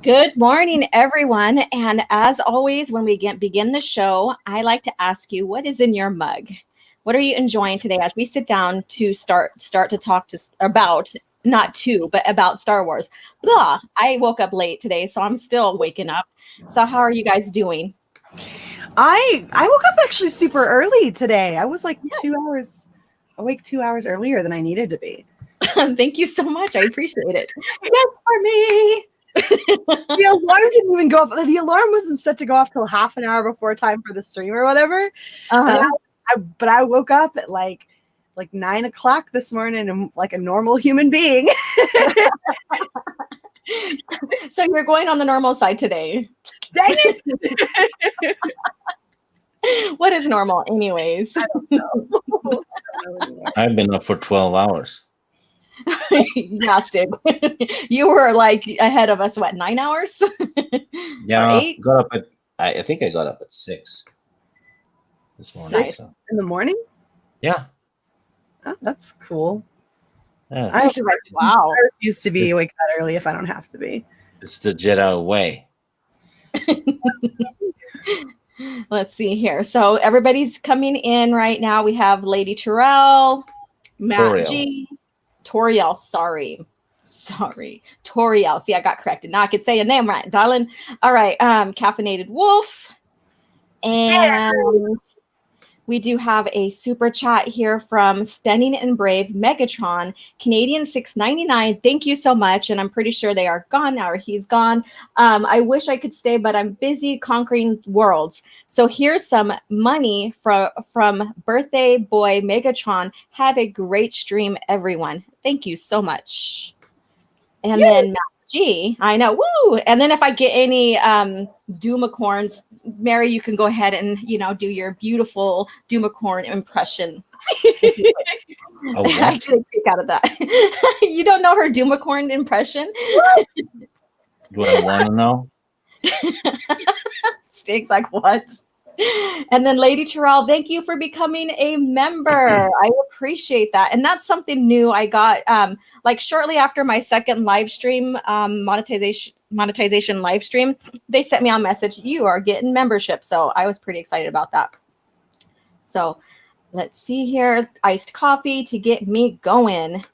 Good morning, everyone. And as always, when we begin the show, I like to ask you, what is in your mug? What are you enjoying today as we sit down to start to talk about not to, but about Star Wars? Blah. I woke up late today, so I'm still waking up. So how are you guys doing? I woke up actually super early today. I was like 2 hours awake, 2 hours earlier than I needed to be. Thank you so much. I appreciate it. Yes, for me. The alarm didn't even go off. The alarm wasn't set to go off till half an hour before time for the stream or whatever. Uh-huh. But I woke up at like 9 o'clock this morning and like a normal human being. So you're going on the normal side today. Dang it! What is normal, anyways? I don't know. I've been up for 12 hours. Yeah, Stig. You were like ahead of us, what, 9 hours? Yeah, Or 8? got up at I think I got up at 6 this morning. Nice. So. In the morning? Yeah. Oh, that's cool. Yeah. I should Wow. I refuse to be awake that early if I don't have to be. It's the Jedi way. Let's see here. So everybody's coming in right now. We have Lady Tauriel, Matt Tauriel. G, Tauriel. Sorry. Tauriel. See, I got corrected. Now I could say a name right, darling. All right. Caffeinated Wolf. And we do have a super chat here from Stunning and Brave Megatron, Canadian $6.99. Thank you so much. And I'm pretty sure they are gone now, or he's gone. I wish I could stay, but I'm busy conquering worlds. So here's some money from birthday boy Megatron. Have a great stream, everyone. Thank you so much. And then Matt G, I know, woo! And then if I get any Doomacorns, Mary, you can go ahead and do your beautiful Doomacorn impression. Oh, what? I get a kick out of that. You don't know her Doomacorn impression? Do I want to know? Stinks like what? And then Lady Tauriel, thank you for becoming a member. I appreciate that. And that's something new I got like shortly after my second live stream, monetization live stream. They sent me a message, you are getting membership. So I was pretty excited about that. So let's see here. Iced coffee to get me going.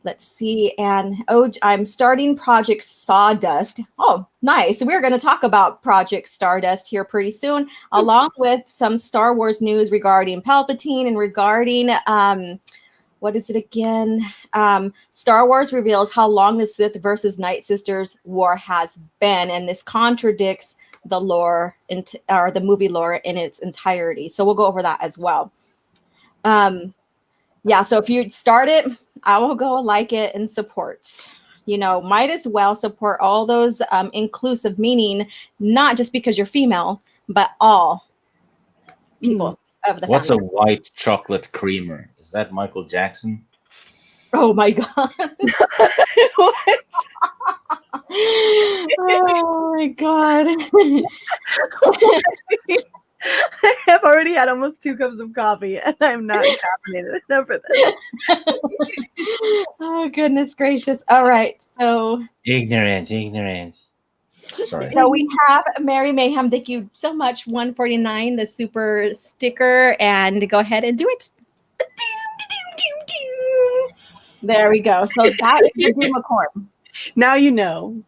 Let's see. And I'm starting Project Sawdust. Oh, nice. We're going to talk about Project Stardust here pretty soon, along with some Star Wars news regarding Palpatine and regarding, what is it again? Star Wars reveals how long the Sith versus Night Sisters war has been. And this contradicts the lore or the movie lore in its entirety. So we'll go over that as well. Yeah, so if you start it, I will go like it and support. Might as well support all those inclusive, meaning not just because you're female, but all people of the What's family. a white chocolate creamer? Is that Michael Jackson? Oh my God. What? Oh my God. I have already had almost 2 cups of coffee and I'm not caffeinated enough for this. Oh, goodness gracious. All right. So Ignorant. Sorry. so we have Mary Mayham. Thank you so much. 149, the super sticker, and go ahead and do it. There we go. So that is the Doomacorn. Now you know.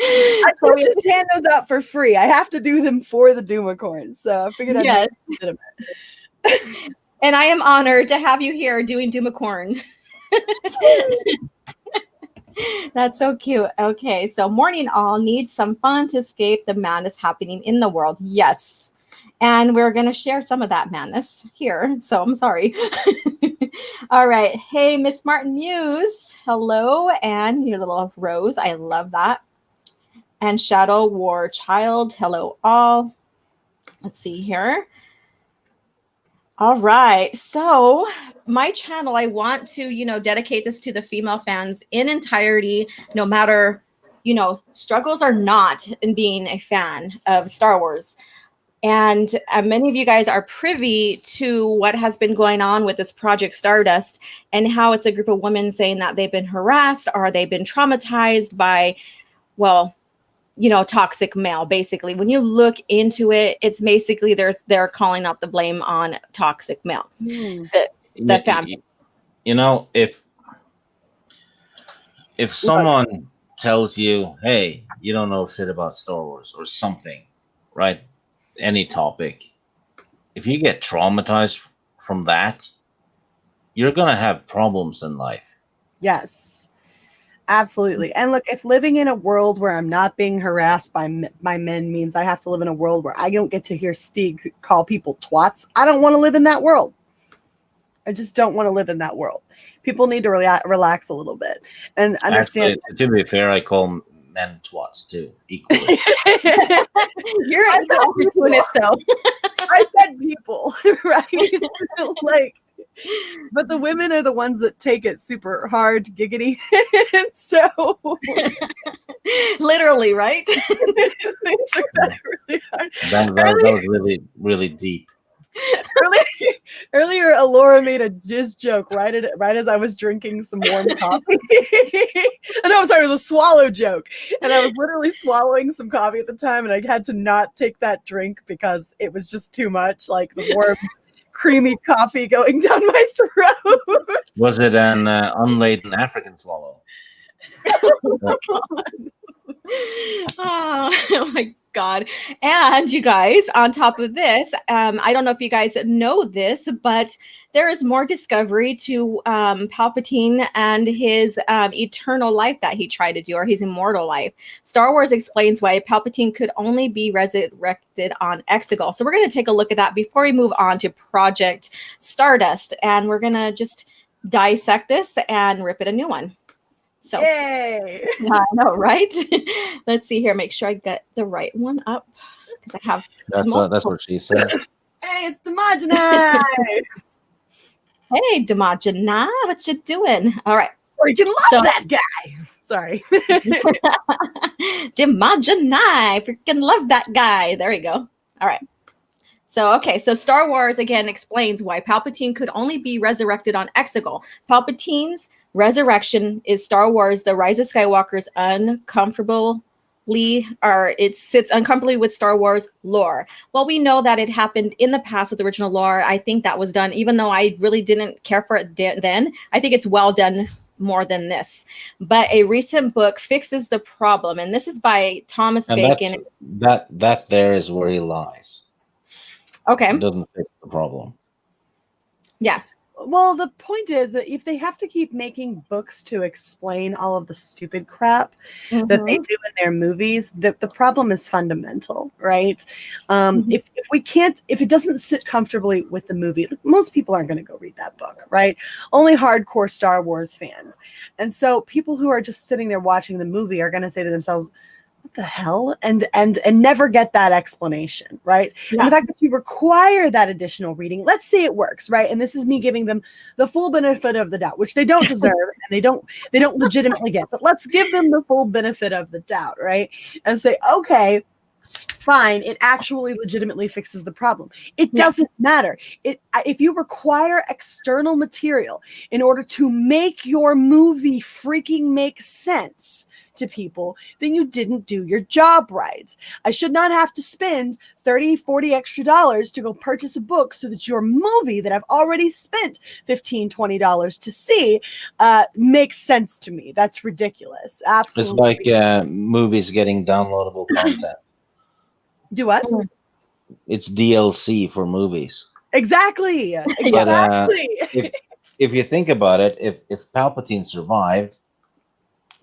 I can't just hand those out for free. I have to do them for the Doomacorns. So I figured I'd Yes. make a bit of it. And I am honored to have you here doing Doomacorn. That's so cute. Okay, so morning all, need some fun to escape the madness happening in the world. Yes. And we're going to share some of that madness here. So I'm sorry. All right. Hey, Miss Martin Muse. Hello. And your little rose. I love that. And Shadow War Child. Hello, all. Let's see here. All right. So my channel, I want to, dedicate this to the female fans in entirety, no matter, struggles or not in being a fan of Star Wars. And many of you guys are privy to what has been going on with this Project Stardust and how it's a group of women saying that they've been harassed or they've been traumatized by, well, toxic male. Basically, when you look into it, it's basically they're calling out the blame on toxic male. The family. If someone tells you, hey, you don't know shit about Star Wars or something, right? Any topic, if you get traumatized from that, you're gonna have problems in life. Yes, absolutely. And look, if living in a world where I'm not being harassed by men means I have to live in a world where I don't get to hear Steve call people twats, I don't want to live in that world. I just don't want to live in that world. People need to relax a little bit and understand. Actually, to be fair, I call men twats too, equally. You're an equal opportunist, though. I said people, right? Like, but the women are the ones that take it super hard, giggity. So literally, right? They took that really hard. That was really, really deep. Earlier, Alora made a jizz joke right as I was drinking some warm coffee. And I was sorry, it was a swallow joke. And I was literally swallowing some coffee at the time, and I had to not take that drink because it was just too much, like the warm, creamy coffee going down my throat. Was it an unladen African swallow? Oh my God. And you guys, on top of this, I don't know if you guys know this, but there is more discovery to Palpatine and his eternal life that he tried to do, or his immortal life. Star Wars explains why Palpatine could only be resurrected on Exegol. So we're going to take a look at that before we move on to Project Stardust. And we're going to just dissect this and rip it a new one. So, yay! I know, right? Let's see here. Make sure I get the right one up because I have. That's what she said. Hey, it's Demogeny. Hey, Demogeny, what you doing? All right. Freaking love that guy. Sorry. Demogeny, freaking love that guy. There you go. All right. So Star Wars again explains why Palpatine could only be resurrected on Exegol. Palpatine's resurrection is Star Wars: The Rise of Skywalker's it sits uncomfortably with Star Wars lore. Well, we know that it happened in the past with original lore. I think that was done, even though I really didn't care for it then. I think it's well done more than this. But a recent book fixes the problem, and this is by Thomas Bacon. That there is where he lies. Okay. It doesn't fix the problem. Yeah. Well, the point is that if they have to keep making books to explain all of the stupid crap that they do in their movies, the problem is fundamental, right? If it doesn't sit comfortably with the movie, most people aren't going to go read that book, right? Only hardcore Star Wars fans. And so people who are just sitting there watching the movie are going to say to themselves, what the hell? And never get that explanation, right? Yeah. And the fact that you require that additional reading, let's say it works, right? And this is me giving them the full benefit of the doubt, which they don't deserve and they don't legitimately get. But let's give them the full benefit of the doubt, right? And say, okay, fine, it actually legitimately fixes the problem. It doesn't matter. If you require external material in order to make your movie freaking make sense to people, then you didn't do your job right. I should not have to spend $30, $40 extra to go purchase a book so that your movie that I've already spent $15, $20 to see makes sense to me. That's ridiculous. Absolutely. It's like movies getting downloadable content. Do what? It's DLC for movies. Exactly. But, if you think about it, if Palpatine survived,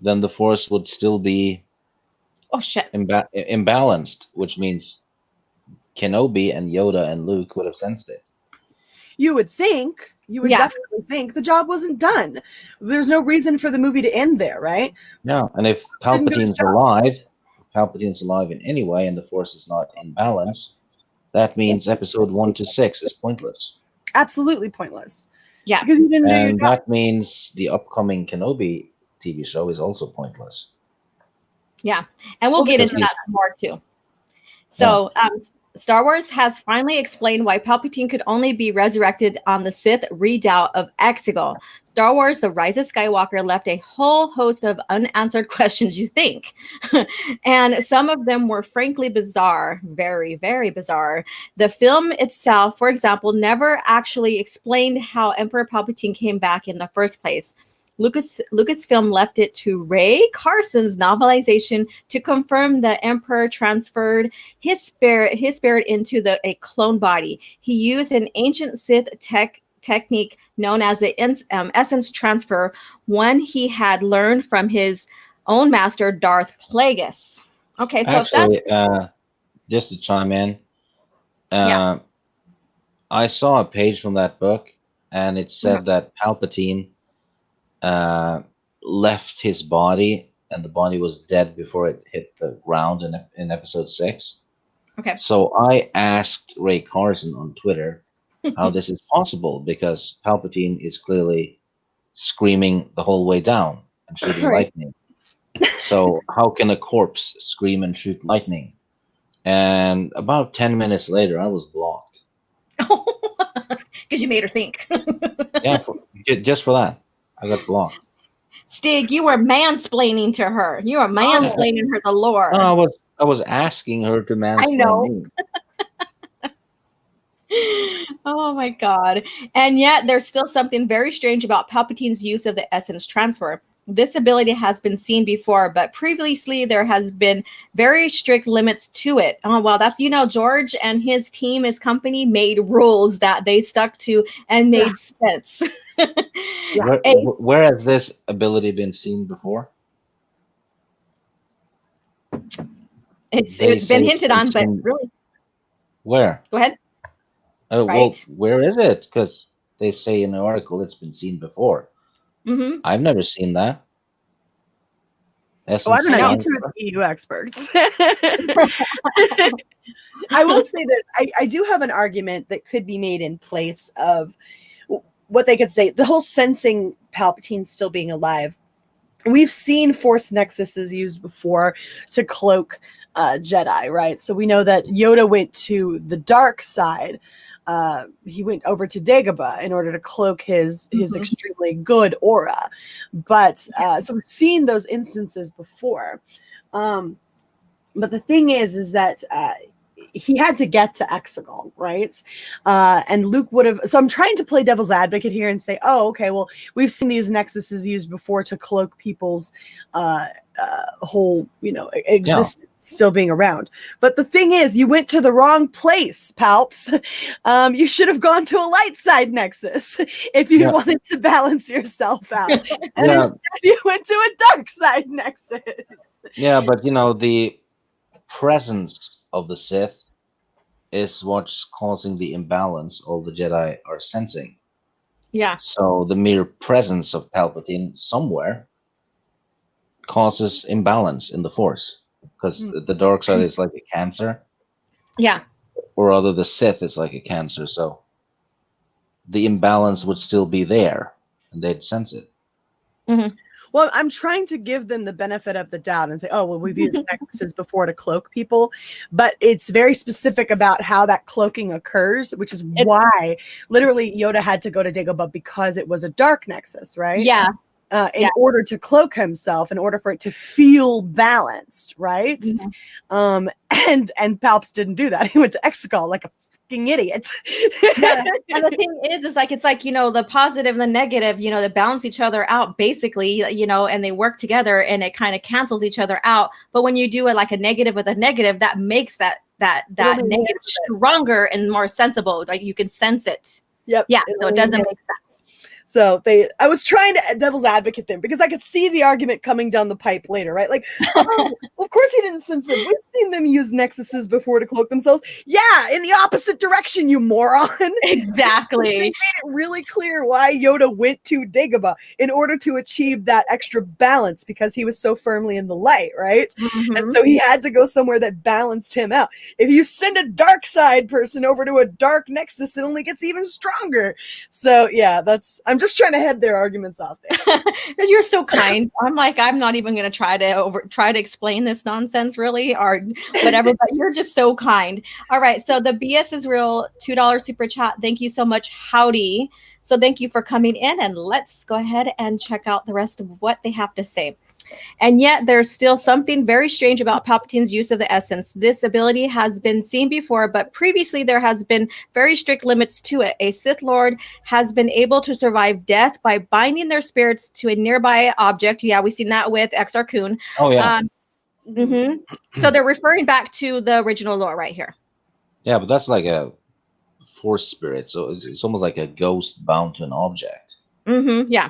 then the Force would still be imbalanced, which means Kenobi and Yoda and Luke would have sensed it. You would think. You would definitely think the job wasn't done. There's no reason for the movie to end there, right? No, and if Palpatine's alive in any way and the Force is not in balance, that means episode 1 to 6 is pointless. Absolutely pointless. Yeah. Because you didn't do your job. That means the upcoming Kenobi TV show is also pointless. Yeah. And we'll get into that some more too. So Star Wars has finally explained why Palpatine could only be resurrected on the Sith redoubt of Exegol. Star Wars The Rise of Skywalker left a whole host of unanswered questions, you think. And some of them were frankly bizarre, very, very bizarre. The film itself, for example, never actually explained how Emperor Palpatine came back in the first place. Lucasfilm left it to Ray Carson's novelization to confirm the Emperor transferred his spirit into a clone body. He used an ancient Sith technique known as the essence transfer, one he had learned from his own master, Darth Plagueis. Okay, so actually, just to chime in, Yeah. I saw a page from that book, and it said that Palpatine left his body, and the body was dead before it hit the ground in episode 6. Okay. So I asked Ray Carson on Twitter how this is possible, because Palpatine is clearly screaming the whole way down and shooting Right. lightning. So how can a corpse scream and shoot lightning? And about 10 minutes later, I was blocked. Because you made her think. Yeah, just for that, I got blocked. Stig, you were mansplaining to her. You were mansplaining her the lore. No, I was asking her to mansplain me. Oh my God. And yet there's still something very strange about Palpatine's use of the essence transfer. This ability has been seen before, but previously there has been very strict limits to it. Oh, well, that's, George and his team, his company made rules that they stuck to and made sense. Where has this ability been seen before? It's been hinted on, but really. Where? Go ahead. Well, where is it? Because they say in the article it's been seen before. Mm-hmm. I've never seen that. I don't know. You two are the EU experts. I will say this. I do have an argument that could be made in place of what they could say. The whole sensing Palpatine still being alive. We've seen Force Nexuses used before to cloak Jedi, right? So we know that Yoda went to the dark side. He went over to Dagobah in order to cloak his extremely good aura. But so we've seen those instances before. But the thing is that he had to get to Exegol, right? And Luke would have. So I'm trying to play devil's advocate here and say, oh, okay, well, we've seen these nexuses used before to cloak people's whole, existence still being around. But the thing is, you went to the wrong place, Palps. You should have gone to a light side nexus if you wanted to balance yourself out. And instead you went to a dark side nexus. Yeah, but the presence of the Sith is what's causing the imbalance all the Jedi are sensing. Yeah. So the mere presence of Palpatine somewhere causes imbalance in the Force, because the dark side is like a cancer. Yeah. Or rather, the Sith is like a cancer. So the imbalance would still be there, and they'd sense it. Mm-hmm. Well, I'm trying to give them the benefit of the doubt and say, oh, well, we've used nexuses before to cloak people, but it's very specific about how that cloaking occurs, which is why literally Yoda had to go to Dagobah, because it was a dark nexus, right? Yeah. In order to cloak himself, in order for it to feel balanced, right? Mm-hmm. And Palps didn't do that. He went to Exegol like a fucking idiot. And the thing is like, it's like, the positive and the negative, they balance each other out basically, and they work together and it kind of cancels each other out. But when you do it like a negative with a negative, that makes that negative stronger and more sensible. Like you can sense it. Yep. Yeah. So it doesn't make sense. So I was trying to devil's advocate them because I could see the argument coming down the pipe later, right? Like, of course he didn't sense it. We've seen them use nexuses before to cloak themselves. Yeah, in the opposite direction, you moron. Exactly. They made it really clear why Yoda went to Dagobah in order to achieve that extra balance, because he was so firmly in the light, right? Mm-hmm. And so he had to go somewhere that balanced him out. If you send a dark side person over to a dark nexus, it only gets even stronger. So yeah, I'm just trying to head their arguments off there. You're so kind. I'm like, I'm not even going to try to explain this nonsense really, or whatever, but you're just so kind. All right. So the BS is real $2 super chat. Thank you so much. Howdy. So thank you for coming in, and let's go ahead and check out the rest of what they have to say. And yet there's still something very strange about Palpatine's use of the essence. This ability has been seen before, but previously there has been very strict limits to it. A Sith Lord has been able to survive death by binding their spirits to a nearby object. Yeah, we've seen that with Exar Kun. Oh yeah. So they're referring back to the original lore right here. Yeah, but that's like a force spirit, so it's almost like a ghost bound to an object. Yeah.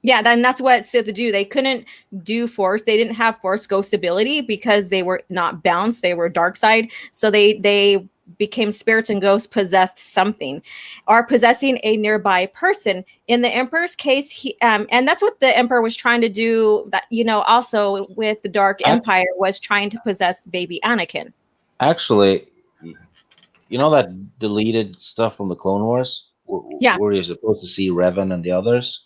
Yeah, then that's what Sith do. They couldn't do force. They didn't have force ghost ability because they were not balanced. They were dark side. So they became spirits and ghosts possessed something or possessing a nearby person. In the Emperor's case, he and that's what the Emperor was trying to do, that, you know, also with the Dark Empire, was trying to possess baby Anakin. Actually, you know that deleted stuff from the Clone Wars? Where you're supposed to see Revan and the others?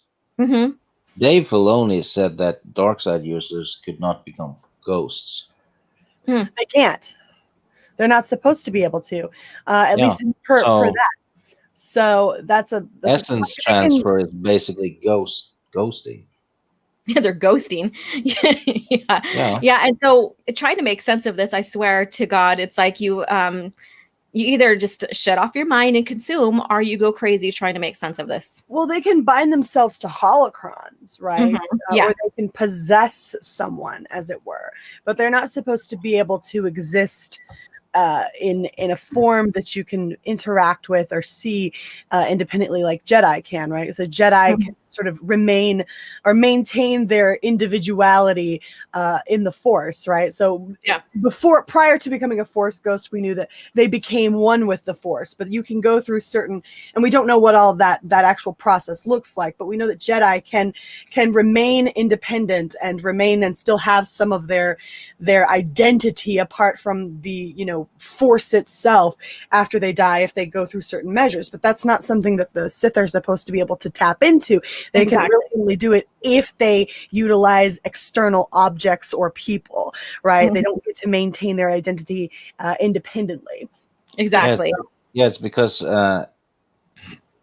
Dave Filoni said that darkside users could not become ghosts. They can't. They're not supposed to be able to, at least per that. So that's essence transfer is basically ghosting. Yeah, they're ghosting. Yeah. And so trying to make sense of this, I swear to God, it's like you either just shut off your mind and consume, or you go crazy trying to make sense of this. Well, they can bind themselves to holocrons, right? Or they can possess someone, as it were. But they're not supposed to be able to exist in a form that you can interact with or see independently, like Jedi can, right? So Jedi can sort of remain or maintain their individuality in the Force, right? So prior to becoming a Force ghost, we knew that they became one with the Force, but you can go through certain, and we don't know what all that actual process looks like, but we know that Jedi can remain independent and remain and still have some of their identity apart from the, you know, Force itself after they die, if they go through certain measures. But that's not something that the Sith are supposed to be able to tap into. They can really only do it if they utilize external objects or people, right? They don't get to maintain their identity independently. Exactly. Yeah, it's because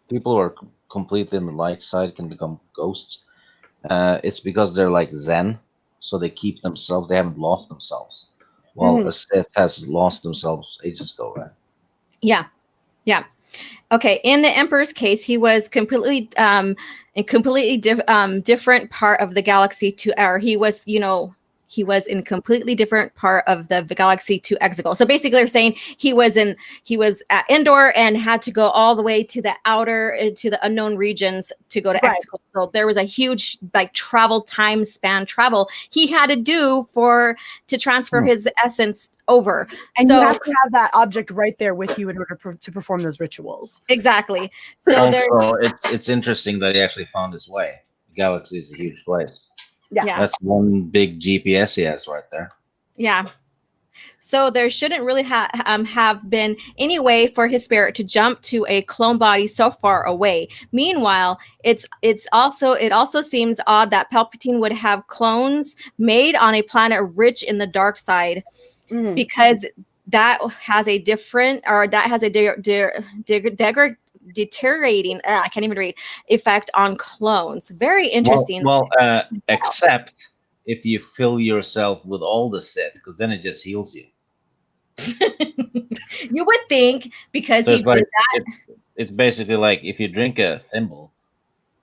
people who are completely in the light side can become ghosts. It's because they're like Zen, so they keep themselves, they haven't lost themselves. Well, a Sith has lost themselves ages ago, right? Yeah. Okay, in the Emperor's case, he was completely different part of the galaxy to our. He was, you know, he was in completely different part of the galaxy to Exegol. So basically, they're saying he was at Endor and had to go all the way to the outer, to the unknown regions to go to Exegol. So there was a huge time span he had to do to transfer his essence over. And you have to have that object right there with you in order to perform those rituals. Exactly. So it's interesting that he actually found his way. The galaxy is a huge place. Yeah. That's one big GPS he has right there. Yeah. So there shouldn't really have been any way for his spirit to jump to a clone body so far away. Meanwhile, it also seems odd that Palpatine would have clones made on a planet rich in the dark side, because that has a deteriorating, I can't even read, effect on clones. Very interesting. Well, except if you fill yourself with all the Sith, because then it just heals you. You would think, because he did that. It's basically like if you drink a thimble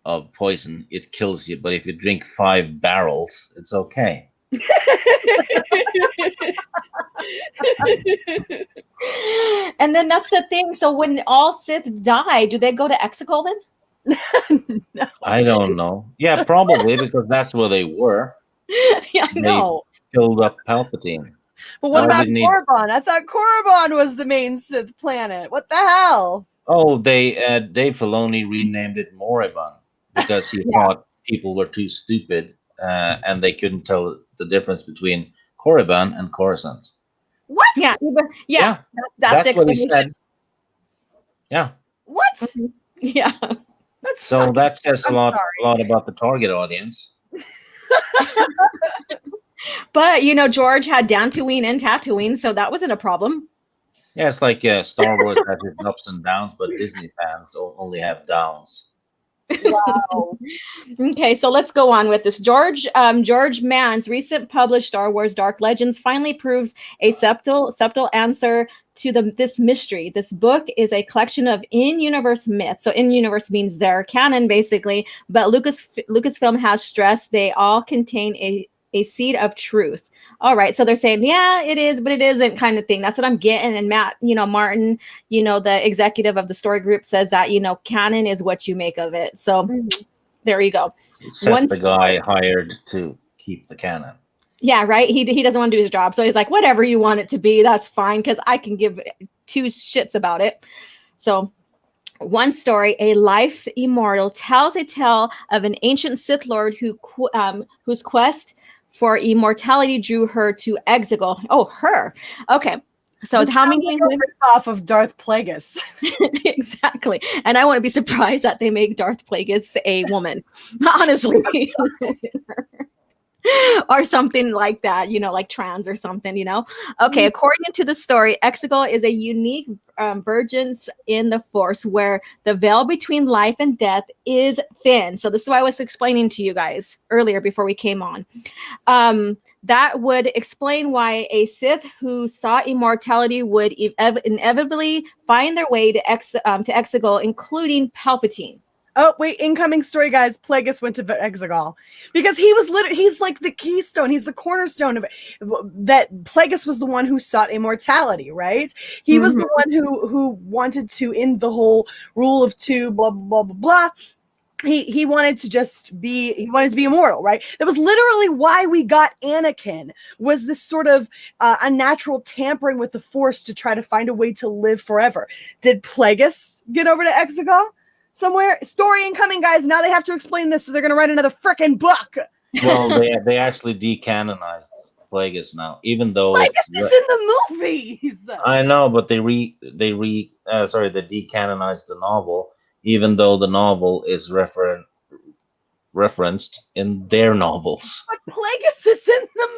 of poison, it kills you. But if you drink 5 barrels, it's okay. And then that's the thing. So when all Sith die, do they go to Exegol then? No. I don't know. Yeah, probably, because that's where they were. Yeah, I know. They filled up Palpatine. But what about Korriban? I thought Korriban was the main Sith planet. What the hell? Oh, Dave Filoni renamed it Morriban because he thought people were too stupid and they couldn't tell the difference between Korriban and Coruscant. What? Yeah. That's what he said. Yeah. What? Mm-hmm. Yeah. That says a lot about the target audience. But George had Dantooine and Tatooine, so that wasn't a problem. Yeah, it's like Star Wars has its ups and downs, but Disney fans only have downs. Wow. Okay, so let's go on with this. George Mann's recent published Star Wars Dark Legends finally proves a subtle answer to this mystery. This book is a collection of in-universe myths. So in-universe means they're canon, basically, but Lucasfilm has stressed they all contain a seed of truth. All right, so they're saying, yeah, it is, but it isn't, kind of thing. That's what I'm getting. And Matt, Martin, the executive of the story group, says that, canon is what you make of it. So there you go. It says the guy hired to keep the canon. Yeah, right. He doesn't want to do his job. So he's like, whatever you want it to be, that's fine, because I can give two shits about it. So one story, A Life Immortal, tells a tale of an ancient Sith Lord whose quest for immortality drew her to Exegol. Oh, her. Okay. So how many off of Darth Plagueis? Exactly. And I wouldn't be surprised that they make Darth Plagueis a woman. Honestly. Or something like that, like trans or something, Okay, according to the story, Exegol is a unique vergence in the Force where the veil between life and death is thin. So this is what I was explaining to you guys earlier before we came on. That would explain why a Sith who sought immortality would inevitably find their way to Exegol, including Palpatine. Oh, wait, incoming story, guys. Plagueis went to Exegol because he's like the keystone. He's the cornerstone of it. That Plagueis was the one who sought immortality, right? He was the one who wanted to end the whole rule of two, blah, blah, blah, blah. He wanted to be immortal, right? That was literally why we got Anakin, was this sort of unnatural tampering with the Force to try to find a way to live forever. Did Plagueis get over to Exegol? Somewhere? Story incoming, guys. Now they have to explain this, so they're going to write another frickin' book. Well, they actually decanonized Plagueis now, even though Plagueis is in the movies. I know, but they decanonized the novel, even though the novel is referenced in their novels. But Plagueis is in the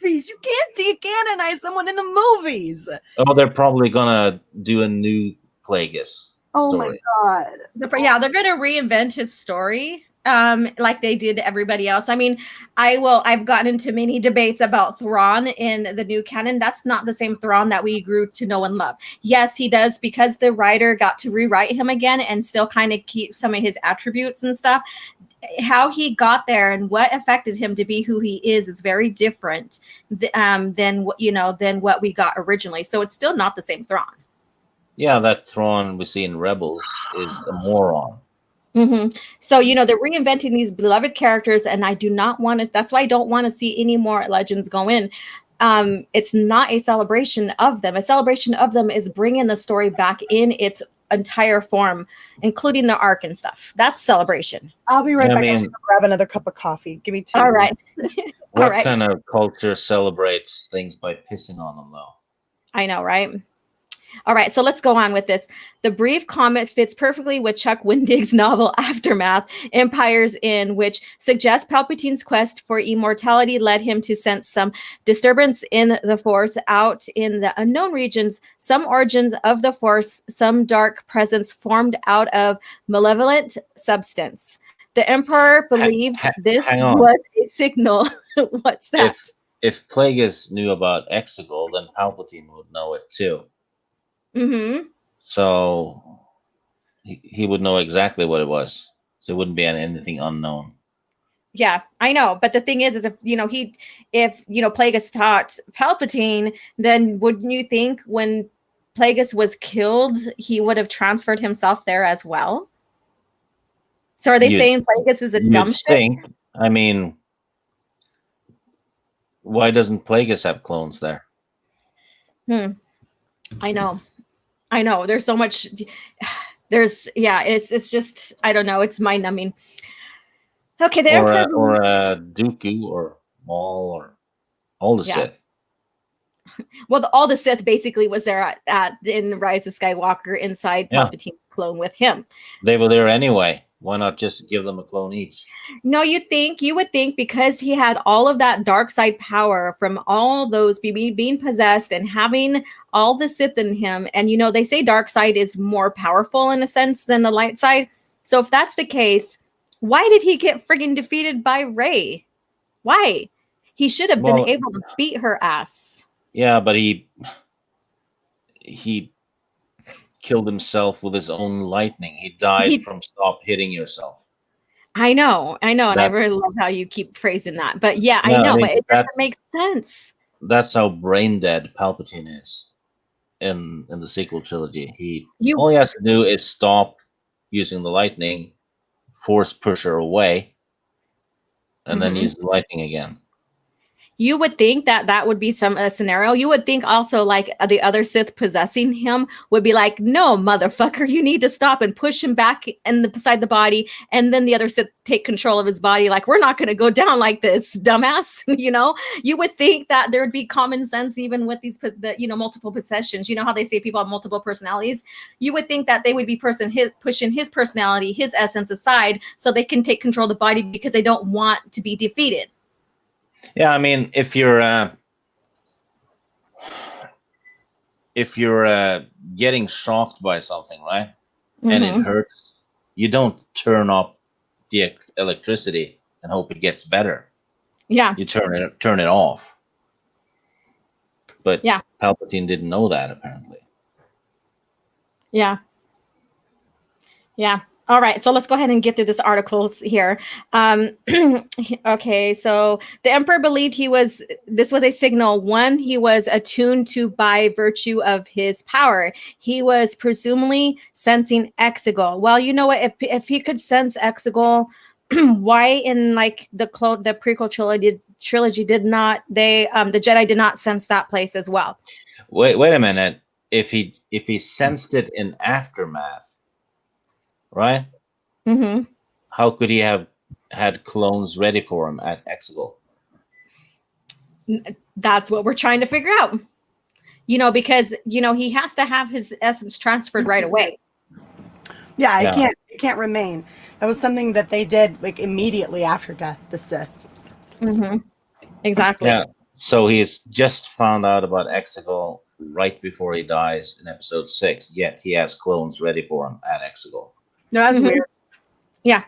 movies. You can't decanonize someone in the movies. Oh, they're probably gonna do a new Plagueis. Oh story. my god! Yeah, they're gonna reinvent his story, like they did everybody else. I mean, I've gotten into many debates about Thrawn in the new canon. That's not the same Thrawn that we grew to know and love. Yes, he does, because the writer got to rewrite him again and still kind of keep some of his attributes and stuff. How he got there and what affected him to be who he is very different than what we got originally. So it's still not the same Thrawn. Yeah, that Thrawn we see in Rebels is a moron. So, they're reinventing these beloved characters, and I do not want to, that's why I don't want to see any more Legends go in. It's not a celebration of them. A celebration of them is bringing the story back in its entire form, including the arc and stuff. That's celebration. I'll be right back. I'm gonna grab another cup of coffee. Give me 2. All right. What kind of culture celebrates things by pissing on them, though? I know, right? All right, so let's go on with this. The brief comment fits perfectly with Chuck Wendig's novel Aftermath, Empires In, which suggests Palpatine's quest for immortality led him to sense some disturbance in the Force out in the unknown regions, some origins of the Force, some dark presence formed out of malevolent substance. The Emperor believed this was a signal. What's that? If Plagueis knew about Exegol, then Palpatine would know it too. So he would know exactly what it was. So it wouldn't be anything unknown. Yeah, I know. But the thing is if Plagueis taught Palpatine, then wouldn't you think when Plagueis was killed, he would have transferred himself there as well? So are they saying Plagueis is a dumb shit? I mean, why doesn't Plagueis have clones there? I know. There's so much. It's just, I don't know. It's mind numbing. Okay, or Dooku or Maul or all the Sith. Well, all the Sith basically was there in Rise of Skywalker inside Palpatine's clone with him. They were there anyway. Why not just give them a clone each? No, you would think because he had all of that dark side power from all those being possessed and having all the Sith in him. And, they say dark side is more powerful in a sense than the light side. So if that's the case, why did he get friggin' defeated by Rey? Why? He should have been able to beat her ass. Yeah, but he killed himself with his own lightning. He died from stop hitting yourself. I know, and I really love how you keep phrasing that. But yeah, I know, but it doesn't make sense. That's how brain dead Palpatine is in the sequel trilogy. All he has to do is stop using the lightning, force push her away, and then use the lightning again. You would think that would be some scenario. You would think also like the other Sith possessing him would be like, no, motherfucker, you need to stop and push him back beside the body. And then the other Sith take control of his body. Like, we're not going to go down like this, dumbass. You would think that there would be common sense even with these, multiple possessions. You know how they say people have multiple personalities? You would think that they would be pushing his personality, his essence aside so they can take control of the body because they don't want to be defeated. Yeah, I mean, if you're getting shocked by something, right, and it hurts, you don't turn up the electricity and hope it gets better. Yeah, you turn it off. But Palpatine didn't know that apparently. Yeah. All right, so let's go ahead and get through this articles here. Okay, so the Emperor believed this was a signal. One, he was attuned to by virtue of his power. He was presumably sensing Exegol. Well, you know what? If he could sense Exegol, why in like the prequel trilogy did not the Jedi did not sense that place as well? Wait a minute. If he sensed it in Aftermath, right? Mm-hmm. How could he have had clones ready for him at Exegol? That's what we're trying to figure out. Because he has to have his essence transferred right away. Yeah, it can't remain. That was something that they did like immediately after death, the Sith. Mm-hmm. Exactly. Yeah. So he's just found out about Exegol right before he dies in episode 6, yet he has clones ready for him at Exegol. No, that's weird. Yeah.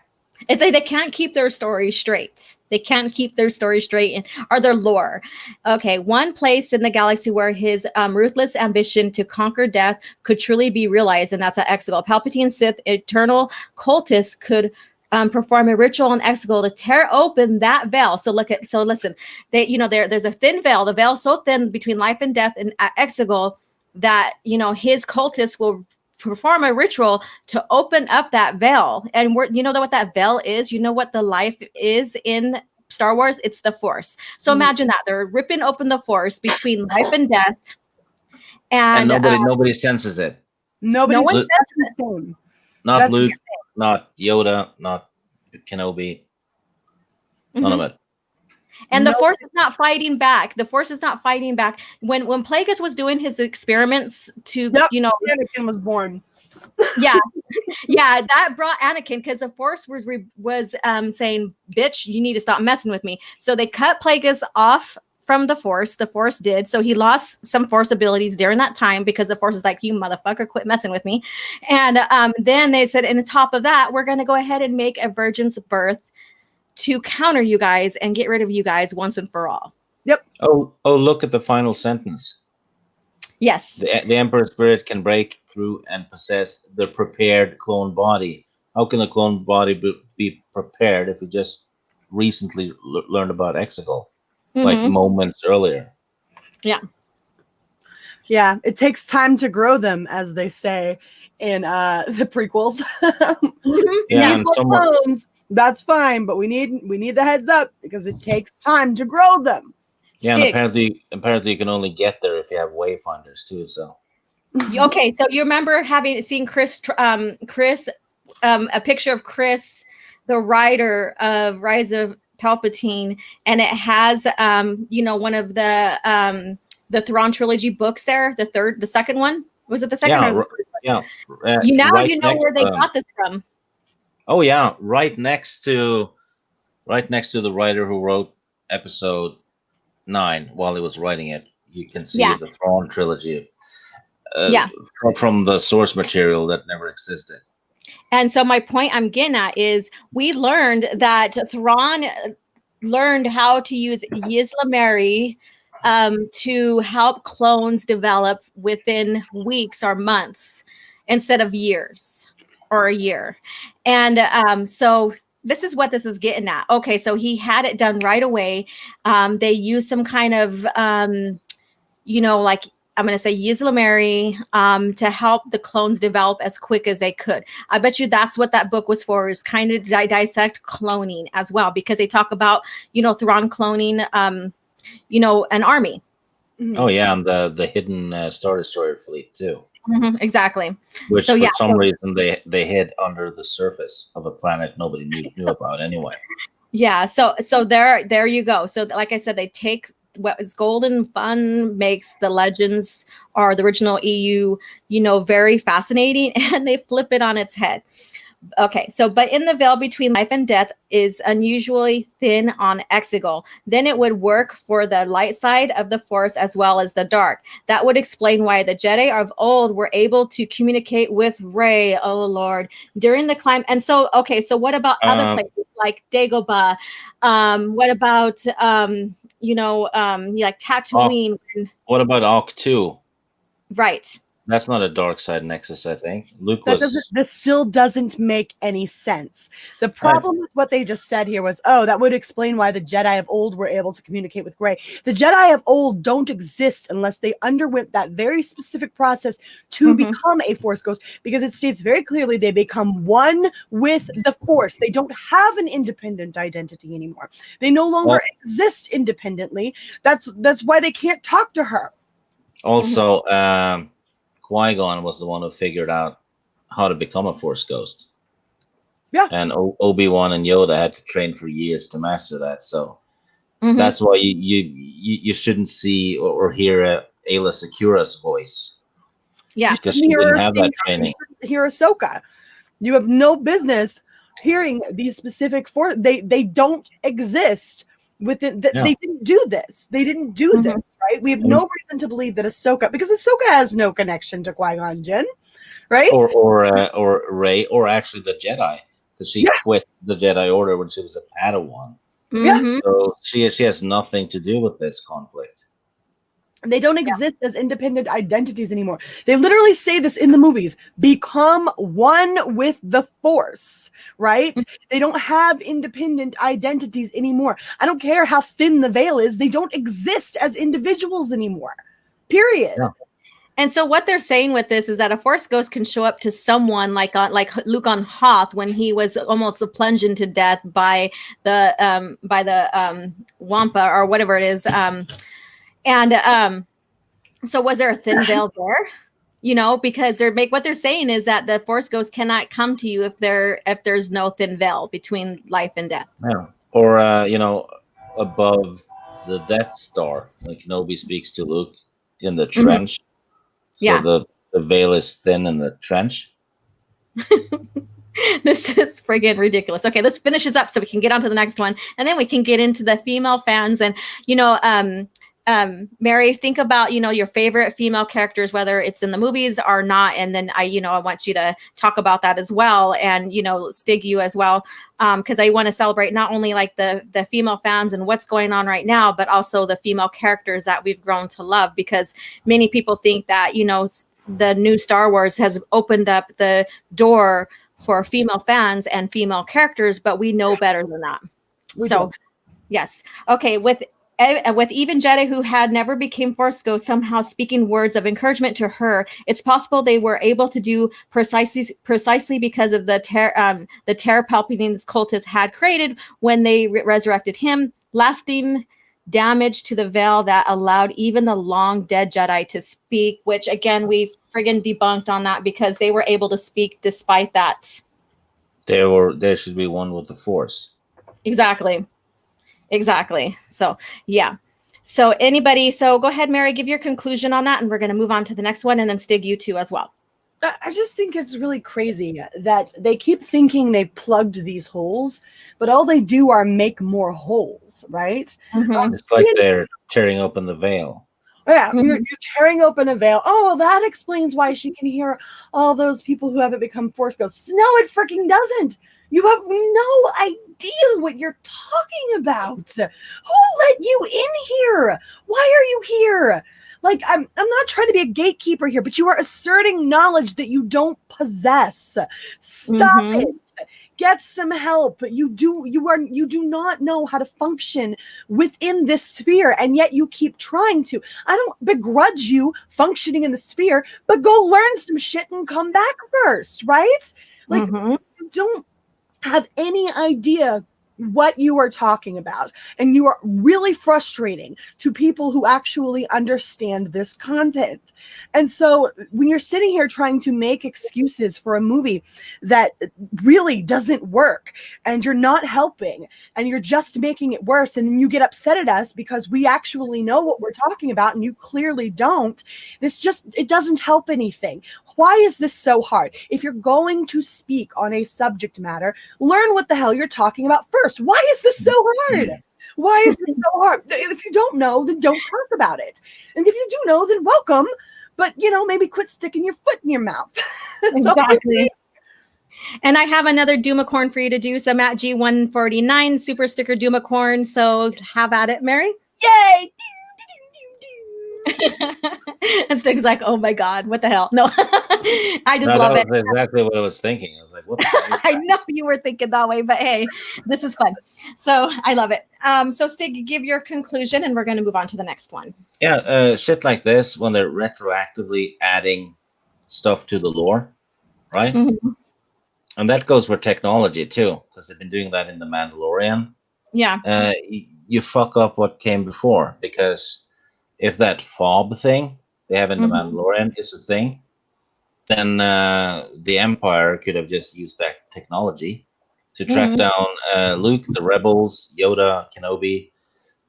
It's like they can't keep their story straight. They can't keep their story straight or their lore. Okay, one place in the galaxy where his ruthless ambition to conquer death could truly be realized, and that's at Exegol. Palpatine Sith eternal cultists could perform a ritual on Exegol to tear open that veil. So listen, there's a thin veil. The veil so thin between life and death in at Exegol that his cultists will perform a ritual to open up that veil. And what that veil is? You know what the life is in Star Wars? It's the Force. So imagine that they're ripping open the Force between life and death, and nobody senses it. No one senses it. Not Luke, not Yoda, not Kenobi. None of it. And the Force is not fighting back. The Force is not fighting back. When Plagueis was doing his experiments to, Anakin was born. Yeah, that brought Anakin because the Force was saying, "Bitch, you need to stop messing with me." So they cut Plagueis off from the Force. The Force did. So he lost some Force abilities during that time because the Force is like, "You motherfucker, quit messing with me." And then they said, and on top of that, we're going to go ahead and make a virgin's birth to counter you guys and get rid of you guys once and for all. Yep. Oh, look at the final sentence. Yes. The Emperor's spirit can break through and possess the prepared clone body. How can a clone body be prepared if we just recently learned about Exegol, like moments earlier? Yeah. Yeah, it takes time to grow them, as they say in the prequels. Yeah, clones. That's fine, but we need the heads up because it takes time to grow them. Yeah, and apparently you can only get there if you have wayfinders too. So okay, so you remember seeing Chris, a picture of Chris, the writer of Rise of Palpatine, and it has one of the Thrawn trilogy books there, the second one. Was it the second? Yeah. You know where they got this from. Oh yeah, right next to the writer who wrote episode 9 while he was writing it. You can see Yeah. the Thrawn trilogy Yeah. from the source material that never existed. And so my point I'm getting at is we learned that Thrawn learned how to use Yzlameri to help clones develop within weeks or months instead of years or a year. And so this is what this is getting at. Okay, so he had it done right away. They used some kind of, like I'm going to say Yzlameri to help the clones develop as quick as they could. I bet you that's what that book was for, is kind of dissect cloning as well, because they talk about, Thrawn cloning, an army. Oh yeah, and the hidden Star Destroyer fleet too. Exactly. Which for some reason they hid under the surface of a planet nobody knew about anyway. Yeah. So there you go. So like I said, they take what is golden fun, makes the legends or the original EU, very fascinating, and they flip it on its head. Okay, so but in the veil between life and death is unusually thin on Exegol. Then it would work for the light side of the Force as well as the dark. That would explain why the Jedi of old were able to communicate with Rey, oh Lord, during the climb. And so, okay, so what about other places like Dagobah? What about like Tatooine? What about Octu? Right. That's not a dark side nexus, I think. This still doesn't make any sense. The problem with what they just said here was, that would explain why the Jedi of old were able to communicate with Rey. The Jedi of old don't exist unless they underwent that very specific process to become a Force ghost, because it states very clearly they become one with the Force. They don't have an independent identity anymore. They no longer exist independently. That's why they can't talk to her. Also, Qui-Gon was the one who figured out how to become a Force ghost. Yeah. And Obi-Wan and Yoda had to train for years to master that. So that's why you shouldn't see or hear Ayla Secura's voice. Yeah. Because she didn't have that training. You shouldn't hear Ahsoka. You have no business hearing these specific Force. They don't exist within. They didn't do this. They didn't do this, right? We have no reason to believe that Ahsoka, because Ahsoka has no connection to Qui-Gon Jinn, right? Or Rey, or actually the Jedi, because she quit the Jedi Order when she was a Padawan. Yeah. So she has nothing to do with this conflict. They don't exist as independent identities anymore. They literally say this in the movies: become one with the Force, right? They don't have independent identities anymore. I don't care how thin the veil is. They don't exist as individuals anymore. Period. Yeah. And so what they're saying with this is that a Force ghost can show up to someone like Luke on Hoth when he was almost plunged into death by the Wampa or whatever it is. So was there a thin veil there? Because what they're saying is that the Force ghost cannot come to you if there's no thin veil between life and death. Yeah. Or above the Death Star, like Kenobi speaks to Luke in the trench. So the veil is thin in the trench. This is friggin' ridiculous. Okay, let's finish this up so we can get on to the next one, and then we can get into the female fans. And Mary, think about your favorite female characters, whether it's in the movies or not, and then I want you to talk about that as well, and Stig, you as well, because I want to celebrate not only like the female fans and what's going on right now, but also the female characters that we've grown to love, because many people think that the new Star Wars has opened up the door for female fans and female characters, but we know better than that. Yes. Okay. With even Jedi who had never became Force ghosts somehow speaking words of encouragement to her, it's possible they were able to do precisely because of the terror Palpatine's cultists had created when they resurrected him, lasting damage to the veil that allowed even the long dead Jedi to speak, which again, we've friggin' debunked on that, because they were able to speak despite that. There should be one with the Force. Exactly. So yeah. So go ahead, Mary, give your conclusion on that, and we're going to move on to the next one, and then Stig, you too as well. I just think it's really crazy that they keep thinking they've plugged these holes, but all they do are make more holes, right? Mhm. It's like they're tearing open the veil. Yeah, Mhm. you're tearing open a veil. Oh, well, that explains why she can hear all those people who haven't become Force ghosts. No, it freaking doesn't. You have no idea what you're talking about. Who let you in here? Why are you here? Like, I'm not trying to be a gatekeeper here, but you are asserting knowledge that you don't possess. Stop Mhm. it. Get some help. You do not know how to function within this sphere, and yet you keep trying to. I don't begrudge you functioning in the sphere, but go learn some shit and come back first, right? Like, Mhm. you don't have any idea what you are talking about, and you are really frustrating to people who actually understand this content. And so when you're sitting here trying to make excuses for a movie that really doesn't work, and you're not helping, and you're just making it worse, and then you get upset at us because we actually know what we're talking about and you clearly don't, it doesn't help anything. Why is this so hard? If you're going to speak on a subject matter, learn what the hell you're talking about first. Why is this so hard? Why is this so hard? If you don't know, then don't talk about it. And if you do know, then welcome. But, maybe quit sticking your foot in your mouth. So, Exactly. And I have another Doomacorn for you to do. So Matt G149 super sticker Doomacorn. So have at it, Mary. yay! And Stig's like, oh my God, what the hell? No, I just No, love that it. was exactly what I was thinking. I was like, what the hell is I that? know you were thinking that way, but hey, this is fun. So I love it. So Stig, give your conclusion and we're going to move on to the next one. Yeah, shit like this when they're retroactively adding stuff to the lore, right? Mhm. And that goes for technology too, because they've been doing that in the Mandalorian. Yeah. You fuck up what came before, because if that fob thing they have in the Mhm. Mandalorian is a thing, then the Empire could have just used that technology to track Mhm. down Luke, the Rebels, Yoda, Kenobi.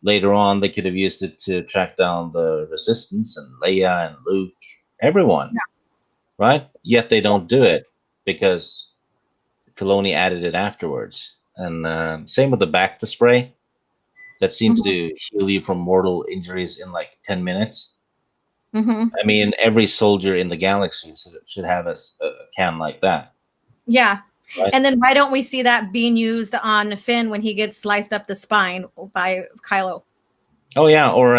Later on, they could have used it to track down the Resistance and Leia and Luke, everyone, right? Yet they don't do it because Filoni added it afterwards. And same with the back to spray that seems Mhm. to heal you from mortal injuries in like 10 minutes. Mhm. I mean, every soldier in the galaxy should have a can like that. Yeah. Right? And then why don't we see that being used on Finn when he gets sliced up the spine by Kylo? Oh, yeah. Or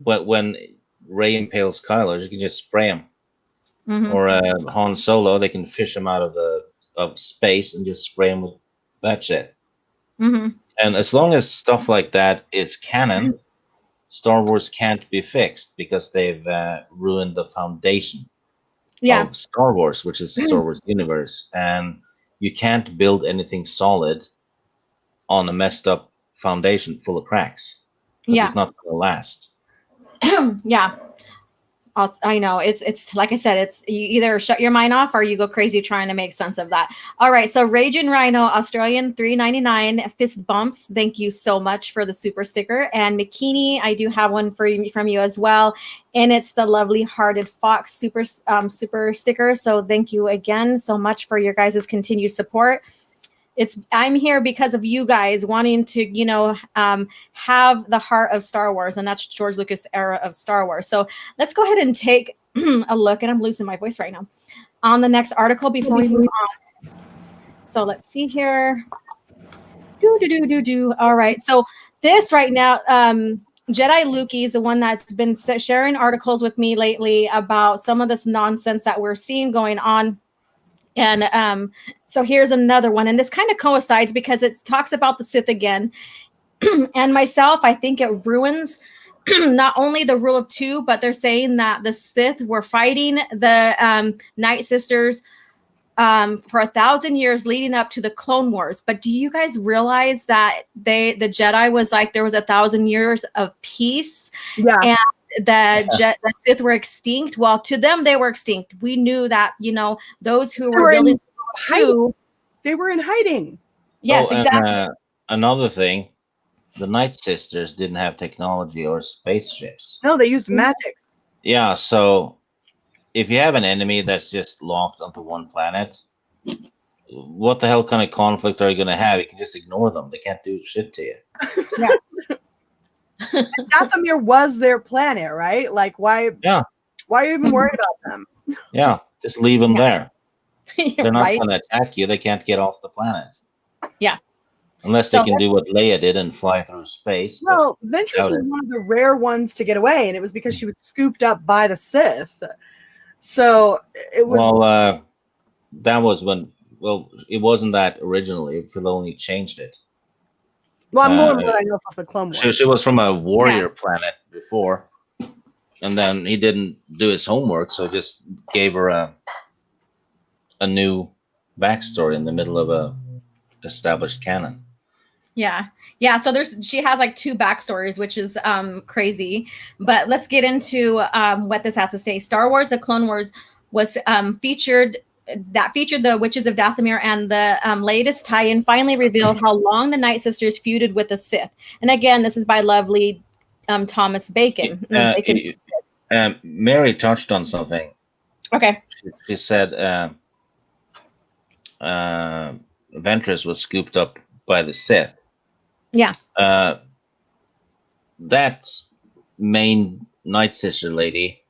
when Rey impales Kylo, you can just spray him. Mhm. Or Han Solo, they can fish him out of space and just spray him with that shit. Mhm. And as long as stuff like that is canon, Star Wars can't be fixed because they've ruined the foundation Yeah. of Star Wars, which is the Star Wars universe. And you can't build anything solid on a messed up foundation full of cracks because Yeah. it's not going to last. Yeah. I know it's like I said, it's you either shut your mind off or you go crazy trying to make sense of that. All right, so Raging Rhino Australian 3.99 fist bumps. Thank you so much for the super sticker. And McKinney, I do have one for you from you as well, and it's the lovely Hearted Fox super sticker. So thank you again so much for your guys' continued support. I'm here because of you guys wanting to have the heart of Star Wars, and that's George Lucas era of Star Wars. So let's go ahead and take a look, and I'm losing my voice right now, on the next article before we move on. So let's see here. All right, so this right now, Jedi Lukey is the one that's been sharing articles with me lately about some of this nonsense that we're seeing going on. And so here's another one. And this kind of coincides because it talks about the Sith again. And myself, I think it ruins not only the rule of two, but they're saying that the Sith were fighting the Night Sisters for 1,000 years leading up to the Clone Wars. But do you guys realize that the Jedi was like there was 1,000 years of peace? Yeah. And the Sith were extinct. Well, to them, they were extinct. We knew that, those who were building two. They were in hiding. Yes, exactly. And another thing, the Night Sisters didn't have technology or spaceships. No, they used magic. Yeah, so if you have an enemy that's just locked onto one planet, what the hell kind of conflict are you going to have? You can just ignore them. They can't do shit to you. Dathomir was their planet, right? Like, why Yeah. are you even worried about them? Yeah. Just leave them there. They're not Right? going to attack you. They can't get off the planet. Yeah. Unless So they can do what Leia did and fly through space. but Well, Ventress doubt was it. one of the rare ones to get away, and it was because she was scooped up by the Sith. So it was. Well, that was when. Well, it wasn't that originally. Filoni changed it. Well, I'm going with what I know of the Clone Wars. She was from a warrior planet before, and then he didn't do his homework, so just gave her a new backstory in the middle of a established canon. Yeah. So she has like 2 backstories, which is crazy. But let's get into what this has to say. Star Wars: The Clone Wars was featured the Witches of Dathomir, and the latest tie-in finally revealed how long the Night Sisters feuded with the Sith. And again, this is by lovely Thomas Bacon. Mary touched on something. Okay. She said Ventress was scooped up by the Sith. Yeah. That main Night Sister lady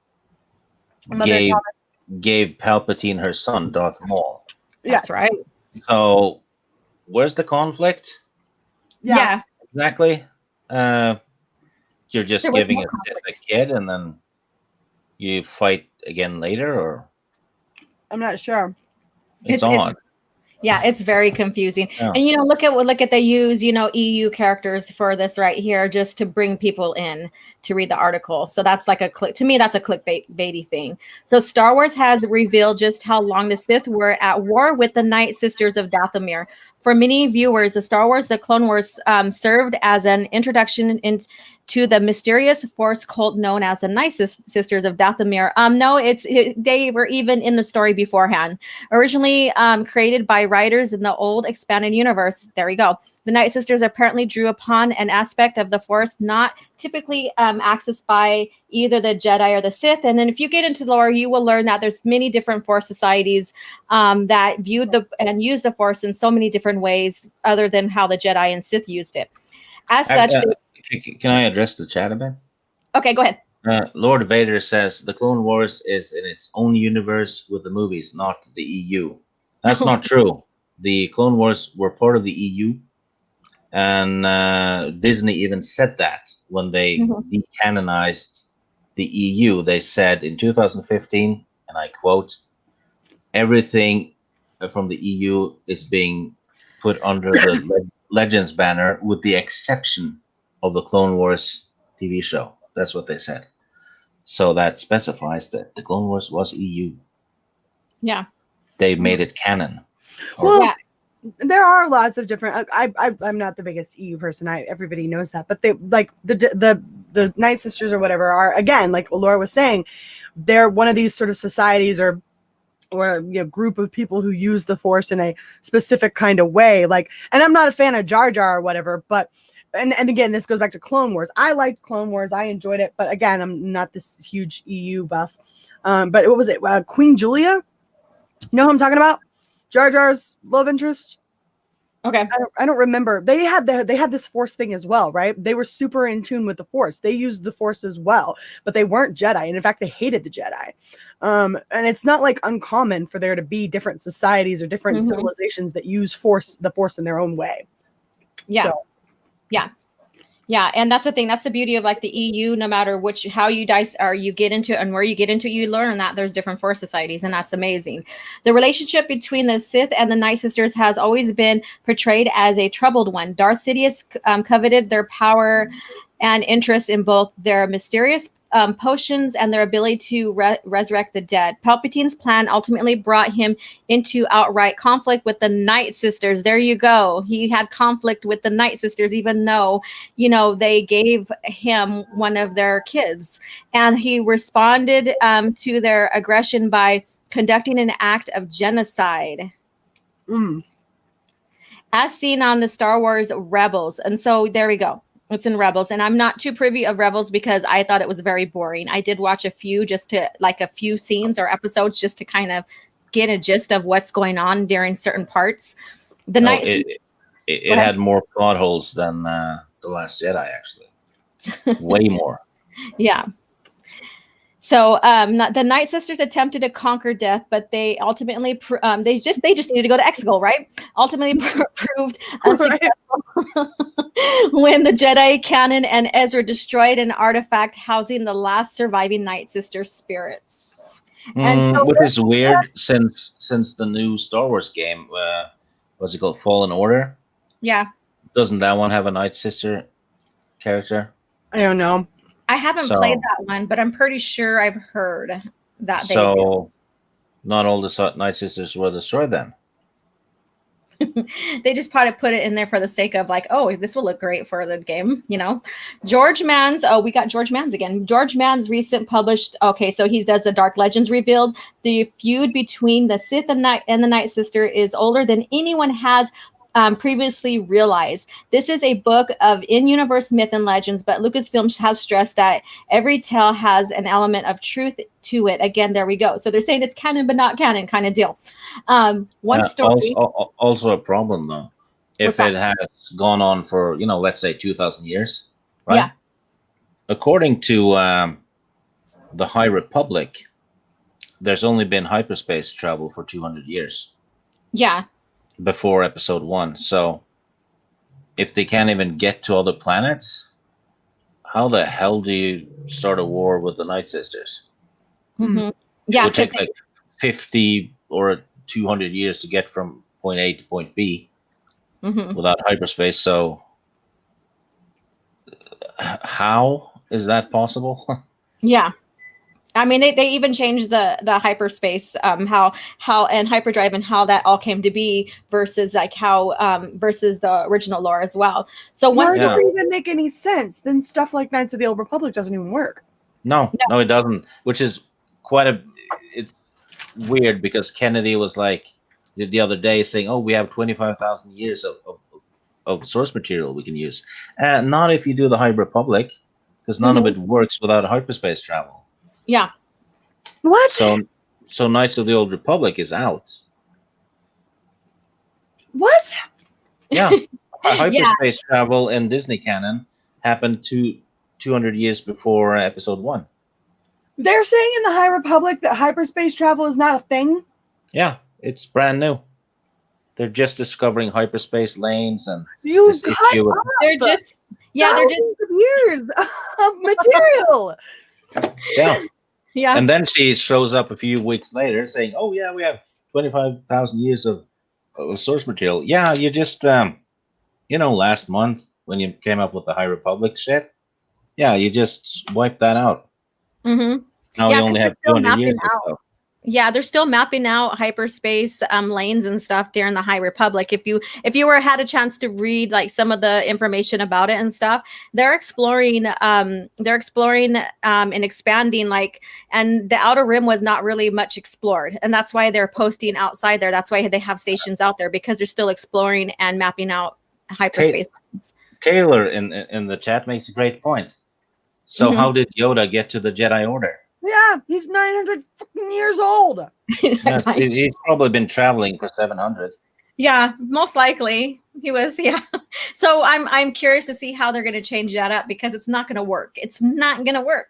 gave Palpatine her son, Darth Maul. That's right. So, where's the conflict? Yeah. Exactly. You're just giving it to a kid, and then you fight again later, or I'm not sure. It's odd. Yeah, it's very confusing. Yeah. And look at they use EU characters for this right here just to bring people in to read the article. So that's like to me that's a clickbaity thing. So Star Wars has revealed just how long the Sith were at war with the Night Sisters of Dathomir. For many viewers, the Star Wars: The Clone Wars served as an introduction into the mysterious Force cult known as the Night Sisters of Dathomir. No, they were even in the story beforehand. Originally created by writers in the old expanded universe. There we go. The Night Sisters apparently drew upon an aspect of the Force not typically accessed by either the Jedi or the Sith. And then if you get into the lore, you will learn that there's many different Force societies that viewed and used the Force in so many different ways other than how the Jedi and Sith used it. As such... Can I address the chat a bit? Okay, go ahead. Lord Vader says the Clone Wars is in its own universe with the movies, not the EU. That's not true. The Clone Wars were part of the EU, and Disney even said that when they decanonized the EU. They said in 2015, and I quote, "Everything from the EU is being put under the Legends banner with the exception of the Clone Wars TV show." That's what they said. So that specifies that the Clone Wars was EU. Yeah. They made it canon. Well, there are lots of different. I'm not the biggest EU person. Everybody knows that, but they like the Night Sisters or whatever are, again, like Laura was saying, they're one of these sort of societies or group of people who use the Force in a specific kind of way. Like, and I'm not a fan of Jar Jar or whatever, but. And again, this goes back to Clone Wars. I liked Clone Wars. I enjoyed it. But again, I'm not this huge EU buff. But what was it? Queen Julia? You know who I'm talking about? Jar Jar's love interest? Okay. I don't remember. They had this Force thing as well, right? They were super in tune with the Force. They used the Force as well, but they weren't Jedi. And in fact, they hated the Jedi. And it's not like uncommon for there to be different societies or different civilizations that use the Force in their own way. Yeah. So. Yeah. And that's the thing. That's the beauty of like the EU, no matter how you get into and where you get into, you learn that there's different Force societies, and that's amazing. The relationship between the Sith and the Night Sisters has always been portrayed as a troubled one. Darth Sidious coveted their power and interest in both their mysterious potions and their ability to resurrect the dead. Palpatine's plan ultimately brought him into outright conflict with the Night Sisters. There you go. He had conflict with the Night Sisters, even though, they gave him one of their kids. And he responded to their aggression by conducting an act of genocide. As seen on the Star Wars Rebels. And so there we go. It's in Rebels, and I'm not too privy of Rebels because I thought it was very boring. I did watch a few scenes or episodes just to kind of get a gist of what's going on during certain parts. The No, Knights. it had more plot holes than The Last Jedi, actually. Way more. Yeah. So the Night Sisters attempted to conquer death, but they ultimately they just needed to go to Exegol, right? Ultimately proved unsuccessful when the Jedi Canon and Ezra destroyed an artifact housing the last surviving Night Sister spirits. And so which is weird since the new Star Wars game, what's it called, Fallen Order? Yeah. Doesn't that one have a Night Sister character? I don't know. I haven't played that one, but I'm pretty sure I've heard that they do. Not all the Night Sisters were destroyed then. They just probably put it in there for the sake of like, oh, this will look great for the game, you know. George Mann's, we got George Mann's again. George Mann's recent published, so he does the Dark Legends revealed. The feud between the Sith and the Night Sister is older than anyone has previously realized. This is a book of in-universe myth and legends, but Lucasfilm has stressed that every tale has an element of truth to it. Again, there we go. So they're saying it's canon but not canon kind of deal. One story. Also a problem though, if it has gone on for let's say 2,000 years, right? Yeah. According to the High Republic, there's only been hyperspace travel for 200 years. Yeah. Before episode 1. So if they can't even get to other planets, how the hell do you start a war with the Night Sisters? Mm-hmm. Yeah, it would take like 50 or 200 years to get from point A to point B without hyperspace. So how is that possible? Yeah. I mean, they even changed the hyperspace, how and hyperdrive and how that all came to be versus like how versus the original lore as well. So once doesn't even make any sense. Then stuff like Knights of the Old Republic doesn't even work. No, it doesn't. Which is it's weird because Kennedy was like the other day saying, "Oh, we have 25,000 years of source material we can use." Not if you do the High Republic, because none of it works without hyperspace travel. Yeah. What? So Knights of the Old Republic is out. What? Yeah. Hyperspace travel in Disney canon happened 200 years before episode 1. They're saying in the High Republic that hyperspace travel is not a thing? Yeah, it's brand new. They're just discovering hyperspace lanes and they're just thousands of years of material. Yeah. And then she shows up a few weeks later saying, "Oh yeah, we have 25,000 years of source material." Yeah, you just last month when you came up with the High Republic shit, yeah, you just wiped that out. Now you only have 200 years of stuff. Yeah, they're still mapping out hyperspace lanes and stuff during the High Republic. If you had a chance to read like some of the information about it and stuff, they're exploring and expanding and the Outer Rim was not really much explored, and that's why they're posting outside there. That's why they have stations out there, because they're still exploring and mapping out hyperspace lanes. Taylor in the chat makes a great point. So how did Yoda get to the Jedi Order? Yeah, he's 900 fucking years old. Yes, he's probably been traveling for 700. Yeah, most likely he was. Yeah. So I'm curious to see how they're going to change that up, because it's not going to work. It's not going to work.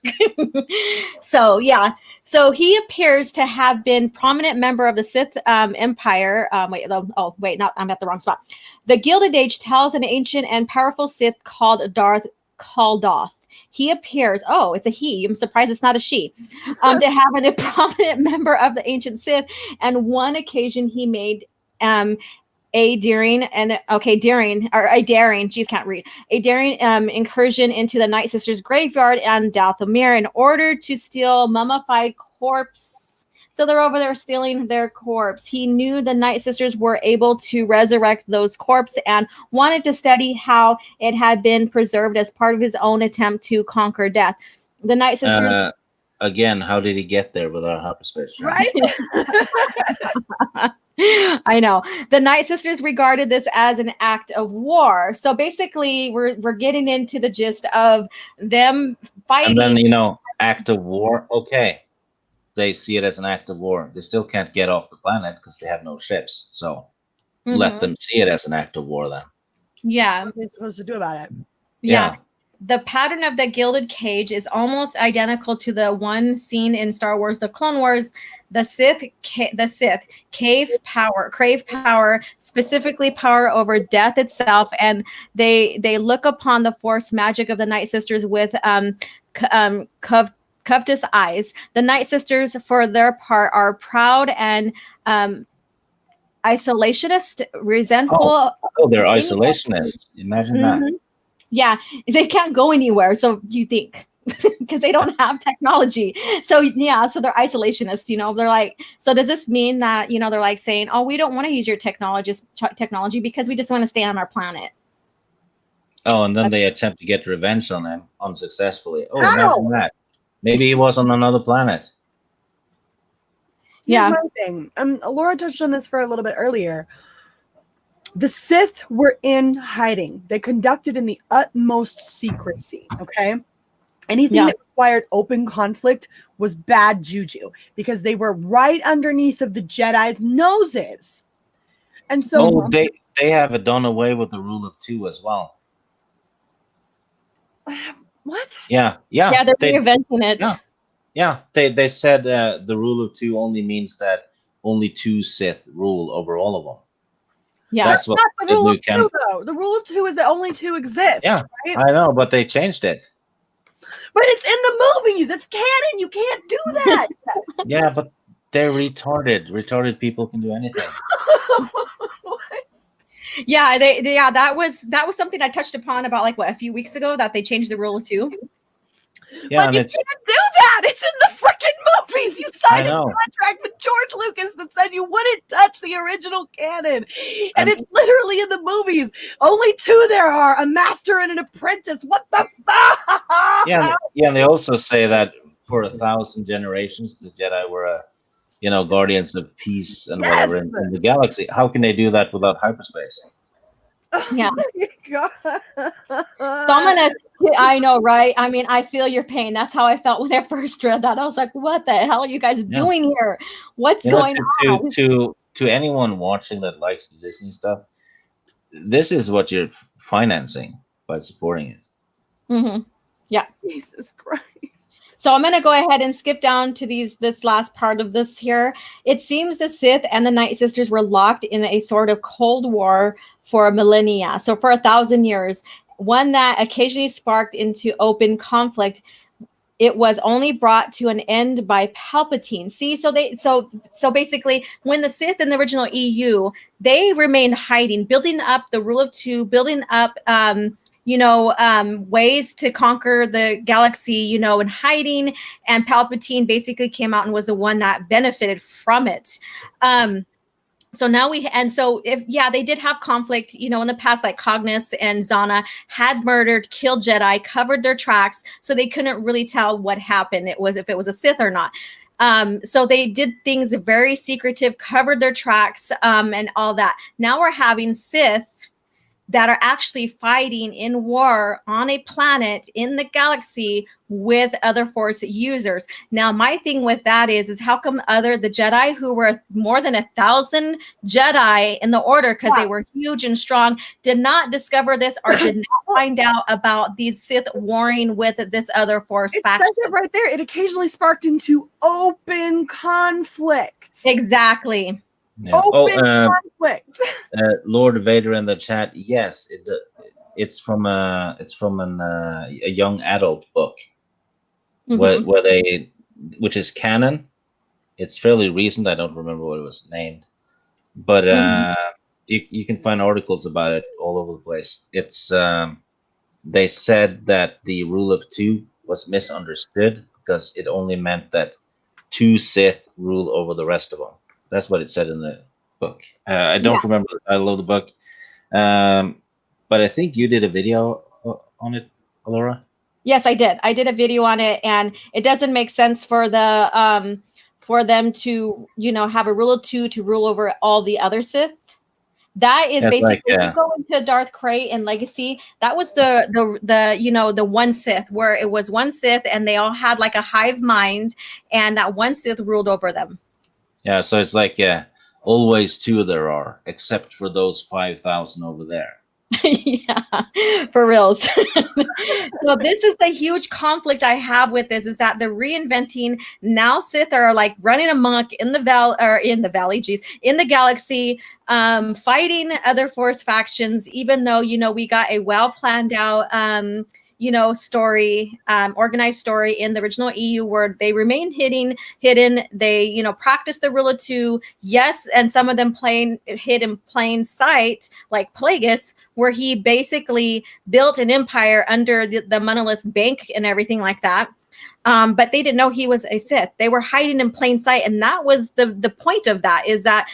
So yeah. So he appears to have been prominent member of the Sith Empire. I'm at the wrong spot. The Gilded Age tells an ancient and powerful Sith called Darth Kaldoth. He appears, it's a he, I'm surprised it's not a she, to have a prominent member of the ancient Sith. And one occasion he made a daring incursion into the Night Sisters' graveyard and Dathomir in order to steal mummified corpse. So they're over there stealing their corpse. He knew the Night Sisters were able to resurrect those corpses and wanted to study how it had been preserved as part of his own attempt to conquer death. The Night Sisters... again, how did he get there without hyperspace travel? Right? I know. The Night Sisters regarded this as an act of war. So basically, we're getting into the gist of them fighting. And then, act of war. Okay, they see it as an act of war. They still can't get off the planet because they have no ships. So let them see it as an act of war then. Yeah. What are they supposed to do about it? Yeah. The pattern of the gilded cage is almost identical to the one seen in Star Wars: The Clone Wars. The Sith crave power, specifically power over death itself, and they look upon the Force magic of the Night Sisters with covetous eyes. The Night Sisters, for their part, are proud and isolationist, resentful. Oh, they're isolationists. Imagine that. Yeah, they can't go anywhere. So do you think? Because they don't have technology. So yeah, so they're isolationists. They're like. So does this mean that they're like saying, "Oh, we don't want to use your technology because we just want to stay on our planet." Oh, and then they attempt to get revenge on him unsuccessfully. Oh, imagine that. Maybe he was on another planet. Here's my thing. Laura touched on this for a little bit earlier. The Sith were in hiding. They conducted in the utmost secrecy, okay? Anything that required open conflict was bad juju because they were right underneath of the Jedi's noses. And so they have done away with the rule of two as well. What? Yeah, they're reinventing it. Yeah, they said the rule of two only means that only 2 Sith rule over all of them. Yeah, that's what the rule of two, though. The rule of two is that only 2 exist. Yeah, right? I know, but they changed it. But it's in the movies. It's canon. You can't do that. Yeah, but they're retarded. Retarded people can do anything. What? Yeah, that was something I touched upon about a few weeks ago, that they changed the rule of 2. Yeah, but you can't do that. It's in the freaking movies. You signed a contract with George Lucas that said you wouldn't touch the original canon. And it's literally in the movies. Only 2 there are, a master and an apprentice. What the fuck? Yeah, and they also say that for 1,000 generations, the Jedi were, guardians of peace and whatever in the galaxy. How can they do that without hyperspace? Yeah. Oh my God. So I know, right? I mean, I feel your pain. That's how I felt when I first read that. I was like, what the hell are you guys doing here? What's going on? To anyone watching that likes the Disney stuff, this is what you're financing by supporting it. Yeah. Jesus Christ. So I'm going to go ahead and skip down to this last part of this here. It seems the Sith and the Night Sisters were locked in a sort of Cold War for millennia. So for 1,000 years, one that occasionally sparked into open conflict. It was only brought to an end by Palpatine. See, so basically, when the Sith in the original EU, they remained hiding, building up the rule of 2, building up ways to conquer the galaxy, in hiding. And Palpatine basically came out and was the one that benefited from it. So now they did have conflict, in the past, like Cognis and Zana had murdered, killed Jedi, covered their tracks. So they couldn't really tell what happened. If it was a Sith or not. So they did things very secretive, covered their tracks, and all that. Now we're having Sith that are actually fighting in war on a planet in the galaxy with other Force users. Now, my thing with that is how come the Jedi who were more than 1,000 Jedi in the Order, because they were huge and strong, did not discover this or did not find out about these Sith warring with this other Force faction? It says it right there. It occasionally sparked into open conflict. Exactly. Yeah. Conflict. Lord Vader in the chat. Yes, it's from a young adult book, which is canon. It's fairly recent. I don't remember what it was named, but you can find articles about it all over the place. It's they said that the rule of 2 was misunderstood because it only meant that 2 Sith rule over the rest of them. That's what it said in the book. I don't remember the title of the book, but I think you did a video on it, Laura. Yes, I did. I did a video on it, and it doesn't make sense for for them to, have a rule of two to rule over all the other Sith. That is Yeah, it's basically, like if you go into Darth Krayt and Legacy, that was the one Sith, where it was one Sith and they all had like a hive mind, and that one Sith ruled over them. yeah, so it's like always two there are, except for those 5,000 over there. Yeah, for reals. So this is the huge conflict I have with this, is that they're reinventing. Now Sith are like running amok in the in the galaxy, fighting other Force factions, even though, we got a well planned out story, organized story in the original EU, where they remain hidden. They, practice the rule of two. Yes, and some of them hid in plain sight, like Plagueis, where he basically built an empire under the monolith bank and everything like that. But they didn't know he was a Sith. They were hiding in plain sight, and that was the point of that, is that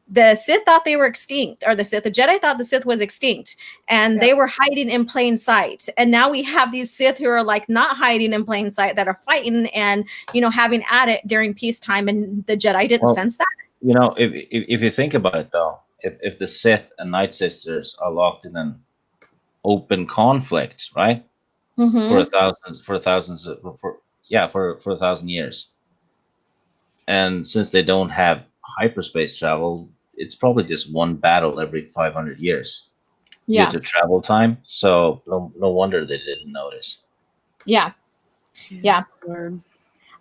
the Sith thought they were extinct, or the Jedi thought the Sith was extinct, and they were hiding in plain sight. And now we have these Sith who are like not hiding in plain sight, that are fighting and, having at it during peacetime, and the Jedi didn't sense that. If you think about it, though, if the Sith and Night Sisters are locked in an open conflict, right, for a thousand years, and since they don't have hyperspace travel, it's probably just one battle every 500 years due to travel time. So no wonder they didn't notice. Yeah.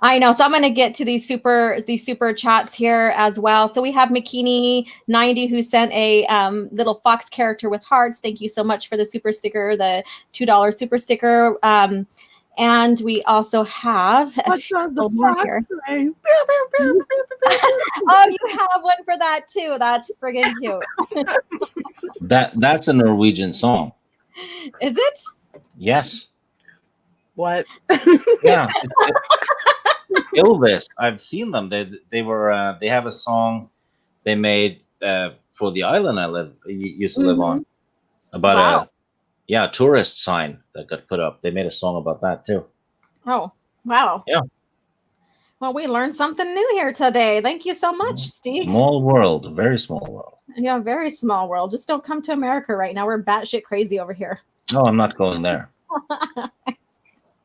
I know. So I'm going to get to these super chats here as well. So we have McKinney90, who sent a little fox character with hearts. Thank you so much for the super sticker, the $2 super sticker. And we also have What's on the fox here. Say? Oh, you have one for that too. That's friggin' cute. That's a Norwegian song. Is it? Yes. What? Yeah. Elvis. I've seen them. They have a song they made for the island I used to live on, about a tourist sign that got put up. They made a song about that too. Oh, wow. Yeah. Well, we learned something new here today. Thank you so much, Steve. Small world, very small world. Yeah, very small world. Just don't come to America right now. We're batshit crazy over here. No, I'm not going there.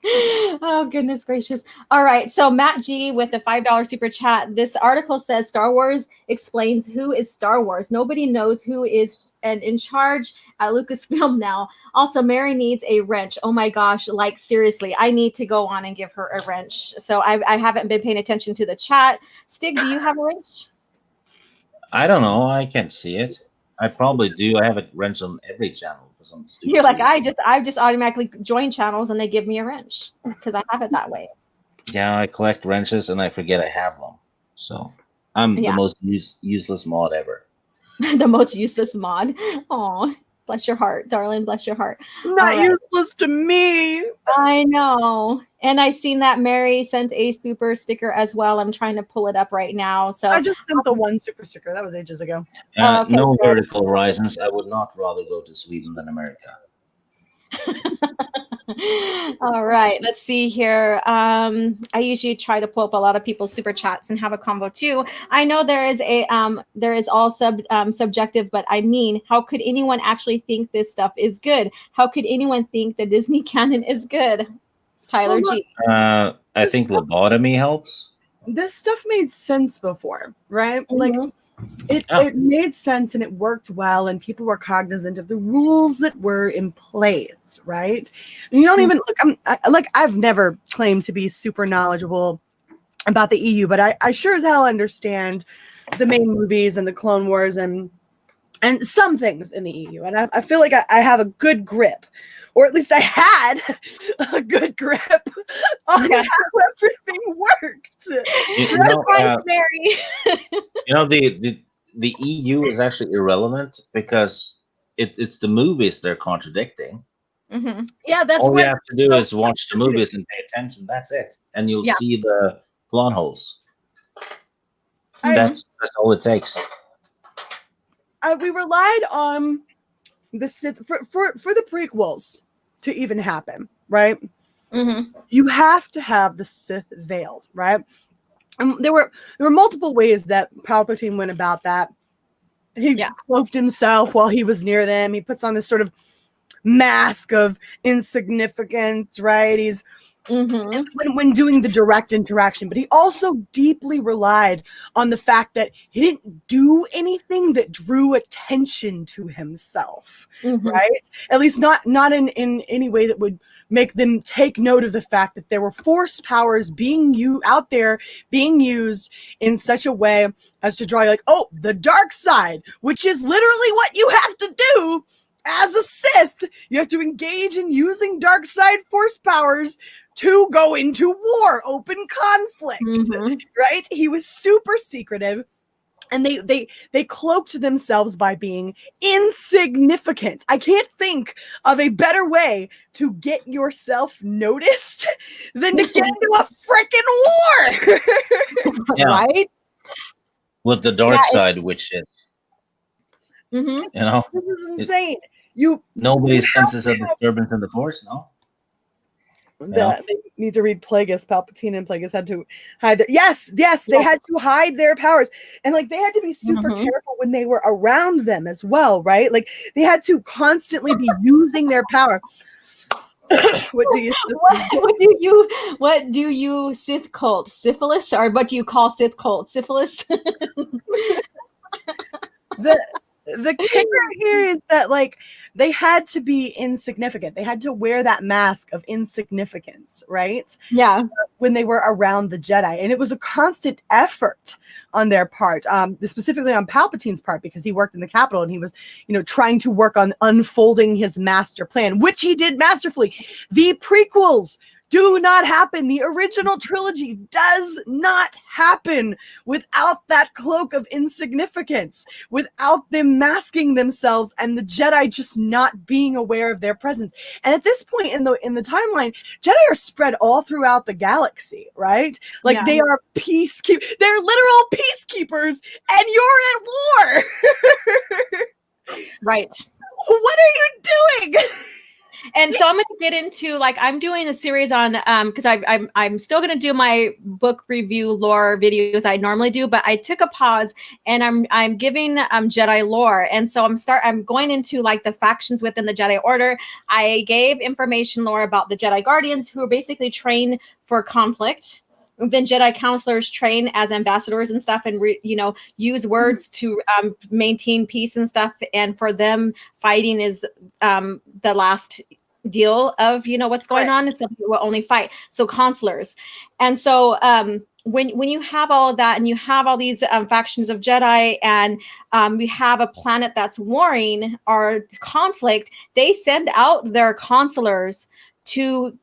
Oh, goodness gracious. All right. So Matt G with the $5 super chat. This article says Star Wars explains who is Star Wars. Nobody knows who is in charge at Lucasfilm now. Also, Mary needs a wrench. Oh my gosh. Like, seriously, I need to go on and give her a wrench. So I haven't been paying attention to the chat. Stig, do you have a wrench? I don't know. I can't see it. I probably do. I have a wrench on every channel. You're like, I just automatically join channels and they give me a wrench because I have it that way. Yeah, I collect wrenches and I forget I have them. So I'm the most useless mod ever. The most useless mod. Oh, bless your heart, darling. Bless your heart. Not useless to me. I know. And I seen that Mary sent a super sticker as well. I'm trying to pull it up right now. So I just sent the one super sticker. That was ages ago. Okay, no good. vertical horizons. I would not rather go to Sweden than America. All right, let's see here. I usually try to pull up a lot of people's super chats and have a convo too. I know there is all subjective, but I mean, how could anyone actually think this stuff is good? How could anyone think the Disney canon is good? Tyler G. I think lobotomy helps. This stuff made sense before, right? Like it made sense and it worked well, and people were cognizant of the rules that were in place, right? And you don't even look. I've never claimed to be super knowledgeable about the EU, but I sure as hell understand the main movies and the Clone Wars and some things in the EU, and I feel like I have a good grip, or at least I had a good grip on how everything worked. The EU is actually irrelevant because it's the movies they're contradicting. Mm-hmm. Yeah, that's all you have to do is watch the movies and pay attention. That's it, and you'll see the plot holes. That's all it takes. We relied on the Sith for the prequels to even happen, right? You have to have the Sith veiled, right? And there were multiple ways that Palpatine went about that. He cloaked himself while he was near them. He puts on this sort of mask of insignificance, right? He's when doing the direct interaction, but he also deeply relied on the fact that he didn't do anything that drew attention to himself, right? At least not in any way that would make them take note of the fact that there were force powers being out there being used in such a way as to draw you like, oh, the dark side, which is literally what you have to do as a Sith. You have to engage in using dark side force powers to go into war, open conflict, right? He was super secretive, and they cloaked themselves by being insignificant. I can't think of a better way to get yourself noticed than to get into a freaking war. Right? With the dark side, which is, you know, this is insane. Nobody senses a disturbance in the Force, no? They need to read Plagueis. Palpatine and Plagueis had to hide their they had to hide their powers, and like they had to be super careful when they were around them as well, right? Like they had to constantly be using their power. What do you Sith cult syphilis, or what do you call Sith cult syphilis? The kicker here is that like they had to be insignificant. They had to wear that mask of insignificance, right? Yeah. When they were around the Jedi. And it was a constant effort on their part, specifically on Palpatine's part, because he worked in the Capitol and he was, trying to work on unfolding his master plan, which he did masterfully. The prequels do not happen. The original trilogy does not happen without that cloak of insignificance, without them masking themselves and the Jedi just not being aware of their presence. And at this point in the timeline, Jedi are spread all throughout the galaxy, right? Like they are they're literal peacekeepers, and you're at war. Right. What are you doing? And so I'm going to get into, like, I'm doing a series on, because I'm still going to do my book review lore videos I normally do, but I took a pause and I'm giving Jedi lore. And so I'm going into like the factions within the Jedi Order. I gave information lore about the Jedi Guardians, who are basically trained for conflict. Then Jedi Counselors train as ambassadors and stuff, and use words to maintain peace and stuff. And for them, fighting is the last deal of what's going on, and so people will only fight. So Counselors, and so when you have all of that, and you have all these factions of Jedi, and we have a planet that's warring or conflict, they send out their Counselors to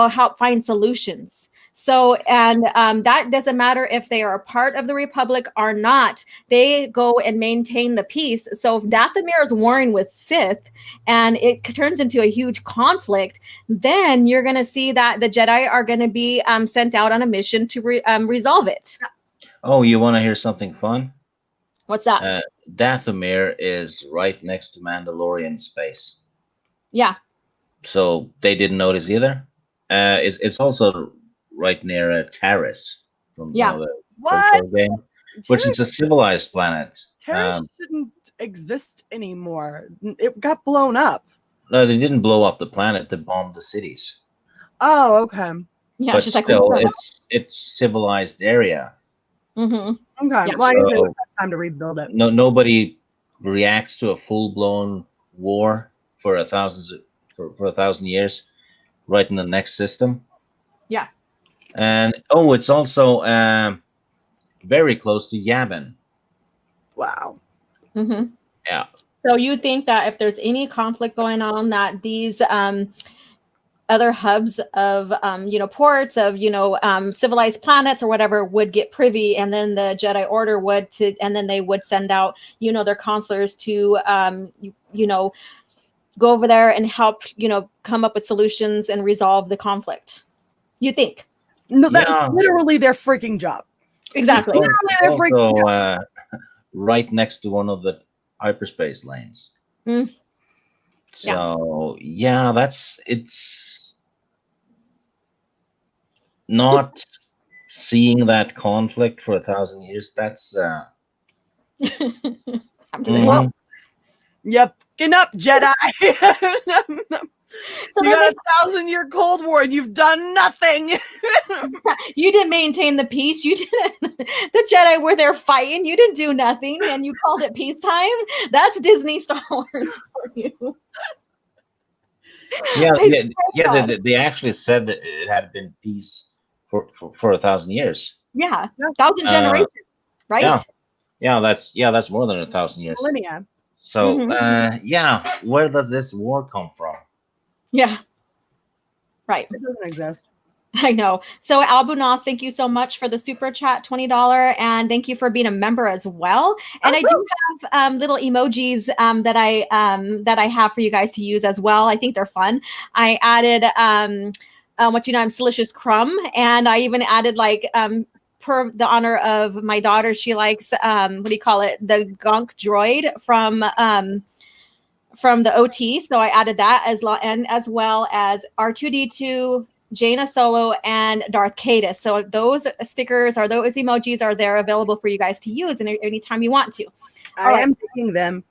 help find solutions. So, and that doesn't matter if they are a part of the Republic or not. They go and maintain the peace. So if Dathomir is warring with Sith and it turns into a huge conflict, then you're going to see that the Jedi are going to be sent out on a mission to resolve it. Oh, you want to hear something fun? What's that? Dathomir is right next to Mandalorian space. Yeah. So they didn't notice either. It's also right near Taris from the game, which is a civilized planet. Taris shouldn't exist anymore. It got blown up. No, they didn't blow up the planet. They bombed the cities. Oh, okay. Yeah, but still, it's civilized area. Okay. Yeah. Well, I guess they would have time to rebuild it. Nobody reacts to a full-blown war for 1,000 years, right in the next system. Yeah. And it's also very close to Yavin. Wow. Yeah. So you think that if there's any conflict going on, that these other hubs of ports of civilized planets or whatever would get privy, and then the Jedi Order and then they would send out their counselors to go over there and help come up with solutions and resolve the conflict. You think? No, that's literally their freaking job. Exactly. Also, right next to one of the hyperspace lanes. So it's not seeing that conflict for 1,000 years, that's I'm just well. Yep. Get up, Jedi. So you got a 1,000-year Cold War and you've done nothing. You didn't maintain the peace. You didn't. The Jedi were there fighting. You didn't do nothing, and you called it peacetime. That's Disney Star Wars for you. Yeah. They actually said that it had been peace for 1,000 years. Yeah, 1,000 generations, right? Yeah, that's more than 1,000 years. Millennia. So, where does this war come from? Yeah, right. It doesn't exist. I know. So Albunas, thank you so much for the super chat, $20, and thank you for being a member as well. And I do have little emojis that I have for you guys to use as well. I think they're fun. I added I'm Silicious Crumb, and I even added per the honor of my daughter, she likes what do you call it? The Gonk droid from the OT. So I added that as well as R2D2, Jaina Solo, and Darth Caedus. So those stickers or those emojis are there available for you guys to use anytime you want to. I am taking them.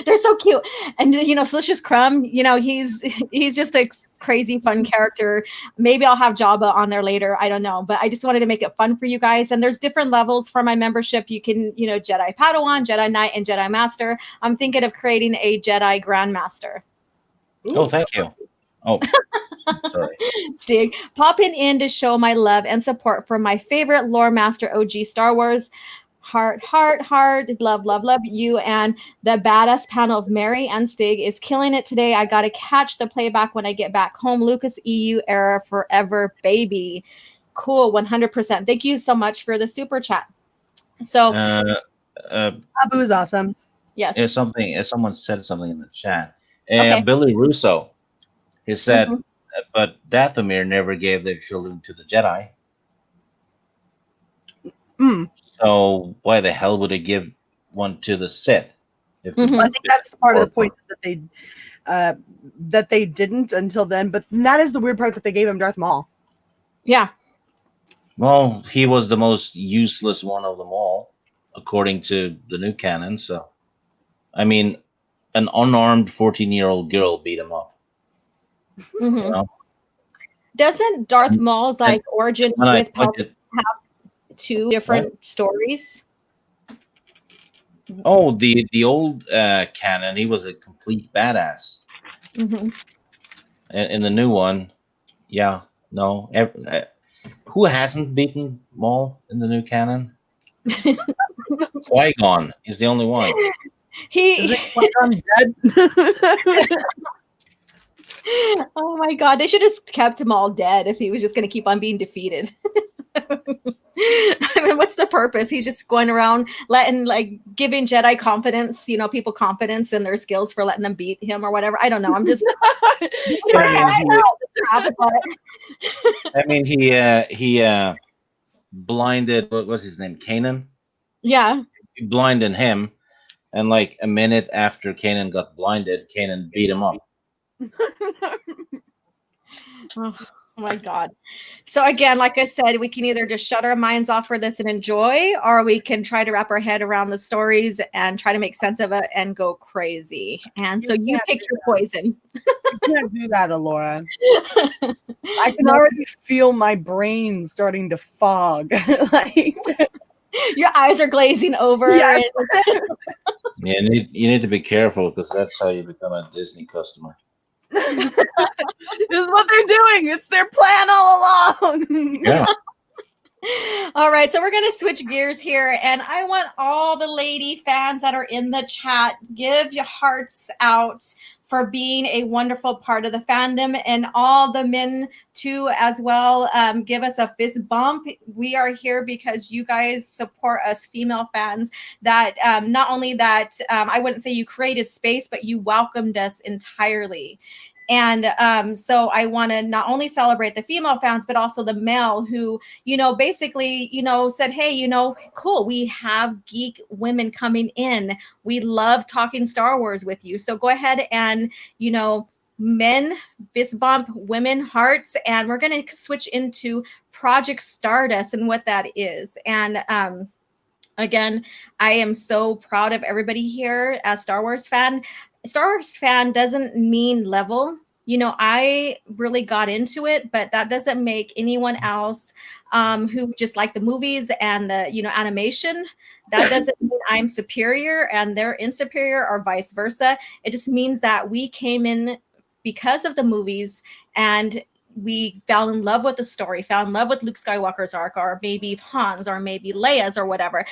They're so cute. And Silicious Crumb, he's just a crazy fun character. Maybe I'll have Jabba on there later. I don't know, but I just wanted to make it fun for you guys. And there's different levels for my membership. You can, Jedi Padawan, Jedi Knight, and Jedi Master. I'm thinking of creating a Jedi Grandmaster. Oh, thank you. Oh, sorry. Stig, popping in to show my love and support for my favorite lore master OG Star Wars. Heart, love you. And the badass panel of Mary and Stig is killing it today. I got to catch the playback when I get back home. Lucas EU era forever, baby. Cool, 100%. Thank you so much for the super chat. So, Abu is awesome. Yes. If someone said something in the chat. Okay. Billy Russo, he said, but Dathomir never gave their children to the Jedi. So why the hell would they give one to the Sith? I think that's the part of the point is that they didn't until then. But that is the weird part that they gave him Darth Maul. Yeah. Well, he was the most useless one of them all, according to the new canon. So, I mean, an unarmed 14-year-old girl beat him up. Doesn't Darth Maul's origin with Palpatine have two different stories? Oh, the old canon, he was a complete badass. In the new one, no. Who hasn't beaten Maul in the new canon? Qui-Gon is the only one. Qui-Gon dead? Oh my god, they should have kept him all dead if he was just going to keep on being defeated. I mean, what's the purpose? He's just going around giving Jedi confidence, people confidence in their skills for letting them beat him or whatever. I don't know. I'm just I mean, he blinded, what was his name? Kanan? Yeah. He blinded him, and a minute after Kanan got blinded, Kanan beat him up. Oh my god. So again, like I said, we can either just shut our minds off for this and enjoy, or we can try to wrap our head around the stories and try to make sense of it and go crazy. And so you pick your poison. You can't do that, Alora. I can already feel my brain starting to fog. Your eyes are glazing over. Yeah. You need to be careful, because that's how you become a Disney customer. This is what they're doing. It's their plan all along. Yeah. All right, so we're going to switch gears here, and I want all the lady fans that are in the chat, give your hearts out for being a wonderful part of the fandom, and all the men too as well. Give us a fist bump. We are here because you guys support us female fans, that not only that I wouldn't say you created space, but you welcomed us entirely. And so I want to not only celebrate the female fans, but also the male who, basically, said, hey, cool, we have geek women coming in. We love talking Star Wars with you. So go ahead and, men fist bump women hearts, and we're going to switch into Project Stardust and what that is. And again, I am so proud of everybody here as Star Wars fan. Star Wars fan doesn't mean level. You know, I really got into it, but that doesn't make anyone else who just like the movies and the, you know, animation. That doesn't mean I'm superior and they're inferior or vice versa. It just means that we came in because of the movies, and we fell in love with the story, fell in love with Luke Skywalker's arc, or maybe Han's, or maybe Leia's, or whatever.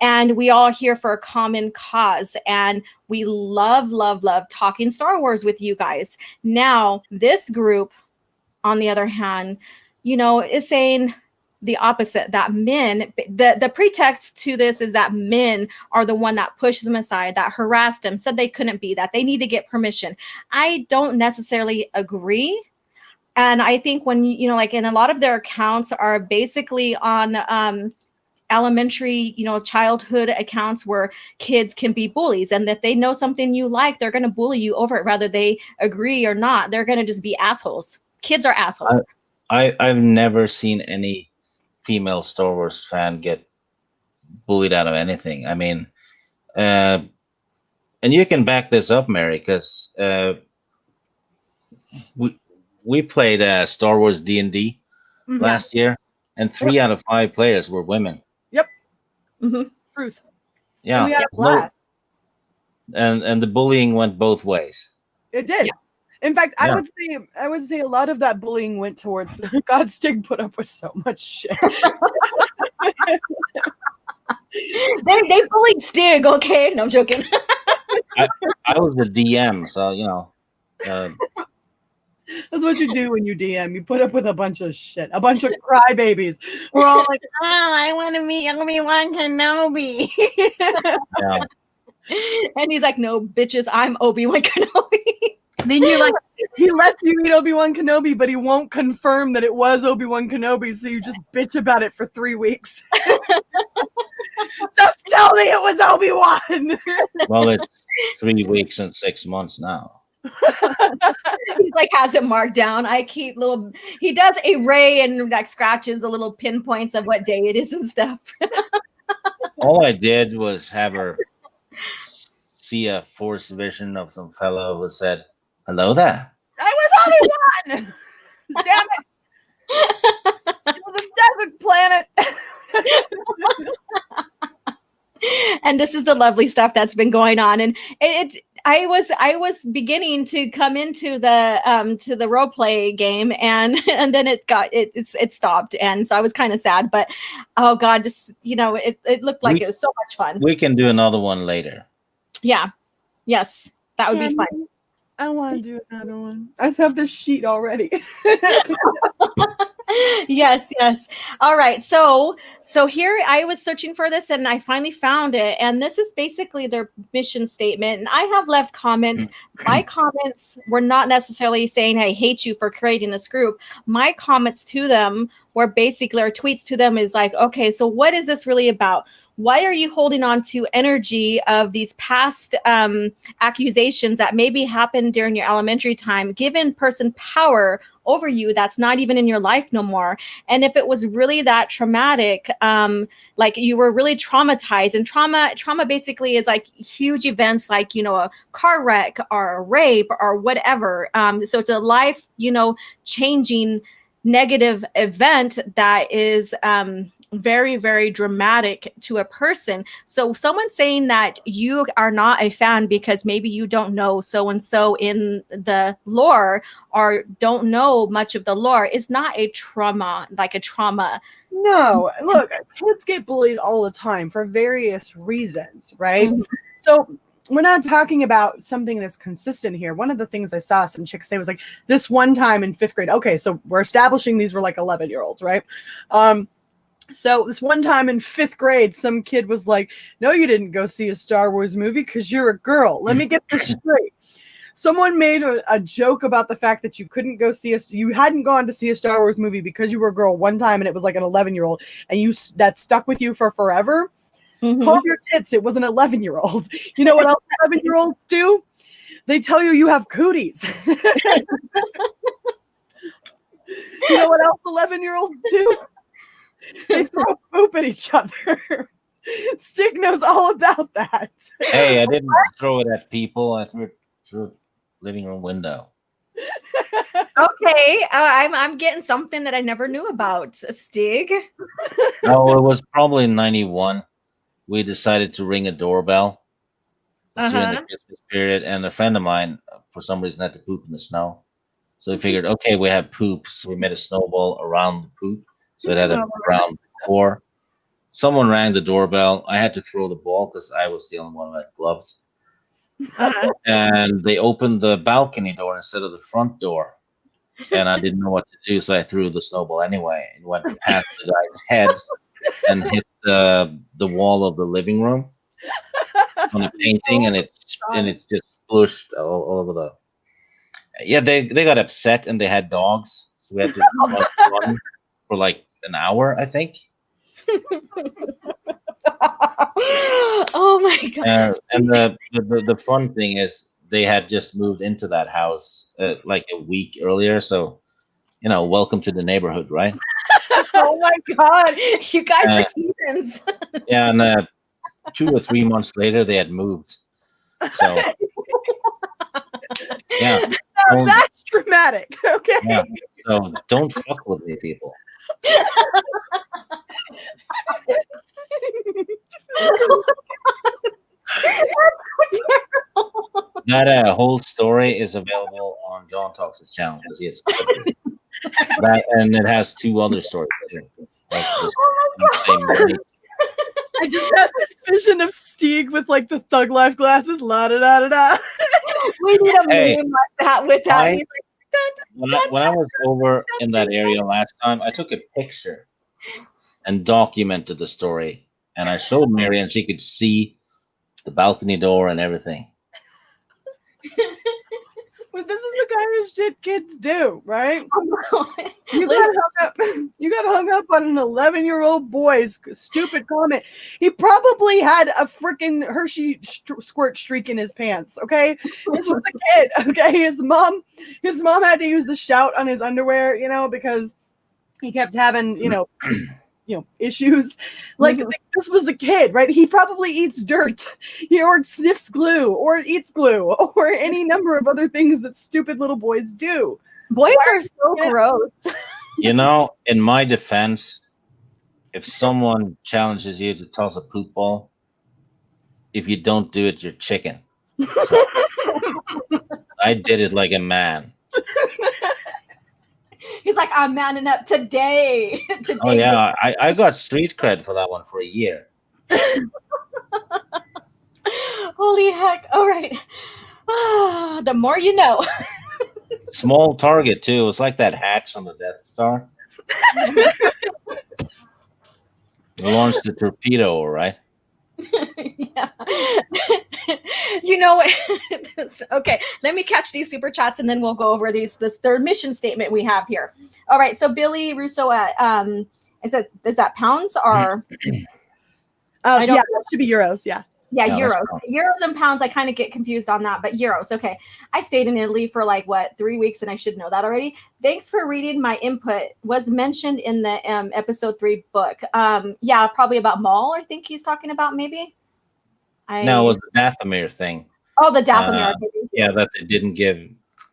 And we all here for a common cause. And we love, love, love talking Star Wars with you guys. Now, this group, on the other hand, you know, is saying the opposite, that men, the pretext to this is that men are the one that pushed them aside, that harassed them, said they couldn't be, that they need to get permission. I don't necessarily agree. And I think when, you know, like, in a lot of their accounts are basically on elementary, you know, childhood accounts where kids can be bullies. And if they know something you like, they're going to bully you over it, whether they agree or not. They're going to just be assholes. Kids are assholes. I've never seen any female Star Wars fan get bullied out of anything. I mean, and you can back this up, Mary, because we played Star Wars D&D last year, and 3 out of 5 players were women. Yep. Truth. Yeah. And we had a blast. And the bullying went both ways. It did. In fact, I would say a lot of that bullying went towards Godstig put up with so much shit. they bullied Stig, okay? No, I'm joking. I was the DM, so you know. That's what you do when you DM. You put up with a bunch of shit, a bunch of crybabies. We're all like, "Oh, I want to meet Obi-Wan Kenobi." Yeah. And he's like, "No, bitches, I'm Obi-Wan Kenobi." Then you're like, he lets you meet Obi-Wan Kenobi, but he won't confirm that it was Obi-Wan Kenobi, so you just bitch about it for 3 weeks. Just tell me it was Obi-Wan. Well, it's 3 weeks and 6 months now. He's like, has it marked down. I keep he does a ray and like scratches the little pinpoints of what day it is and stuff. All I did was have her see a Force vision of some fellow who said, "Hello there." I was Obi-Wan. Damn it. It was a desert planet. And this is the lovely stuff that's been going on. And I was beginning to come into the role play game, and then it stopped, and so I was kind of sad. But oh god, just, you know, it looked like it was so much fun. We can do another one later. Yeah, yes, that would be fun. I want to do another one. I have this sheet already. Yes. All right. So here I was searching for this, and I finally found it. And this is basically their mission statement. And I have left comments. My comments were not necessarily saying, "I hate you for creating this group." My comments to them were basically, or tweets to them is like, okay, so what is this really about? Why are you holding on to energy of these past accusations that maybe happened during your elementary time, giving person power over you that's not even in your life no more? And if it was really that traumatic, like you were really traumatized, and trauma basically is like huge events, like, you know, a car wreck or a rape or whatever. So it's a life, you know, changing negative event that is very, very dramatic to a person. So someone saying that you are not a fan because maybe you don't know so-and-so in the lore, or don't know much of the lore, is not a trauma, like a trauma. No, look, kids get bullied all the time for various reasons, right? Mm-hmm. So we're not talking about something that's consistent here. One of the things I saw some chicks say was like, this one time in 5th grade. Okay, so we're establishing these were like 11-year-olds, right? So this one time in 5th grade, some kid was like, "No, you didn't go see a Star Wars movie because you're a girl. Let me get this straight." Someone made a joke about the fact that you couldn't go see you hadn't gone to see a Star Wars movie because you were a girl one time, and it was like an 11-year-old, and that stuck with you for forever. Hold your tits. It was an 11-year-old. You know what else 11-year-olds do? They tell you you have cooties. You know what else 11-year-olds do? They throw poop at each other. Stig knows all about that. Hey, I didn't throw it at people. I threw it through the living room window. Okay, I'm getting something that I never knew about. Stig. Oh, it was probably in 91. We decided to ring a doorbell. It was during the Christmas period, and a friend of mine, for some reason, had to poop in the snow. So we figured, okay, we have poop. So we made a snowball around the poop. So it had a round core. Someone rang the doorbell. I had to throw the ball because I was the only one who had gloves. And they opened the balcony door instead of the front door. And I didn't know what to do, so I threw the snowball anyway. It went past the guy's head and hit the wall of the living room on a painting, and it's just splooshed all over the. Yeah, they got upset, and they had dogs, so we had to run for like an hour, I think. Oh my god! And the fun thing is they had just moved into that house like a week earlier, so welcome to the neighborhood, right? Oh my god! You guys are heathens. Yeah, and 2 or 3 months later they had moved. So yeah, that's dramatic. Okay. Yeah, so don't fuck with me, people. That whole story is available on John Talks' channel because he has that, and it has 2 other stories too. Like I just had this vision of Stig with like the Thug Life glasses. La da da da da. We need a meme like that with that. He's like, when I was over in that area last time, I took a picture and documented the story, and I showed Mary, and she could see the balcony door and everything. Well, this is the kind of shit kids do, right? You got hung up on an 11-year-old boy's stupid comment. He probably had a freaking Hershey squirt streak in his pants. Okay, this was a kid. Okay, his mom had to use the shout on his underwear, because he kept having, issues. Like this was a kid, right? He probably eats dirt, or sniffs glue, or eats glue, or any number of other things that stupid little boys do. Boys are so gross. In my defense, if someone challenges you to toss a poop ball, if you don't do it, you're chicken. So, I did it like a man. He's like, I'm manning up today. Oh yeah, I got street cred for that one for a year. Holy heck! All right, the more you know. Small target too. It's like that hatch on the Death Star. You launched the torpedo, right? Yeah. Okay, let me catch these super chats and then we'll go over this third mission statement we have here. All right, so Billy Russo is that pounds or it should be euros, yeah. Yeah, euros. Euros and pounds, I kind of get confused on that, but euros. Okay. I stayed in Italy for 3 weeks, and I should know that already. Thanks for reading my input. Was mentioned in the episode 3 book. Yeah, probably about Maul, I think he's talking about maybe. No, it was the Dathomir thing. Oh, the Dathomir. Yeah, that they didn't give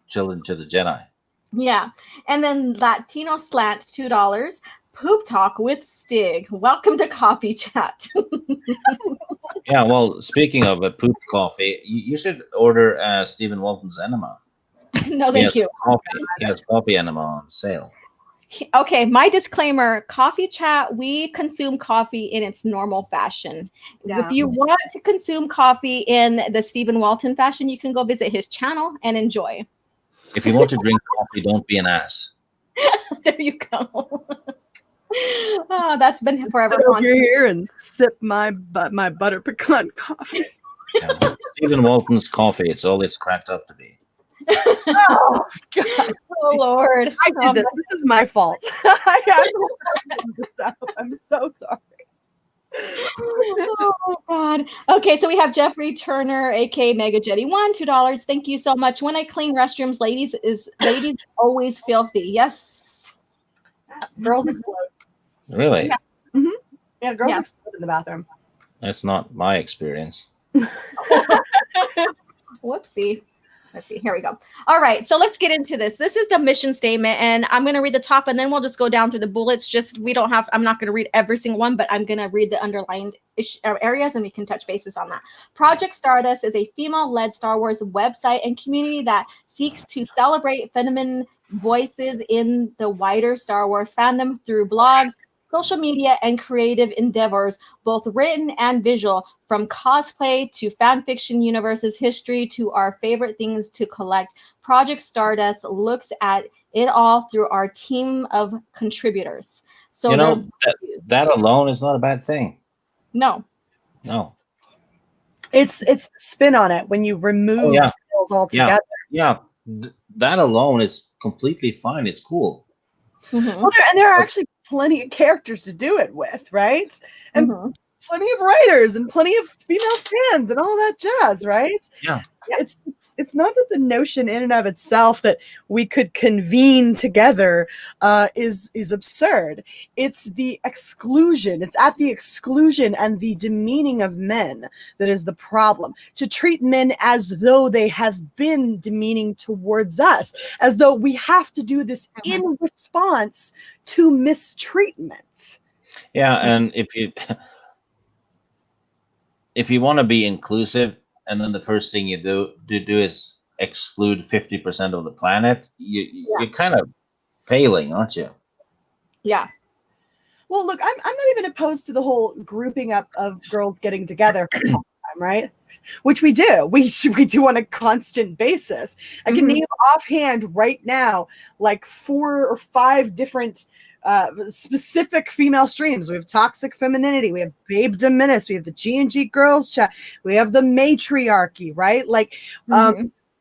children to the Jedi. Yeah. And then Latino Slant, $2. Poop Talk with Stig. Welcome to Coffee Chat. Yeah, well, speaking of a poop coffee, you should order Stephen Walton's enema. No, thank you. He has coffee enema on sale. Okay, my disclaimer, Coffee Chat, we consume coffee in its normal fashion. Yeah. If you want to consume coffee in the Stephen Walton fashion, you can go visit his channel and enjoy. If you want to drink coffee, don't be an ass. There you go. Oh, that's been forever. Sit over here and sip my butter pecan coffee. Yeah. Stephen Walton's coffee, it's all it's cracked up to be. Oh, God. Oh, Lord. I did this. This is my fault. I'm so sorry. Oh my God. Okay, so we have Jeffrey Turner, aka Mega Jetty One, $2. Thank you so much. When I clean restrooms, ladies always filthy. Yes. Girls explode. Really? Yeah. Mm-hmm. Yeah, girls Yeah. explode in the bathroom. That's not my experience. Whoopsie. Let's see. Here we go. All right. So let's get into this. This is the mission statement, and I'm going to read the top, and then we'll just go down through the bullets. I'm not going to read every single one, but I'm going to read the underlined areas, and we can touch bases on that. Project Stardust is a female-led Star Wars website and community that seeks to celebrate feminine voices in the wider Star Wars fandom through blogs, social media, and creative endeavors, both written and visual, from cosplay to fan fiction universes, history to our favorite things to collect. Project Stardust looks at it all through our team of contributors. So You know, that alone is not a bad thing. No. It's the spin on it when you remove girls altogether. Yeah. That alone is completely fine. It's cool. Mm-hmm. Well, there are actually plenty of characters to do it with, right? And plenty of writers and plenty of female fans and all that jazz, right? Yeah. It's not that the notion in and of itself that we could convene together is absurd. It's the exclusion. It's at the exclusion and the demeaning of men that is the problem. To treat men as though they have been demeaning towards us, as though we have to do this in response to mistreatment. Yeah, and if you want to be inclusive, and then the first thing you do is exclude 50% of the planet, you're kind of failing, aren't you? Yeah. Well, look, I'm not even opposed to the whole grouping up of girls getting together for time, right? Which we do. We do on a constant basis. I can name offhand right now like 4 or 5 different specific female streams. We have Toxic Femininity, we have Babe Dominus, we have the G&G Girls Chat, we have the Matriarchy, right? Like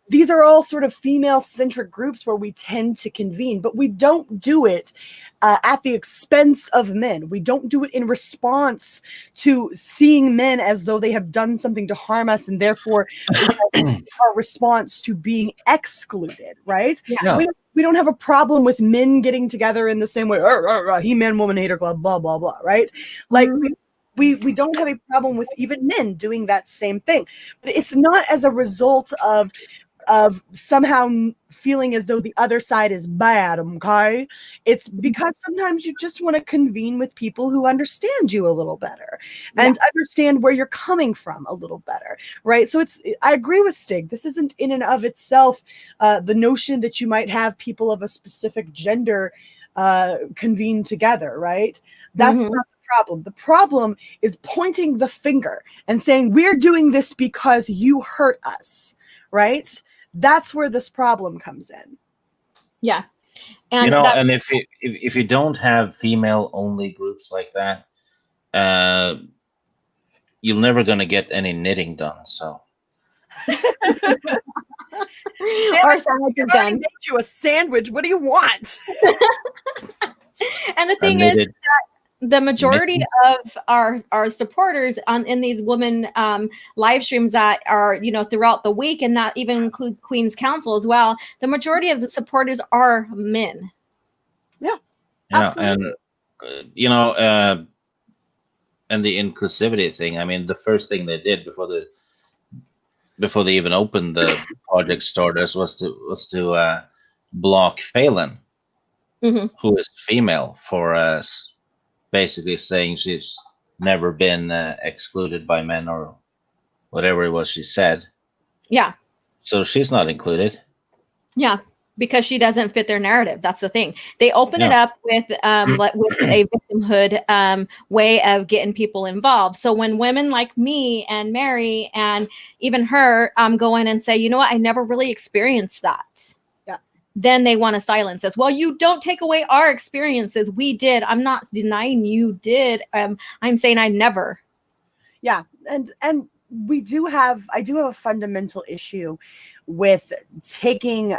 these are all sort of female-centric groups where we tend to convene, but we don't do it at the expense of men. We don't do it in response to seeing men as though they have done something to harm us, and therefore our response to being excluded, right? Yeah. We don't have a problem with men getting together in the same way, He-Man, Woman Hater Club, blah, blah, blah, right? Like, we don't have a problem with even men doing that same thing. But it's not as a result of somehow feeling as though the other side is bad, okay? It's because sometimes you just want to convene with people who understand you a little better and understand where you're coming from a little better, right? So I agree with Stig. This isn't in and of itself the notion that you might have people of a specific gender convene together, right? That's not the problem. The problem is pointing the finger and saying, we're doing this because you hurt us, right? That's where this problem comes in. Yeah. And and if you don't have female only groups like that, you're never going to get any knitting done. So our sandwich is done. Made you a sandwich. What do you want? And the thing is that the majority of our supporters in these women live streams that are throughout the week, and that even includes Queen's Council as well, the majority of the supporters are men. Absolutely. And and the inclusivity thing, I mean, the first thing they did before they even opened the Project Stardust was to block Phelan, who is female, for basically saying she's never been excluded by men or whatever it was she said. Yeah. So she's not included. Yeah, because she doesn't fit their narrative. That's the thing. They open it up with a victimhood way of getting people involved. So when women like me and Mary and even her go in and say, you know what, I never really experienced that. Then they want to silence us. Well, you don't take away our experiences. We did. I'm not denying you did. I'm saying I never. Yeah. And I do have a fundamental issue with taking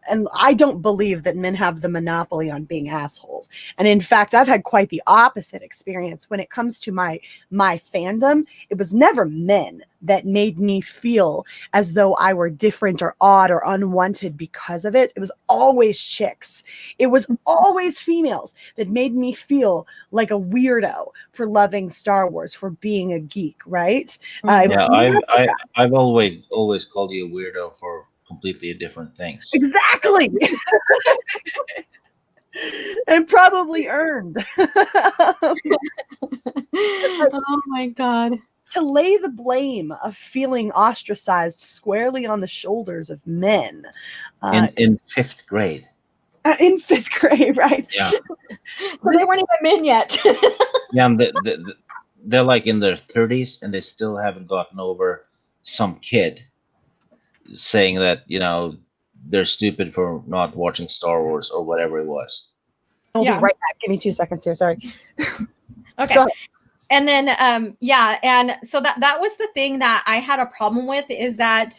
and I don't believe that men have the monopoly on being assholes. And in fact, I've had quite the opposite experience when it comes to my fandom. It was never men that made me feel as though I were different or odd or unwanted because of it. It was always chicks. It was always females that made me feel like a weirdo for loving Star Wars, for being a geek, right? I've always called you a weirdo for completely different things. Exactly. And probably earned. Oh my God. To lay the blame of feeling ostracized squarely on the shoulders of men. In 5th grade. In 5th grade, right? Yeah. So they weren't even men yet. Yeah, and they're like in their 30s and they still haven't gotten over some kid saying that, they're stupid for not watching Star Wars or whatever it was. I'll be right back. Give me 2 seconds here. Sorry. Okay. And then, and so that was the thing that I had a problem with, is that,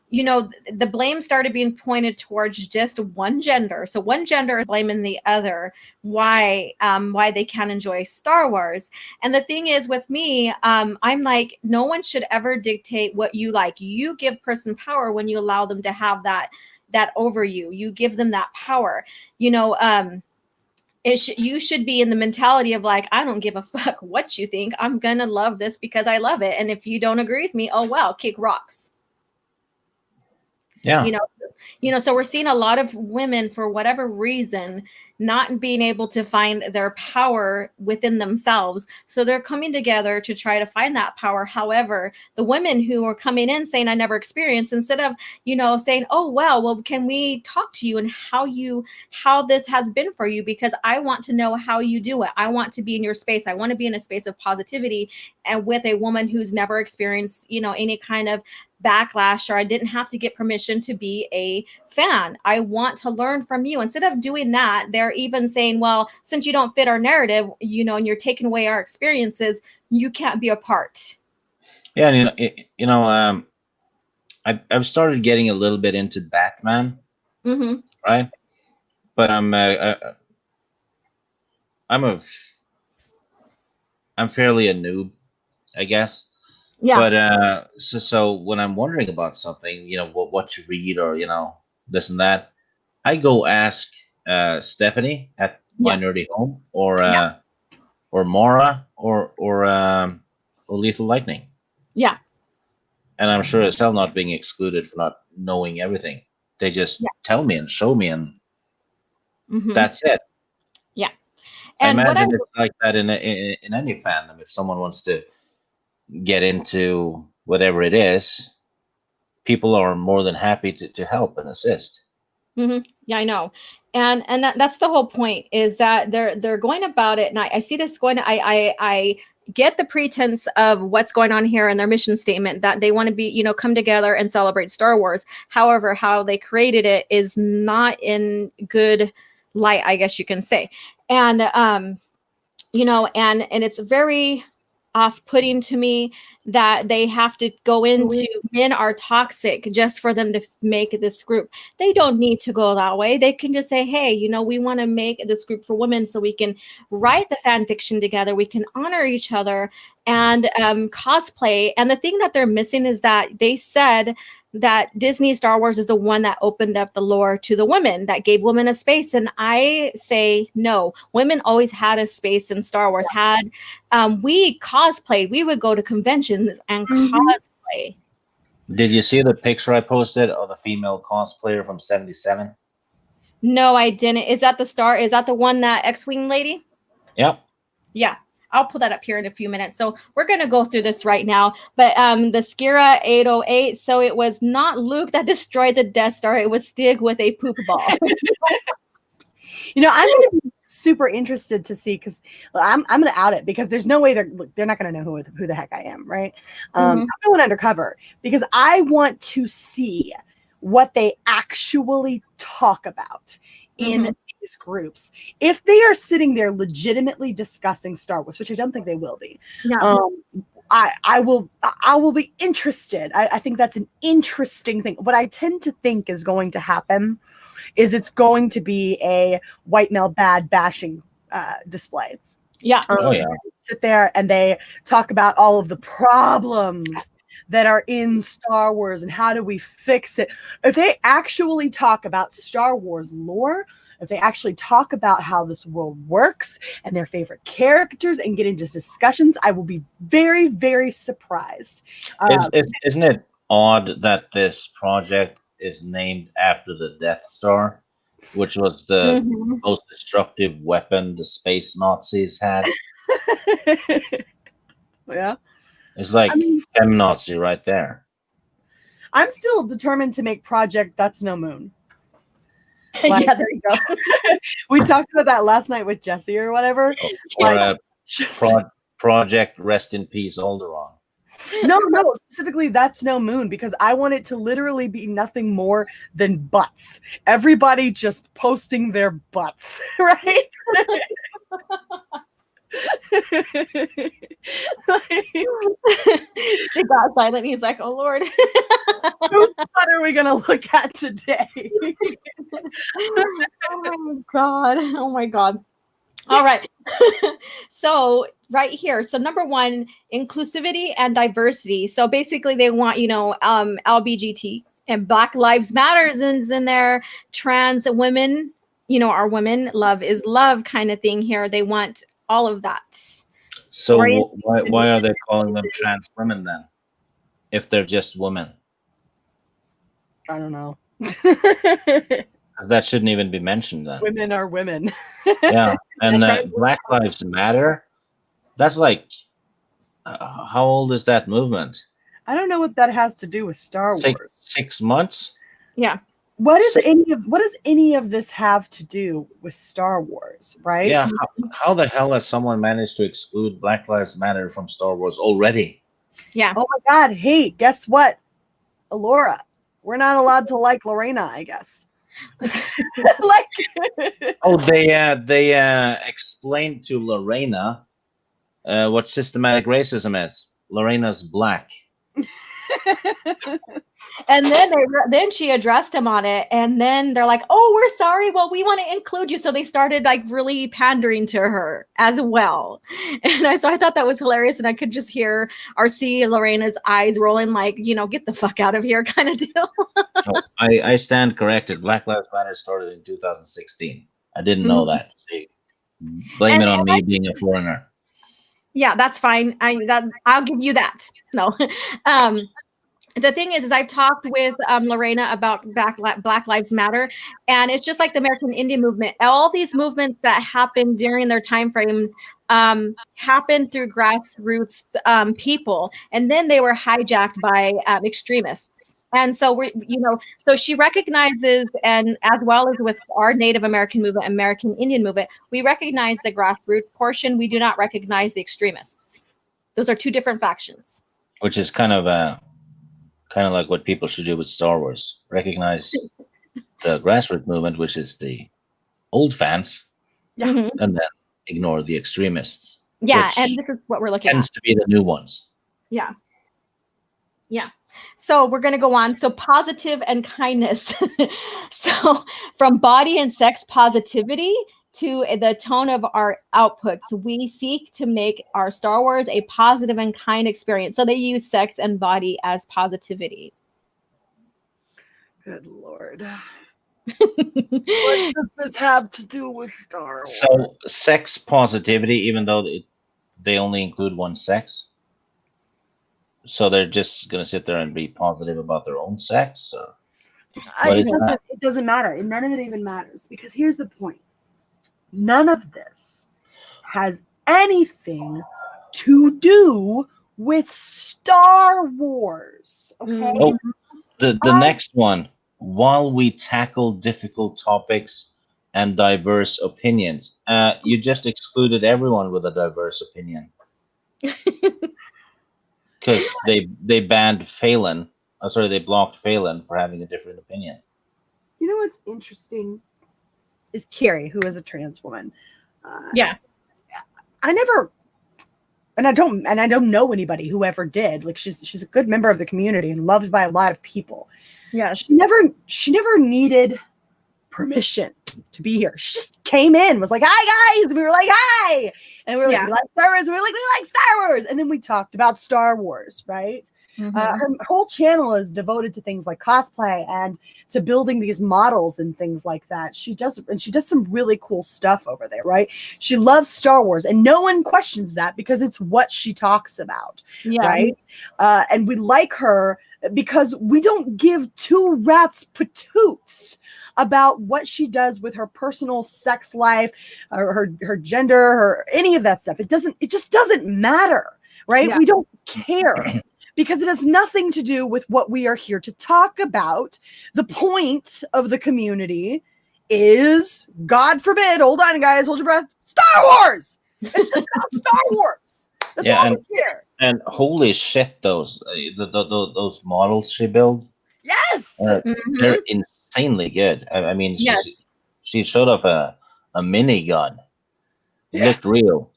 the blame started being pointed towards just one gender. So one gender is blaming the other why they can't enjoy Star Wars. And the thing is with me, I'm like, no one should ever dictate what you like. You give person power when you allow them to have that over you. You give them that power, you should be in the mentality of like, I don't give a fuck what you think. I'm going to love this because I love it. And if you don't agree with me, oh, well, kick rocks. Yeah. So we're seeing a lot of women, for whatever reason, not being able to find their power within themselves. So they're coming together to try to find that power. However, the women who are coming in saying, I never experienced, instead of, saying, oh, well, can we talk to you and how this has been for you? Because I want to know how you do it. I want to be in your space. I want to be in a space of positivity, and with a woman who's never experienced, any kind of backlash, or I didn't have to get permission to be a fan. I want to learn from you. Instead of doing that, they're even saying, well, since you don't fit our narrative, and you're taking away our experiences, you can't be a part. Yeah, and I've started getting a little bit into Batman, right? But I'm fairly a noob, I guess. Yeah. But so when I'm wondering about something, what to read, or this and that, I go ask Stephanie at my nerdy home, or Mara, or Lethal Lightning. Yeah. And I'm sure as hell not being excluded for not knowing everything. They just tell me and show me, and that's it. Yeah. And I imagine it's like that in any fandom. If someone wants to get into whatever it is, people are more than happy to help and assist. Yeah, I know. And that's the whole point, is that they're going about it. And I see this going, I get the pretense of what's going on here in their mission statement, that they want to be, come together and celebrate Star Wars. However, how they created it is not in good light, I guess you can say. And, and it's very off-putting to me that they have to go into men are toxic just for them to make this group. They don't need to go that way. They can just say, hey, we want to make this group for women so we can write the fan fiction together. We can honor each other and cosplay. And the thing that they're missing is that they said that Disney Star Wars is the one that opened up the lore to the women, that gave women a space. And I say, no, women always had a space in Star Wars. We cosplayed, we would go to conventions and cosplay. Did you see the picture I posted of the female cosplayer from 77? No, I didn't. Is that the one, that X-Wing lady? Yep. Yeah. I'll pull that up here in a few minutes. So we're going to go through this right now. But the Skira 808, so it was not Luke that destroyed the Death Star. It was Stig with a poop ball. I'm going to be super interested to see, because I'm going to out it, because there's no way they're not going to know who the heck I am, right? I'm going undercover because I want to see what they actually talk about in these groups. If they are sitting there legitimately discussing Star Wars, which I don't think they will be, I will be interested. I think that's an interesting thing. What I tend to think is going to happen is it's going to be a white male bad bashing display. Yeah. Oh yeah. Sit there and they talk about all of the problems that are in Star Wars and how do we fix it. If they actually talk about Star Wars lore, if they actually talk about how this world works and their favorite characters and get into discussions, I will be very, very surprised. Isn't it odd that this project is named after the Death Star, which was the most destructive weapon the space Nazis had? Yeah. It's like Nazi right there. I'm still determined to make Project That's No Moon. Like, yeah, there you go. We talked about that last night with Jesse or whatever. Or Project Rest in Peace Alderaan. No, specifically That's No Moon, because I want it to literally be nothing more than butts. Everybody just posting their butts, right? Stick got silent. He's like, "Oh Lord, whose butt are we gonna look at today?" Oh my god! Oh my god! All right. So right here. So number one, inclusivity and diversity. So basically, they want LBGT and Black Lives Matters is in there. Trans women, are women. Love is love kind of thing here. They want all of that. So why are they calling them trans women then, if they're just women? I don't know. That shouldn't even be mentioned then. Women are women. Yeah, and Black Lives Matter. That's like, how old is that movement? I don't know what that has to do with Star Wars. 6 months. Yeah. What does any of this have to do with Star Wars, right? Yeah, how the hell has someone managed to exclude Black Lives Matter from Star Wars already? Yeah. Oh my God! Hey, guess what, Alora? We're not allowed to like Lorena, I guess. They explained to Lorena what systematic racism is. Lorena's black. And then she addressed him on it, and then they're like, "Oh, we're sorry. Well, we want to include you." So they started like really pandering to her as well, and so I thought that was hilarious, and I could just hear or see Lorena's eyes rolling, like, get the fuck out of here, kind of deal. No, I stand corrected. Black Lives Matter started in 2016. I didn't know that. Blame it on me being a foreigner. Yeah, that's fine. I'll give you that. No. The thing is I've talked with Lorena about Black Lives Matter, and it's just like the American Indian movement. All these movements that happened during their time frame happened through grassroots people, and then they were hijacked by extremists. And so so she recognizes, and as well as with our Native American movement, American Indian movement, we recognize the grassroots portion. We do not recognize the extremists. Those are two different factions. Which is kind of like what people should do with Star Wars. Recognize the grassroots movement, which is the old fans, and then ignore the extremists. Yeah, and this is what we're looking at. Tends to be the new ones. Yeah. Yeah. So we're going to go on. So positive and kindness. So from body and sex positivity to the tone of our outputs, we seek to make our Star Wars a positive and kind experience. So they use sex and body as positivity. Good Lord. What does this have to do with Star Wars? So sex positivity, even though they only include one sex. So they're just going to sit there and be positive about their own sex? Or it doesn't matter. None of it even matters. Because here's the point. None of this has anything to do with Star Wars. Okay. Oh, the next one. While we tackle difficult topics and diverse opinions, you just excluded everyone with a diverse opinion. Because they banned Phelan. They blocked Phelan for having a different opinion. You know what's interesting is Carrie, who is a trans woman. Yeah. I never and I don't know anybody who ever did. Like she's a good member of the community and loved by a lot of people. Yes. She never needed permission to be here. She just came in, was like, "Hi guys," and we were like, "Hi," and we were like, "We like Star Wars," and we were like, "We like Star Wars," and then we talked about Star Wars, right? Her whole channel is devoted to things like cosplay and to building these models and things like that. She does some really cool stuff over there, right? She loves Star Wars, and no one questions that because it's what she talks about, right? And we like her because we don't give two rats patoots about what she does with her personal sex life, or her gender, or any of that stuff. It just doesn't matter, right? We don't care. Because it has nothing to do with what we are here to talk about. The point of the community is, God forbid, hold on, guys, hold your breath, Star Wars! It's just about Star Wars. That's all we care. And holy shit, those models she built. Yes! They're insanely good. I mean, she showed up a minigun. It looked real.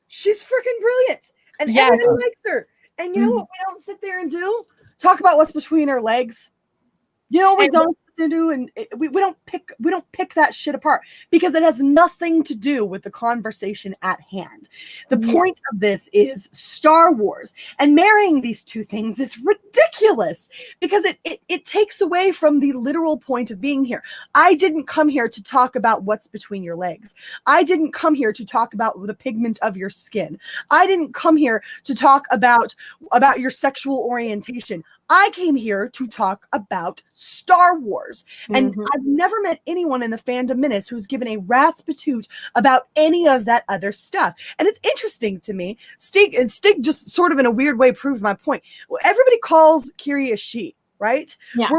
She's freaking brilliant. And everybody likes her. And you know what we don't sit there and do? Talk about what's between her legs. You know what we don't do, and we don't pick that shit apart because it has nothing to do with the conversation at hand. The point of this is Star Wars, and marrying these two things is ridiculous because it takes away from the literal point of being here. I didn't come here to talk about what's between your legs. I didn't come here to talk about the pigment of your skin. I didn't come here to talk about your sexual orientation. I came here to talk about Star Wars. And I've never met anyone in the fandom Menace who's given a rat's patoot about any of that other stuff. And it's interesting to me. Stig just sort of in a weird way proved my point. Everybody calls Kiri a she, right? Yeah.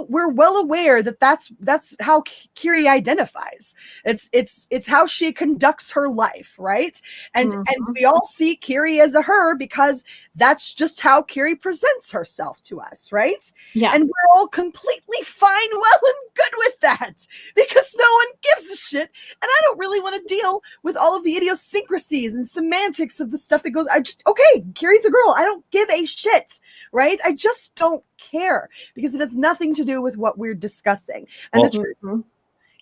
We're well aware that that's how Kiri identifies. It's how she conducts her life, right? And we all see Kiri as a her because that's just how Kiri presents herself to us, right? Yeah. And we're all completely fine, well, and good with that because no one gives a shit. And I don't really want to deal with all of the idiosyncrasies and semantics of the stuff that goes. Okay, Kiri's a girl. I don't give a shit, right? I just don't care because it has nothing to do with what we're discussing. And the truth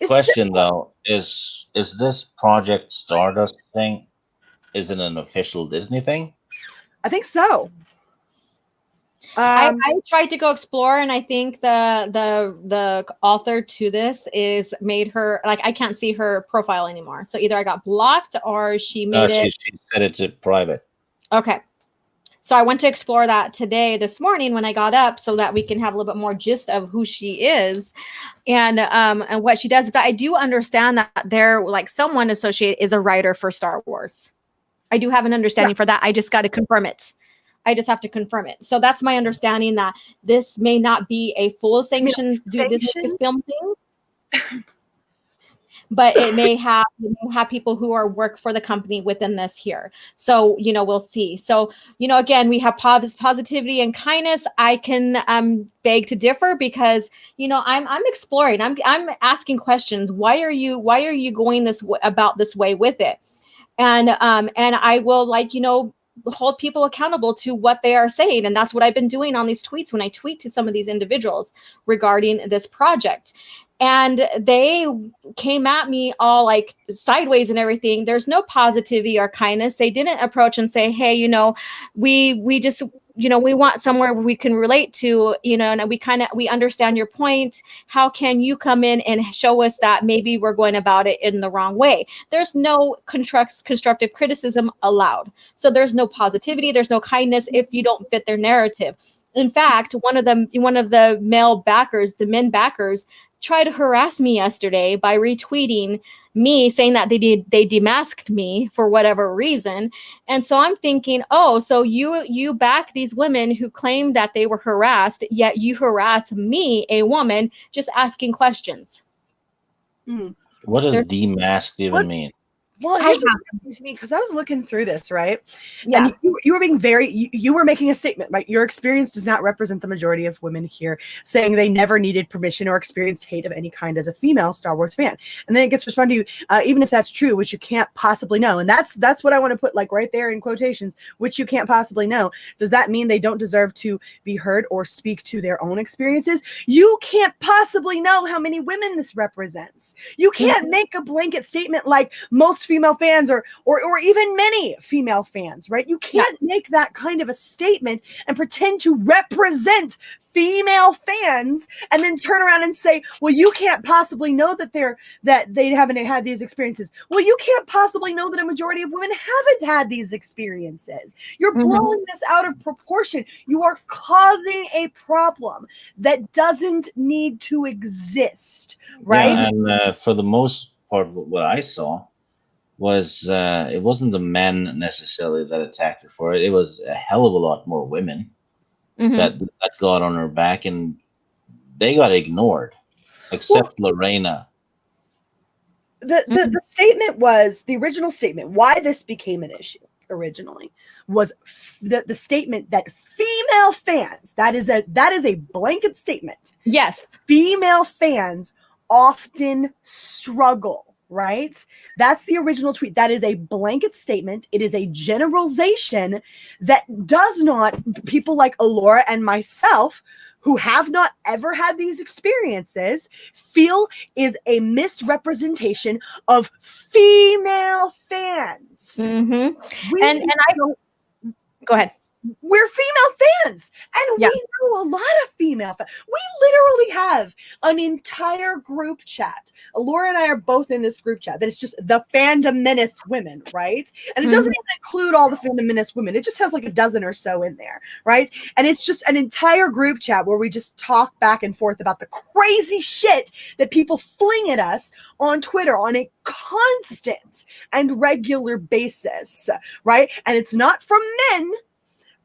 question though is this Project Stardust thing, is it an official Disney thing? I think so. I tried to go explore, and I think the author to this is made her like I can't see her profile anymore. So either I got blocked or she made it. She said it's private. Okay. So I went to explore that this morning when I got up so that we can have a little bit more gist of who she is and what she does. But I do understand that there, like, someone associated is a writer for Star Wars. I do have an understanding for that. I just got to confirm it. I just have to confirm it. So that's my understanding that this may not be a full sanctioned film thing. But it may have people who work for the company within this here. So, we'll see. So, again, we have positivity and kindness. I can beg to differ because, I'm exploring. I'm asking questions. Why are you going about this way with it? And I will hold people accountable to what they are saying. And that's what I've been doing on these tweets when I tweet to some of these individuals regarding this project. And they came at me all like sideways and everything. There's no positivity or kindness. They didn't approach and say, hey, we just, we want somewhere where we can relate to, and we understand your point. How can you come in and show us that maybe we're going about it in the wrong way? There's no constructive criticism allowed. So there's no positivity. There's no kindness if you don't fit their narrative. In fact, one of the male backers, the men backers, tried to harass me yesterday by retweeting me saying that they demasked me for whatever reason. And so I'm thinking, so you back these women who claim that they were harassed, yet you harass me, a woman, just asking questions. What does demasked even mean? Well, I here's have. what's interesting to me, because I was looking through this, right? Yeah. And you were being you were making a statement, right? Your experience does not represent the majority of women here, saying they never needed permission or experienced hate of any kind as a female Star Wars fan. And then it gets responded to, even if that's true, which you can't possibly know. And that's what I want to put like right there in quotations, which you can't possibly know. Does that mean they don't deserve to be heard or speak to their own experiences? You can't possibly know how many women this represents. You can't make a blanket statement like most female fans or even many female fans, right? You can't make that kind of a statement and pretend to represent female fans and then turn around and say, well, you can't possibly know that they haven't had these experiences. Well, you can't possibly know that a majority of women haven't had these experiences. You're blowing this out of proportion. You are causing a problem that doesn't need to exist, right? Yeah, and for the most part, what I saw was it wasn't the men necessarily that attacked her for it. It was a hell of a lot more women that got on her back, and they got ignored, except Lorena. The statement was the original statement. Why this became an issue originally was the statement that female fans, that is a blanket statement. Yes. Female fans often struggle. Right? That's the original tweet. That is a blanket statement. It is a generalization that does not, people like Alora and myself, who have not ever had these experiences, feel is a misrepresentation of female fans. And I don't go ahead. We're female fans, and we know a lot of female fans. We literally have an entire group chat. Laura and I are both in this group chat that is just the Fandom Menace women, right? And it doesn't even include all the Fandom Menace women. It just has like a dozen or so in there, right? And it's just an entire group chat where we just talk back and forth about the crazy shit that people fling at us on Twitter on a constant and regular basis, right? And it's not from men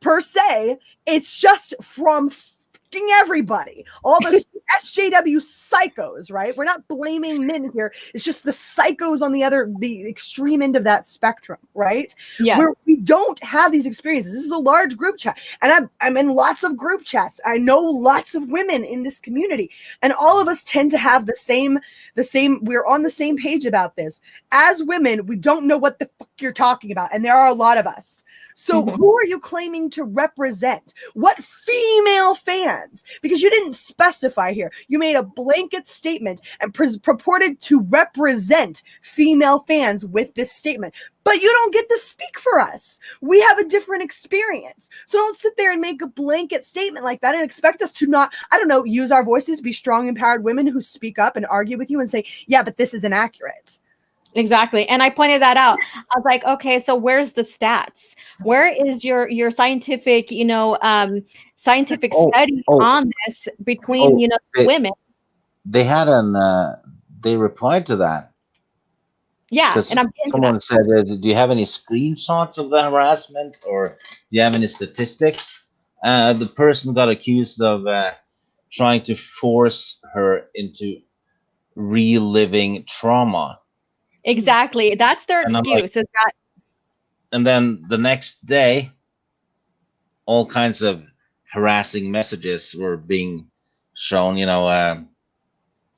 per se, it's just from fucking everybody. All the SJW psychos, right? We're not blaming men here. It's just the psychos on the extreme end of that spectrum, right? Yeah. Where we don't have these experiences. This is a large group chat. And I'm in lots of group chats. I know lots of women in this community. And all of us tend to have the same, we're on the same page about this. As women, we don't know what the fuck you're talking about. And there are a lot of us. So who are you claiming to represent? What female fans? Because you didn't specify here. You made a blanket statement and purported to represent female fans with this statement. But you don't get to speak for us. We have a different experience. So don't sit there and make a blanket statement like that and expect us to not, I don't know, use our voices, be strong, empowered women who speak up and argue with you and say, yeah, but this is inaccurate. Exactly. And I pointed that out. I was like, okay, so where's the stats? Where is your scientific, scientific study on this between, women? They had they replied to that. Yeah. And I'm getting someone said, do you have any screenshots of the harassment, or do you have any statistics? The person got accused of trying to force her into reliving trauma. Exactly. That's their excuse. And then the next day, all kinds of harassing messages were being shown,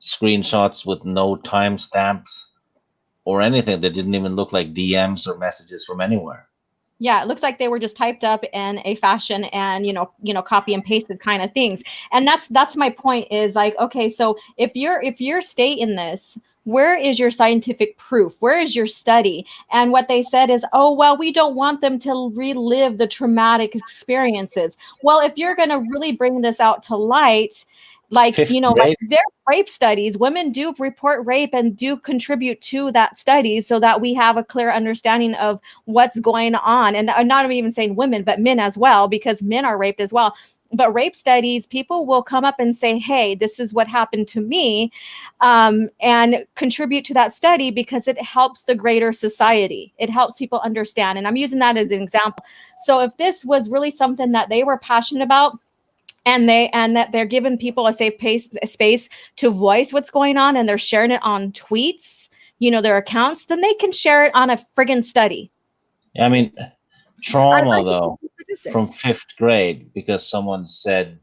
screenshots with no timestamps or anything that didn't even look like DMs or messages from anywhere. Yeah, it looks like they were just typed up in a fashion and, copy and pasted kind of things. And that's my point is like, okay, so if you're stating this, where is your scientific proof? Where is your study? And what they said is, oh, well, we don't want them to relive the traumatic experiences. Well, if you're going to really bring this out to light, like their rape studies, women do report rape and do contribute to that study so that we have a clear understanding of what's going on. And I'm not even saying women, but men as well, because men are raped as well. But rape studies, people will come up and say, hey, this is what happened to me, and contribute to that study because it helps the greater society. It helps people understand. And I'm using that as an example. So if this was really something that they were passionate about, and that they're giving people a safe space to voice what's going on, and they're sharing it on tweets, their accounts, then they can share it on a friggin' study. Yeah, I mean, trauma though, statistics. from 5th grade because someone said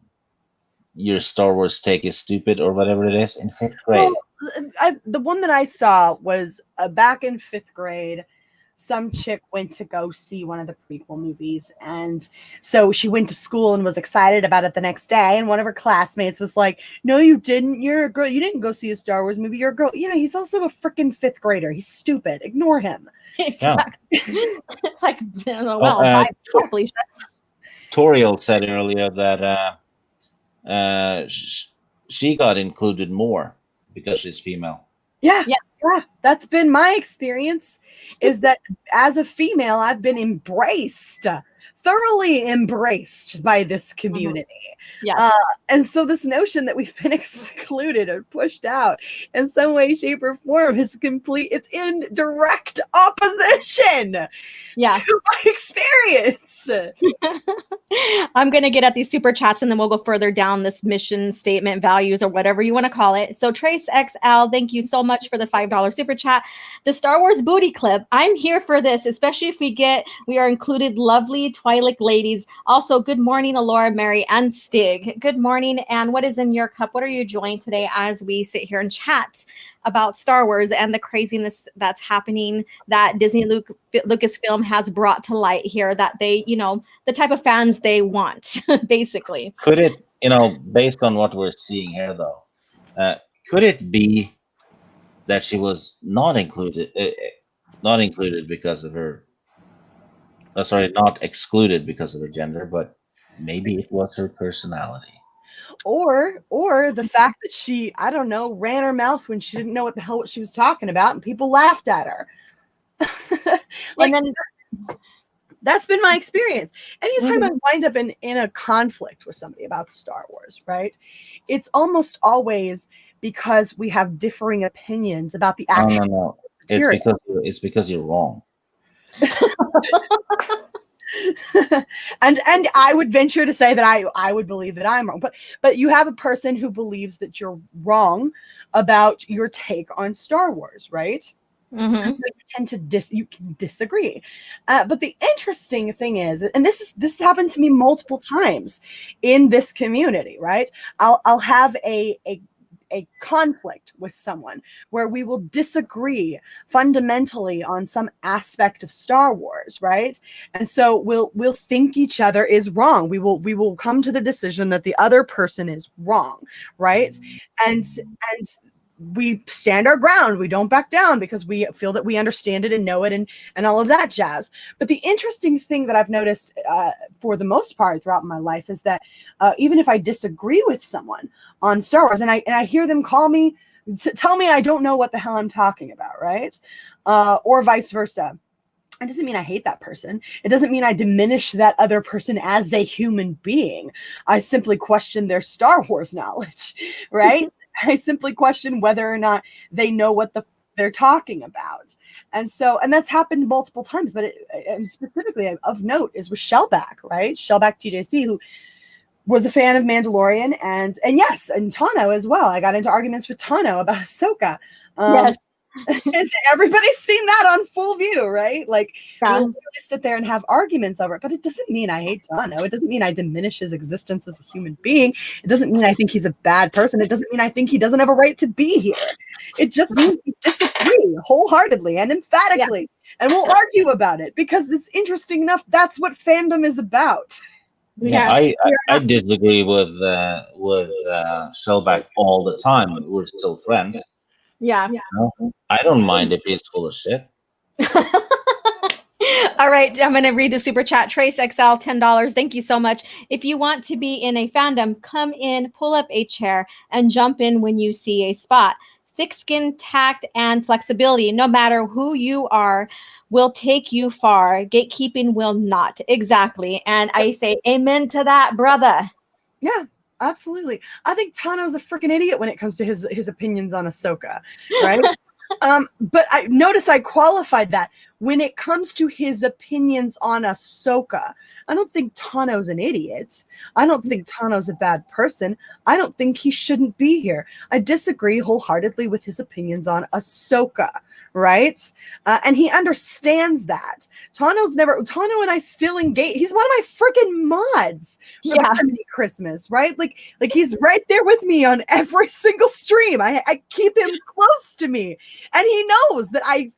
your Star Wars take is stupid or whatever it is in 5th grade. Well, the one that I saw was back in 5th grade. Some chick went to go see one of the prequel movies, and so she went to school and was excited about it the next day, and one of her classmates was like, "No, you didn't. You're a girl. You didn't go see a Star Wars movie. You're a girl." Yeah, he's also a freaking 5th grader. He's stupid. Ignore him. Exactly. It's like, well, bye, Felicia. Tauriel said earlier that she got included more because she's female. Yeah. That's been my experience, is that as a female, I've been embraced, thoroughly embraced by this community. Yeah. And so this notion that we've been excluded or pushed out in some way, shape, or form is it's in direct opposition to my experience. I'm going to get at these super chats and then we'll go further down this mission statement, values, or whatever you want to call it. So Trace XL, thank you so much for the $5 super chat. The Star Wars booty clip. I'm here for this, especially if we are included lovely Twi'lek ladies. Also, good morning, Alora, Mary, and Stig. Good morning. And what is in your cup? What are you enjoying today as we sit here and chat about Star Wars and the craziness that's happening that Disney Lucasfilm has brought to light here, that they, the type of fans they want, basically. Could it, based on what we're seeing here, though, could it be that she was not included because of her, not excluded because of her gender, but maybe it was her personality? Or the fact that she, I don't know, ran her mouth when she didn't know what the hell she was talking about and people laughed at her. That's been my experience. Anytime I wind up in a conflict with somebody about Star Wars, right? It's almost always because we have differing opinions about the actual No. material. It's because you're wrong. and I would venture to say that I would believe that I'm wrong, but you have a person who believes that you're wrong about your take on Star Wars, right? Mm-hmm. So you tend to you can disagree, but the interesting thing is, and this happened to me multiple times in this community, right? I'll have a conflict with someone where we will disagree fundamentally on some aspect of Star Wars, right? And so we'll think each other is wrong. We will come to the decision that the other person is wrong, right? And we stand our ground. We don't back down because we feel that we understand it and know it and all of that jazz. But the interesting thing that I've noticed for the most part throughout my life is that even if I disagree with someone on Star Wars and I hear them tell me I don't know what the hell I'm talking about, right? Or vice versa. It doesn't mean I hate that person. It doesn't mean I diminish that other person as a human being. I simply question their Star Wars knowledge, right? I simply question whether or not they know what they're talking about. And that's happened multiple times, but specifically of note is with Shellback, right? Shellback TJC, who was a fan of Mandalorian and yes, and Tano as well. I got into arguments with Tano about Ahsoka. Yes. And everybody's seen that on full view, right? Like we'll really sit there and have arguments over it, but it doesn't mean I hate Tano. It doesn't mean I diminish his existence as a human being. It doesn't mean I think he's a bad person. It doesn't mean I think he doesn't have a right to be here. It just means we disagree wholeheartedly and emphatically, and we'll argue about it because it's interesting enough. That's what fandom is about. Yeah, I disagree with Shellback all the time. We're still friends. Yeah. I don't mind if he's full of shit. All right, I'm going to read the super chat. Trace XL, $10. Thank you so much. If you want to be in a fandom, come in, pull up a chair, and jump in when you see a spot. Thick skin, tact, and flexibility, no matter who you are, will take you far. Gatekeeping will not. Exactly. And I say amen to that, brother. Yeah. Absolutely. I think Tano's a freaking idiot when it comes to his opinions on Ahsoka, right? But I notice I qualified that when it comes to his opinions on Ahsoka. I don't think Tano's an idiot. I don't think Tano's a bad person. I don't think he shouldn't be here. I disagree wholeheartedly with his opinions on Ahsoka, right? And he understands that. Tano and I still engage. He's one of my freaking mods for the Criminy Christmas, right? Like he's right there with me on every single stream. I keep him close to me, and he knows that I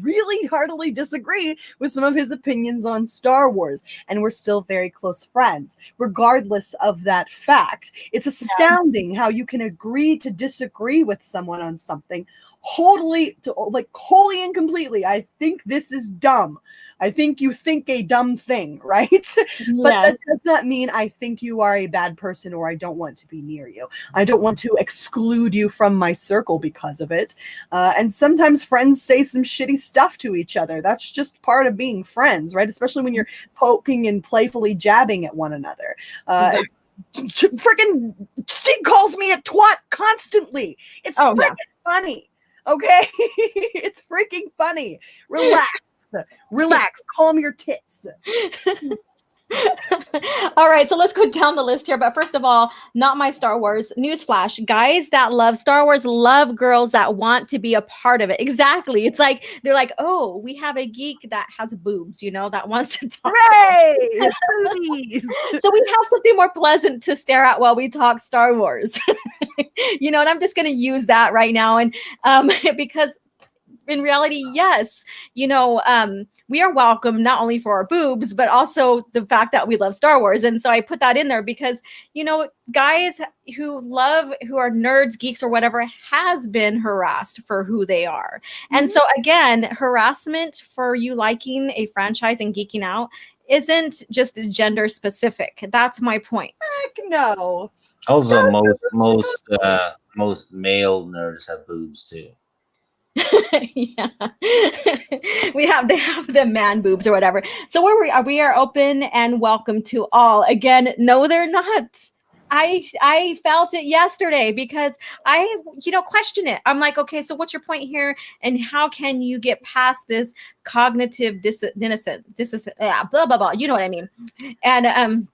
really heartily disagree with some of his opinions on Star Wars, and we're still very close friends, regardless of that fact. It's astounding how you can agree to disagree with someone on something wholly and completely. I think this is dumb. I think you think a dumb thing, right? But that does not mean I think you are a bad person or I don't want to be near you. I don't want to exclude you from my circle because of it. And sometimes friends say some shitty stuff to each other. That's just part of being friends, right? Especially when you're poking and playfully jabbing at one another. Freaking Steve calls me a twat constantly. It's freaking funny. Okay? It's freaking funny. Relax. Calm your tits. All right, so let's go down the list here. But first of all, not my Star Wars. Newsflash. Guys that love Star Wars love girls that want to be a part of it. Exactly. It's like, they're like, oh, we have a geek that has boobs, that wants to talk. Hooray! Boobies! So we have something more pleasant to stare at while we talk Star Wars. And I'm just going to use that right now. And because in reality, yes, we are welcome not only for our boobs, but also the fact that we love Star Wars. And so I put that in there because, guys who are nerds, geeks, or whatever, has been harassed for who they are. And so again, harassment for you liking a franchise and geeking out isn't just gender specific. That's my point. Heck no. Also, most male nerds have boobs too. Yeah. They have the man boobs or whatever. So we are open and welcome to all. Again, no, they're not. I felt it yesterday because I question it. I'm like, okay, so what's your point here, and how can you get past this cognitive dissonance, blah blah blah, you know what I mean? And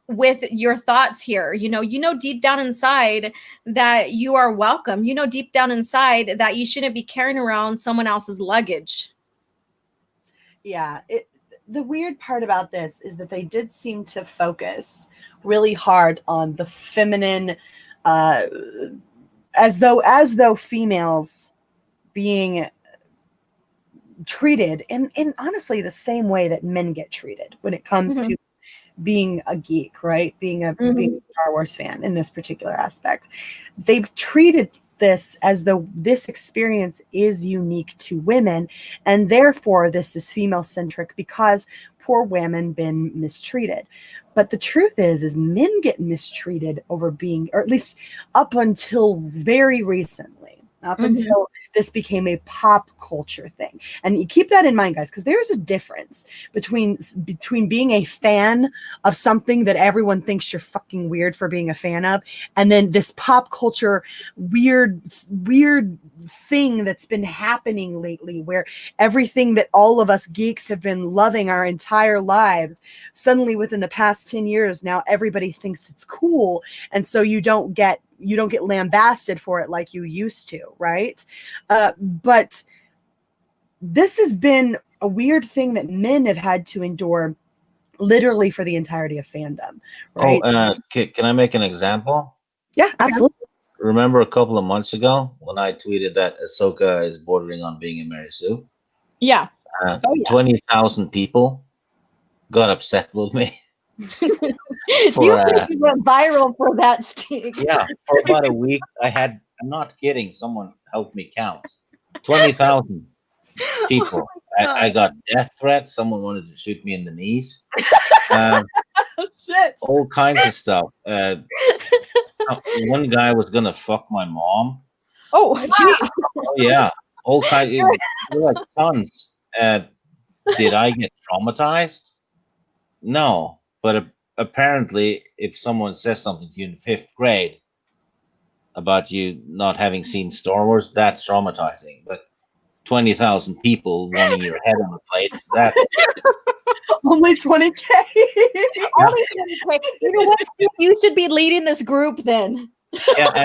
with your thoughts here, deep down inside that you are welcome, deep down inside that you shouldn't be carrying around someone else's luggage. Yeah, the weird part about this is that they did seem to focus really hard on the feminine, as though females being treated in honestly the same way that men get treated when it comes to being a geek, right? Being a Star Wars fan in this particular aspect. They've treated this as though this experience is unique to women, and therefore this is female centric because poor women been mistreated. But the truth is men get mistreated over being, or at least up until very recently, until this became a pop culture thing. And you keep that in mind, guys, because there's a difference between being a fan of something that everyone thinks you're fucking weird for being a fan of, and then this pop culture weird thing that's been happening lately, where everything that all of us geeks have been loving our entire lives, suddenly within the past 10 years, now everybody thinks it's cool, and so you don't get lambasted for it like you used to, right? But this has been a weird thing that men have had to endure literally for the entirety of fandom, right? Can I make an example? Yeah, absolutely. Remember a couple of months ago when I tweeted that Ahsoka is bordering on being a Mary Sue? Yeah. 20,000 people got upset with me. You went viral for that, Steve. Yeah, for about a week. I'm not kidding, someone helped me count. 20,000 people. I got death threats. Someone wanted to shoot me in the knees. Shit. All kinds of stuff. One guy was gonna fuck my mom. Oh, wow. Oh yeah, all kinds. Like tons. Did I get traumatized? No, but apparently, if someone says something to you in 5th grade about you not having seen Star Wars, that's traumatizing. But 20,000 people wanting your head on the plate, that's only 20K. Only 20K. You know what, Steve? You should be leading this group then. Yeah,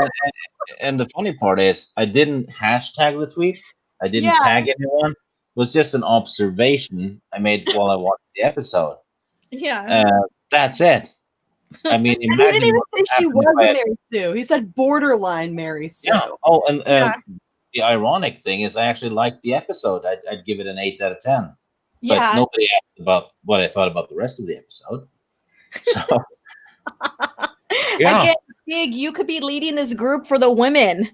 and the funny part is I didn't hashtag the tweet. I didn't tag anyone. It was just an observation I made while I watched the episode. Yeah. That's it. I mean, And he didn't imagine even what say would she happen was if I a had- Mary Sue. He said borderline Mary Sue. Yeah. Oh, and Yeah. the ironic thing is, I actually liked the episode. I'd give it an 8 out of 10. But Yeah. nobody asked about what I thought about the rest of the episode. So, yeah. Again, Stig, you could be leading this group for the women.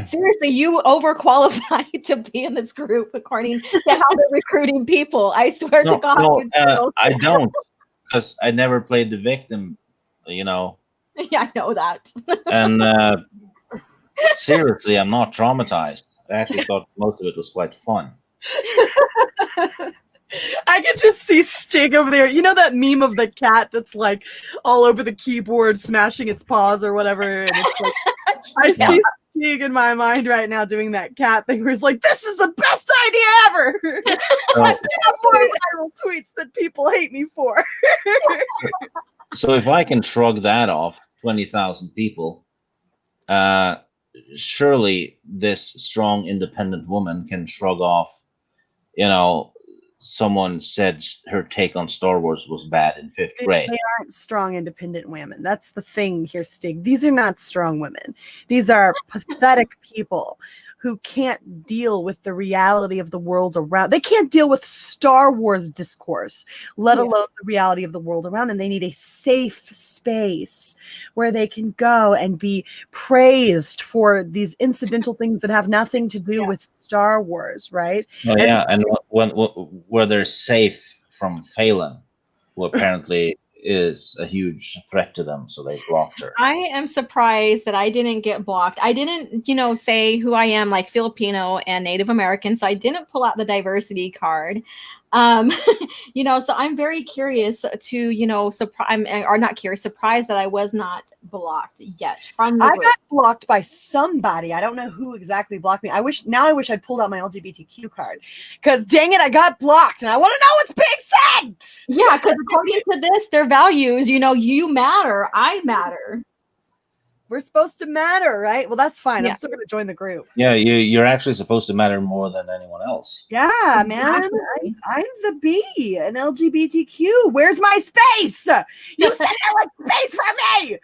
Seriously, you overqualified to be in this group according to how they're recruiting people. I swear to God. I don't, because I never played the victim, Yeah, I know that. And seriously, I'm not traumatized. I actually thought most of it was quite fun. I could just see Stig over there. You know that meme of the cat that's like all over the keyboard, smashing its paws or whatever. And it's like, I see Stig in my mind right now doing that cat thing where he's like, "This is the best idea ever." I have more viral tweets that people hate me for. So if I can shrug that off, 20,000 people, surely this strong, independent woman can shrug off, someone said her take on Star Wars was bad in 5th grade. They aren't strong, independent women. That's the thing here, Stig. These are not strong women. These are pathetic people who can't deal with the reality of the world around. They can't deal with Star Wars discourse, let alone the reality of the world around them. They need a safe space where they can go and be praised for these incidental things that have nothing to do with Star Wars, right? Oh, and where they're safe from Phelan, who apparently is a huge threat to them, so they blocked her. I am surprised that I didn't get blocked. I didn't, say who I am, like Filipino and Native American, so I didn't pull out the diversity card. So I'm very curious to, surprised that I was not blocked yet from the I group. got blocked by somebody. I don't know who exactly blocked me. I wish I'd pulled out my LGBTQ card, because dang it, I got blocked and I want to know what's being said. Yeah, because according to this, their values, you matter, I matter. We're supposed to matter, right? Well, that's fine. Yeah. I'm still going to join the group. Yeah, you're actually supposed to matter more than anyone else. Yeah, man. I'm the B, an LGBTQ. Where's my space? You said there was space for me.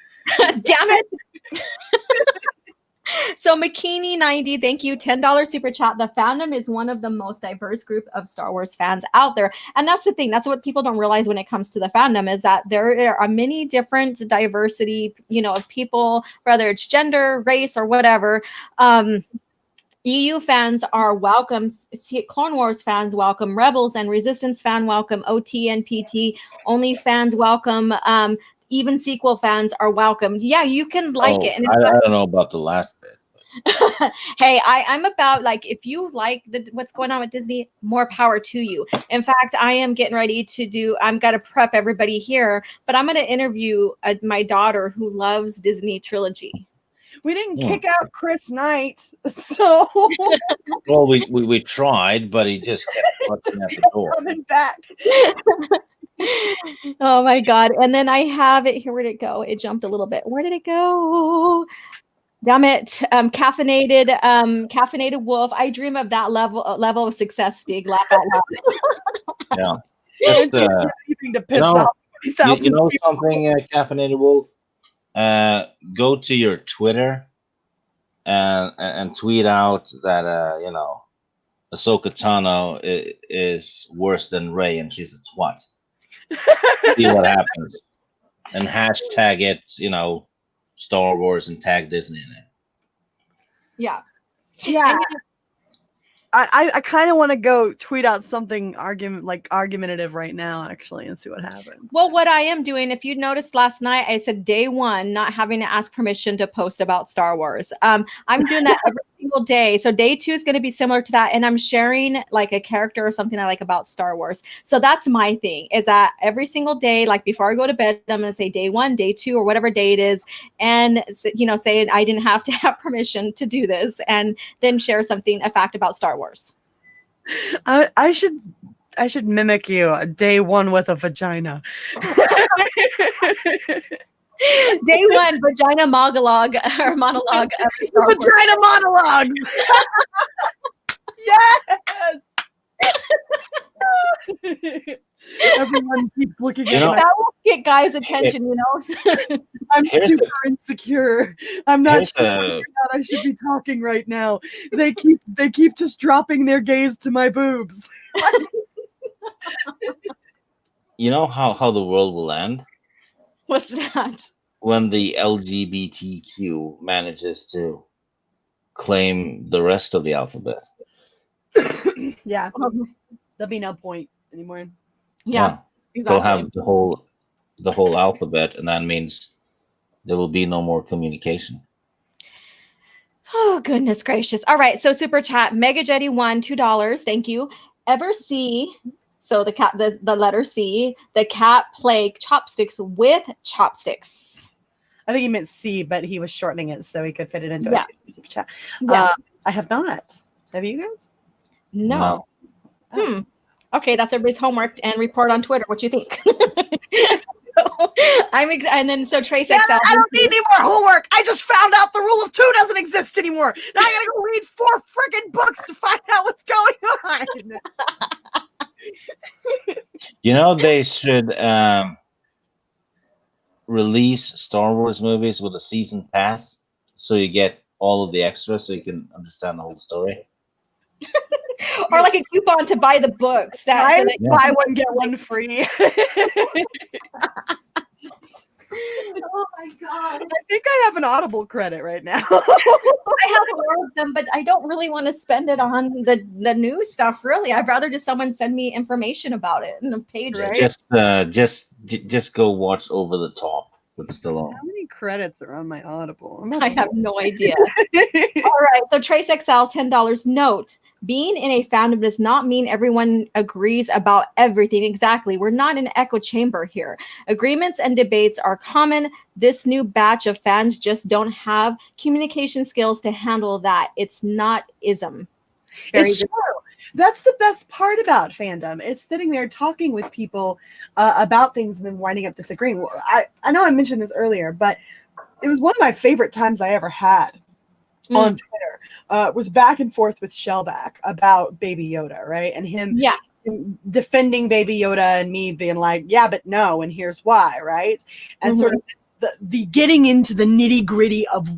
Damn it. So McKinney90, thank you. $10 super chat. The fandom is one of the most diverse group of Star Wars fans out there. And that's the thing. That's what people don't realize when it comes to the fandom, is that there are many different diversity, of people, whether it's gender, race, or whatever. EU fans are welcome. Clone Wars fans welcome. Rebels and Resistance fan welcome. OT and PT only fans welcome. Even sequel fans are welcome. Yeah, you can like it. And I don't know about the last bit. Hey, I'm about, like, if you like what's going on with Disney, more power to you. In fact, I am getting ready to I'm got to prep everybody here, but I'm going to interview my daughter who loves Disney trilogy. We didn't kick out Chris Knight, so Well, we tried, but he just kept clutching at the door. coming back. Oh my God. And then I have it here. Where'd it go? It jumped a little bit. Where did it go? Damn it. Caffeinated wolf. I dream of that level of success, Stig. Laugh out loud. Yeah. Just, Anything to piss off 20,000 you know people. something, Caffeinated Wolf? Go to your Twitter and tweet out that Ahsoka Tano is worse than Rey and she's a twat. See what happens, and hashtag it, Star Wars, and tag Disney in it. Yeah. Yeah. I kind of want to go tweet out something argumentative right now, actually, and see what happens. Well, what I am doing, if you noticed last night, I said day 1, not having to ask permission to post about Star Wars. I'm doing that every single day. So day 2 is going to be similar to that. And I'm sharing like a character or something I like about Star Wars. So that's my thing, is that every single day, like before I go to bed, I'm going to say day 1, day 2, or whatever day it is. And, say I didn't have to have permission to do this, and then share a fact about Star Wars. I should mimic you. Day 1 with a vagina. Day 1 vagina monologue of Star Wars. Vagina monologues. Yes. Everyone keeps looking at me. That will get guys' attention, you know. I'm Here's super insecure. I'm not here's sure whether or not I should be talking right now. They keep just dropping their gaze to my boobs. you know how the world will end What's that? when the LGBTQ manages to claim the rest of the alphabet. Yeah. There'll be no point anymore. Yeah, They'll exactly. have the whole alphabet, and that means there will be no more communication. Oh, goodness gracious. All right. So super chat, Mega Jetty won $2. Thank you. Ever see, so the cat, the letter C, the cat play chopsticks with chopsticks? I think he meant C, but he was shortening it so he could fit it into Yeah. a super chat. Yeah. I have not. Have you guys? No. Okay, that's everybody's homework, and report on Twitter what you think. And then so Trace XL. I don't need any more homework. I just found out the rule of 2 doesn't exist anymore. Now I gotta go read 4 freaking books to find out what's going on. You know, they should release Star Wars movies with a season pass, so you get all of the extras, so you can understand the whole story. Or like a coupon to buy the books. Buy one, get one free. Oh my god! I think I have an Audible credit right now. I have more of them, but I don't really want to spend it on the new stuff. Really, I'd rather just someone send me information about it in the pages. Right. Just go watch Over the Top with Stallone. How many credits are on my Audible? I have no idea. All right, so Trace XL, $10. Note: being in a fandom does not mean everyone agrees about everything. Exactly. We're not in an echo chamber here. Agreements and debates are common. This new batch of fans just don't have communication skills to handle that. It's not ism. It's true. That's the best part about fandom, is sitting there talking with people about things and then winding up disagreeing. I know I mentioned this earlier, but it was one of my favorite times I ever had on Twitter. Was back and forth with Shellback about Baby Yoda, right? And him defending Baby Yoda and me being like, yeah, but no, and here's why, right? And sort of the getting into the nitty gritty of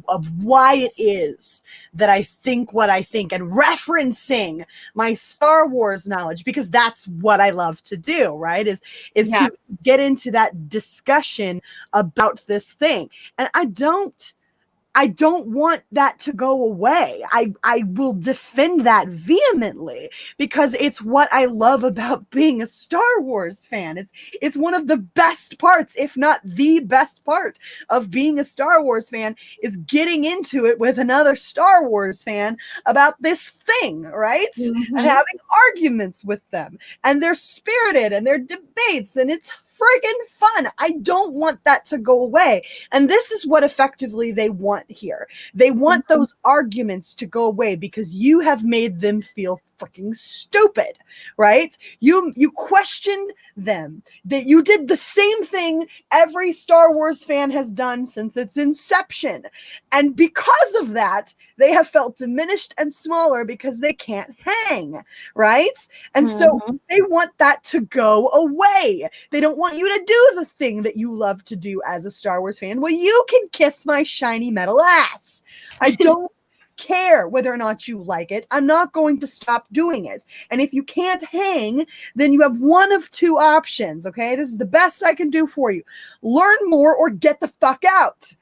why it is that I think what I think, and referencing my Star Wars knowledge, because that's what I love to do, right? Is to get into that discussion about this thing. And I don't want that to go away. I will defend that vehemently because it's what I love about being a Star Wars fan. It's one of the best parts, if not the best part of being a Star Wars fan, is getting into it with another Star Wars fan about this thing, right? And having arguments with them. And they're spirited and they're debates, and it's friggin' fun. I don't want that to go away. And this is what effectively they want here. They want those arguments to go away because you have made them feel freaking stupid, right? You questioned them. That you did the same thing every Star Wars fan has done since its inception. And because of that, they have felt diminished and smaller because they can't hang, right? And so they want that to go away. They don't want you to do the thing that you love to do as a Star Wars fan. Well, you can kiss my shiny metal ass. I don't care whether or not you like it. I'm not going to stop doing it. And if you can't hang, then you have one of 2 options, okay? This is the best I can do for you. Learn more or get the fuck out.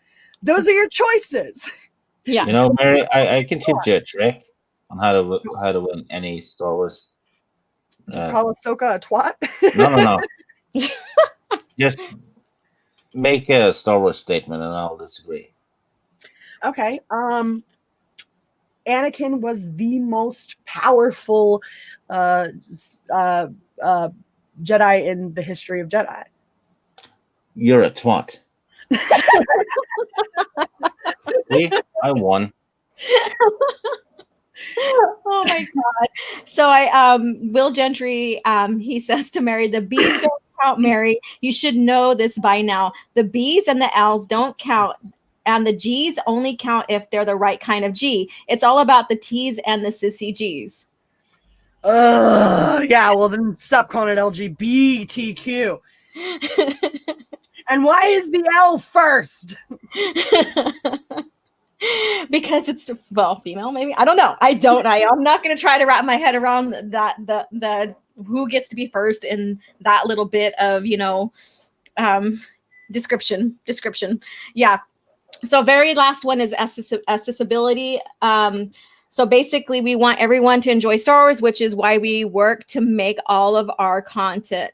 Those are your choices. Yeah. You know, Mary, I can teach you a trick on how to win any Star Wars. Just call Ahsoka a twat? No. Just make a Star Wars statement and I'll disagree. Okay. Anakin was the most powerful Jedi in the history of Jedi. You're a twat. See, I won. Oh my god. So Will Gentry, he says to Mary, the B's don't count, Mary. You should know this by now. The B's and the L's don't count. And the G's only count if they're the right kind of G. It's all about the T's and the sissy G's. Yeah, well then stop calling it LGBTQ. And why is the L first? Because it's, well, female, maybe. I don't know. I'm not going to try to wrap my head around that, the who gets to be first in that little bit of, description. Yeah. So very last one is accessibility. So basically we want everyone to enjoy Star Wars, which is why we work to make all of our content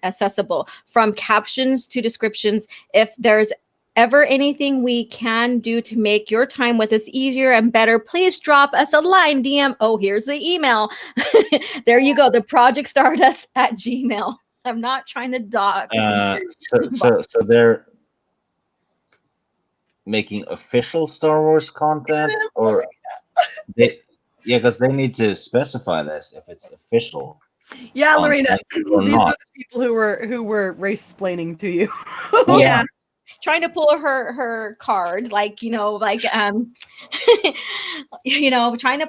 accessible, from captions to descriptions. If there's ever anything we can do to make your time with us easier and better, please drop us a line, DM. Oh, here's the email. There you go. The Project Stardust at Gmail. I'm not trying to dock. So they're making official Star Wars content, or because they need to specify this if it's official. Yeah, Lorena, or these not. are the people who were race splaining to you. Yeah. Trying to pull her card, trying to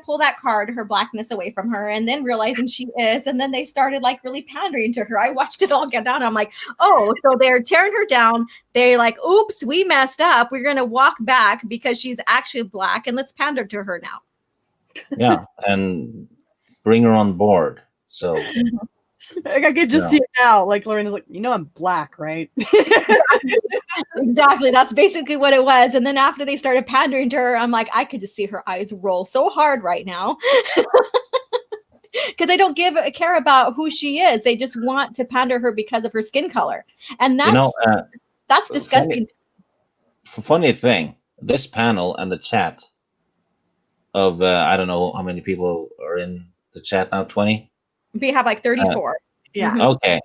pull that card, her blackness, away from her, and then realizing she is, and then they started like really pandering to her. I watched it all get down. I'm like, oh, so they're tearing her down. They're like, oops, we messed up. We're gonna walk back because she's actually black, and let's pander to her now. Yeah, and bring her on board. So like, I could just see it now. Like Lorena's like, I'm black, right? Exactly. That's basically what it was. And then after they started pandering to her, I'm like, I could just see her eyes roll so hard right now. Because they don't care about who she is. They just want to pander her because of her skin color. And that's disgusting. Funny thing, this panel and the chat of I don't know how many people are in the chat now, 20? We have like 34. Yeah. Okay.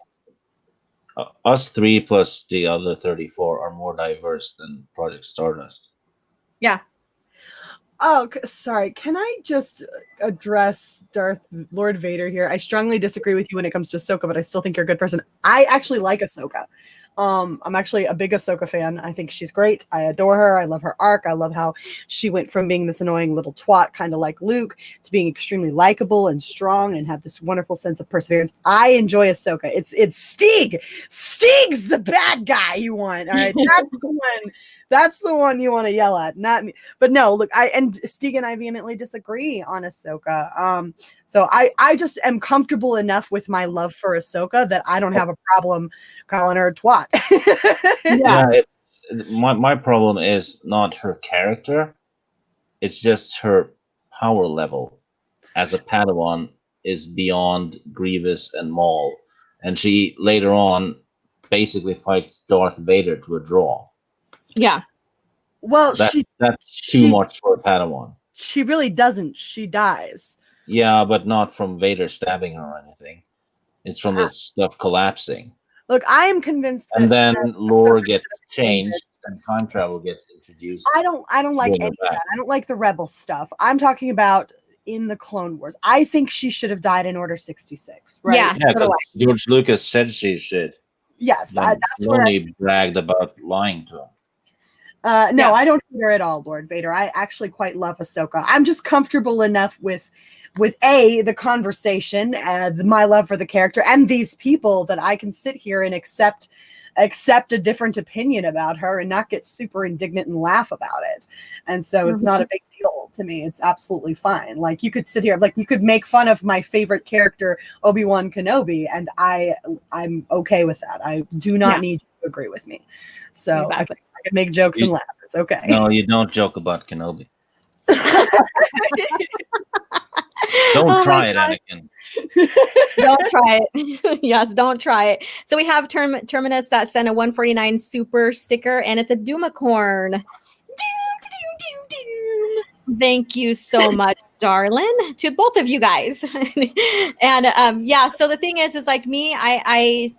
Us three plus the other 34 are more diverse than Project Stardust. Yeah. Oh, sorry. Can I just address Lord Vader here? I strongly disagree with you when it comes to Ahsoka, but I still think you're a good person. I actually like Ahsoka. I'm actually a big Ahsoka fan. I think she's great. I adore her. I love her arc. I love how she went from being this annoying little twat, kind of like Luke, to being extremely likable and strong and have this wonderful sense of perseverance. I enjoy Ahsoka. It's Stig. Stig's the bad guy you want. All right. That's the one. That's the one you want to yell at, not me. But no, look, Stig and I vehemently disagree on Ahsoka. So I just am comfortable enough with my love for Ahsoka that I don't have a problem calling her a twat. My problem is not her character. It's just her power level as a Padawan is beyond Grievous and Maul. And she later on basically fights Darth Vader to a draw. Yeah. Well, that's too much for a Padawan. She really doesn't. She dies. Yeah, but not from Vader stabbing her or anything. It's from the stuff collapsing. Look, I am convinced that. And then lore gets changed and time travel gets introduced. I don't like any of that. I don't like the Rebel stuff. I'm talking about in the Clone Wars. I think she should have died in Order 66. Right? Yeah, George Lucas said she should. Yes, that's where he bragged about lying to him. No, I don't hate her at all, Lord Vader. I actually quite love Ahsoka. I'm just comfortable enough with the conversation, my love for the character, and these people that I can sit here and accept a different opinion about her and not get super indignant and laugh about it. And so it's not a big deal to me. It's absolutely fine. Like you could sit here, like you could make fun of my favorite character, Obi-Wan Kenobi, and I'm okay with that. I do not need you to agree with me. So I can make jokes and laugh. It's okay. No, you don't joke about Kenobi. Don't try it, Anakin. Don't try it. Yes, don't try it. So we have Terminus that sent a 149 super sticker, and it's a Doomacorn. Thank you so much, darling, to both of you guys. And so the thing is like me, I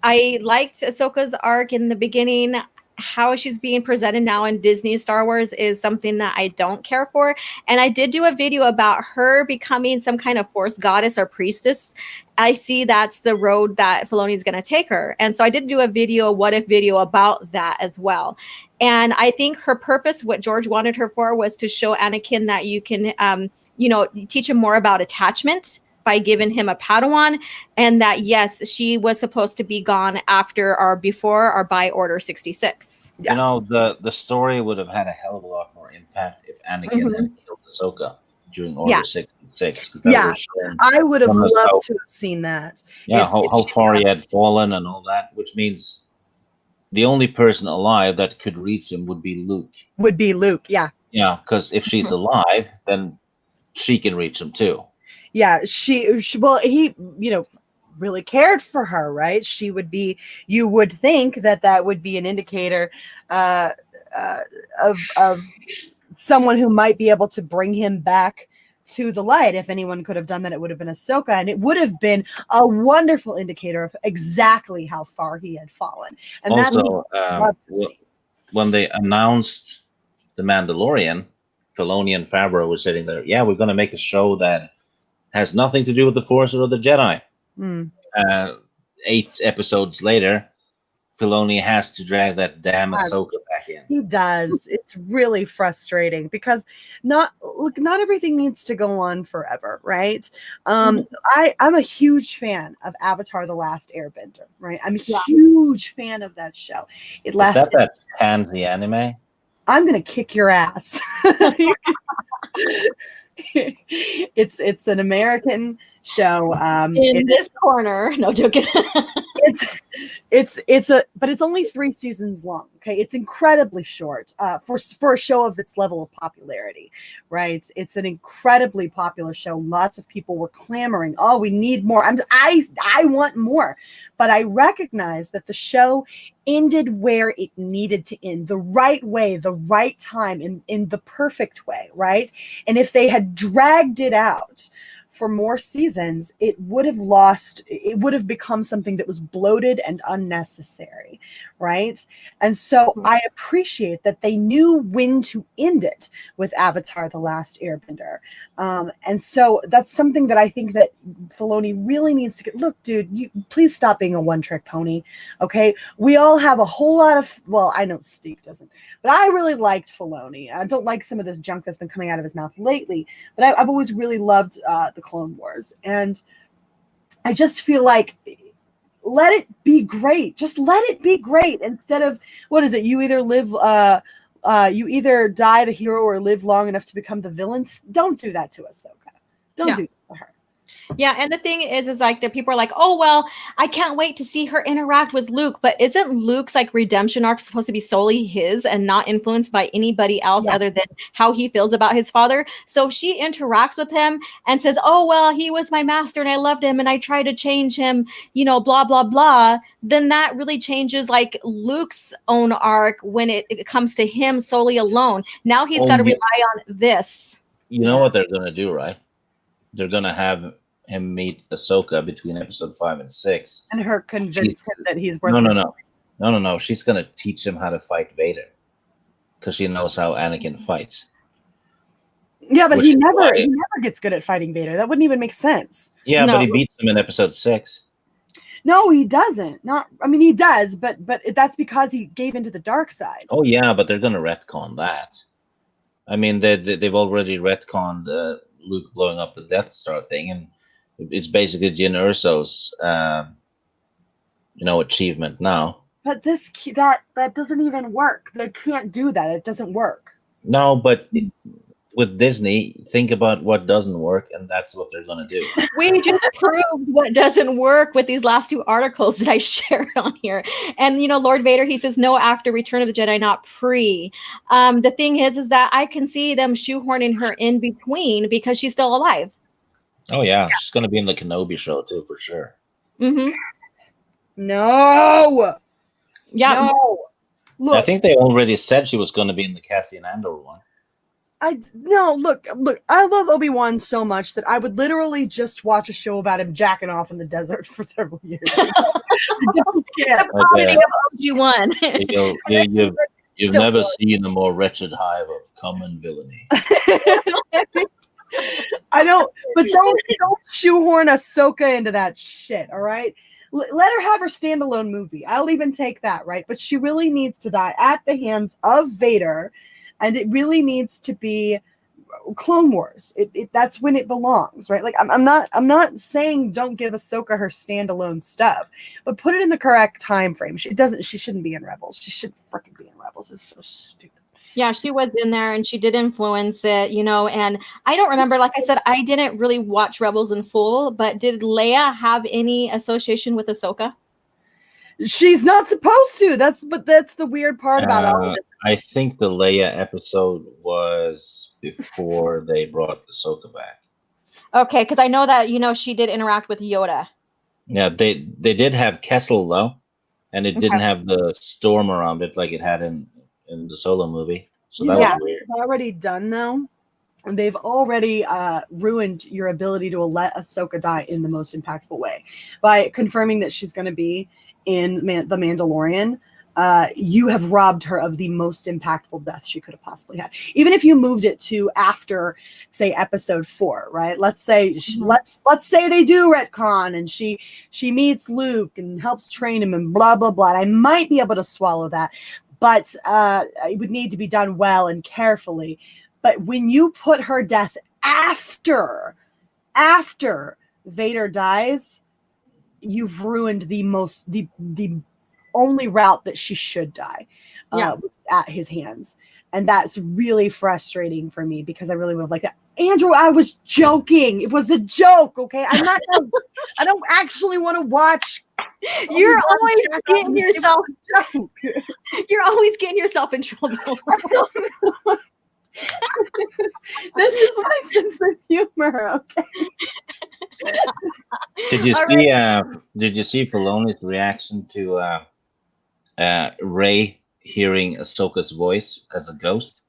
liked Ahsoka's arc in the beginning. How she's being presented now in Disney Star Wars is something that I don't care for. And I did do a video about her becoming some kind of Force goddess or priestess. I see that's the road that Filoni's going to take her. And so I did do a what if video about that as well. And I think her purpose, what George wanted her for, was to show Anakin that you can teach him more about attachment by giving him a Padawan, and that yes, she was supposed to be gone after or before or by Order 66. You know, the story would have had a hell of a lot more impact if Anakin had killed Ahsoka during Order 66. Yeah, I would have loved to have seen that. Yeah, how far he had fallen and all that, which means the only person alive that could reach him would be Luke. Yeah. Yeah, because if she's alive, then she can reach him too. Yeah, well, he, really cared for her, right? She would be, you would think that would be an indicator of someone who might be able to bring him back to the light. If anyone could have done that, it would have been Ahsoka, and it would have been a wonderful indicator of exactly how far he had fallen. And also, when they announced The Mandalorian, Filoni and Favreau were sitting there. Yeah, we're going to make a show that has nothing to do with the Force or the Jedi. 8 episodes later, Filoni has to drag that damn Ahsoka back in. He does. It's really frustrating because not everything needs to go on forever, right? I'm a huge fan of Avatar: The Last Airbender, right? I'm a huge fan of that show. It lasted. Is that pansy anime? I'm gonna kick your ass. It's an American show. In this corner, no joking. But it's only 3 seasons long. Okay, it's incredibly short for a show of its level of popularity, right? It's an incredibly popular show. Lots of people were clamoring, "Oh, we need more." I want more, but I recognize that the show ended where it needed to end, the right way, the right time, in the perfect way, right? And if they had dragged it out for more seasons, it would have become something that was bloated and unnecessary, right? And so I appreciate that they knew when to end it with Avatar: The Last Airbender. And so that's something that I think that Filoni really needs to get. Look, dude, you please stop being a one-trick pony, okay? We all have a whole lot of, well, I know Steve doesn't, but I really liked Filoni. I don't like some of this junk that's been coming out of his mouth lately, but I've always really loved the Clone Wars, and I just feel like let it be great. Just let it be great instead of, what is it? You either you either die the hero or live long enough to become the villain. Don't do that to Ahsoka. Don't do that to her. Yeah, and the thing is like that people are like, "Oh well, I can't wait to see her interact with Luke." But isn't Luke's like redemption arc supposed to be solely his and not influenced by anybody else other than how he feels about his father? So if she interacts with him and says, "Oh well, he was my master and I loved him and I tried to change him," blah blah blah, then that really changes like Luke's own arc when it comes to him solely alone. Now he's got to rely on this. You know what they're gonna do, right? They're gonna have him meet Ahsoka between episode 5 and 6, and her convince him that he's worth. No. She's gonna teach him how to fight Vader because she knows how Anakin fights. Yeah, but he never gets good at fighting Vader. That wouldn't even make sense. Yeah, but he beats him in episode 6. No, he doesn't. He does, but that's because he gave into the dark side. Oh yeah, but they're gonna retcon that. I mean, they've already retconned Luke blowing up the Death Star thing, and it's basically Jyn Erso's, achievement now. But that doesn't even work. They can't do that. It doesn't work. No, but with Disney, think about what doesn't work, and that's what they're going to do. We just proved what doesn't work with these last 2 articles that I shared on here. And, Lord Vader, he says no after Return of the Jedi, not pre. The thing is that I can see them shoehorning her in between because she's still alive. Oh, yeah. She's going to be in the Kenobi show, too, for sure. Mm-hmm. No. Yeah. No. Look, I think they already said she was going to be in the Cassian Andor one. Look, I love Obi-Wan so much that I would literally just watch a show about him jacking off in the desert for several years. I don't care. Obi-Wan. You've never seen a more wretched hive of common villainy. I don't shoehorn Ahsoka into that shit, all right? Let her have her standalone movie. I'll even take that, right? But she really needs to die at the hands of Vader, and it really needs to be Clone Wars. That's when it belongs, right? Like I'm not saying don't give Ahsoka her standalone stuff, but put it in the correct time frame. She shouldn't be in Rebels. She shouldn't freaking be in Rebels. It's so stupid. Yeah, she was in there and she did influence it, and I don't remember, like I said, I didn't really watch Rebels in full, but did Leia have any association with Ahsoka? She's not supposed to. That's the weird part about all of this. I think the Leia episode was before they brought Ahsoka back. Okay, because I know that, she did interact with Yoda. Yeah, they did have Kessel though, and it didn't have the storm around it like it had in the Solo movie. So that was weird. They've already done though. They've already ruined your ability to let Ahsoka die in the most impactful way by confirming that she's going to be in The Mandalorian. You have robbed her of the most impactful death she could have possibly had. Even if you moved it to after, say, episode 4, right? Let's say let's say they do retcon and she meets Luke and helps train him and blah blah blah. And I might be able to swallow that, but it would need to be done well and carefully. But when you put her death after Vader dies, you've ruined the only route that she should die at his hands. And that's really frustrating for me because I really would have liked that. Andrew, I was joking. It was a joke, okay? I don't actually want to watch. You're always getting yourself You're always getting yourself in trouble. This is my sense of humor, okay? Did you see Filoni's reaction to Rey hearing Ahsoka's voice as a ghost?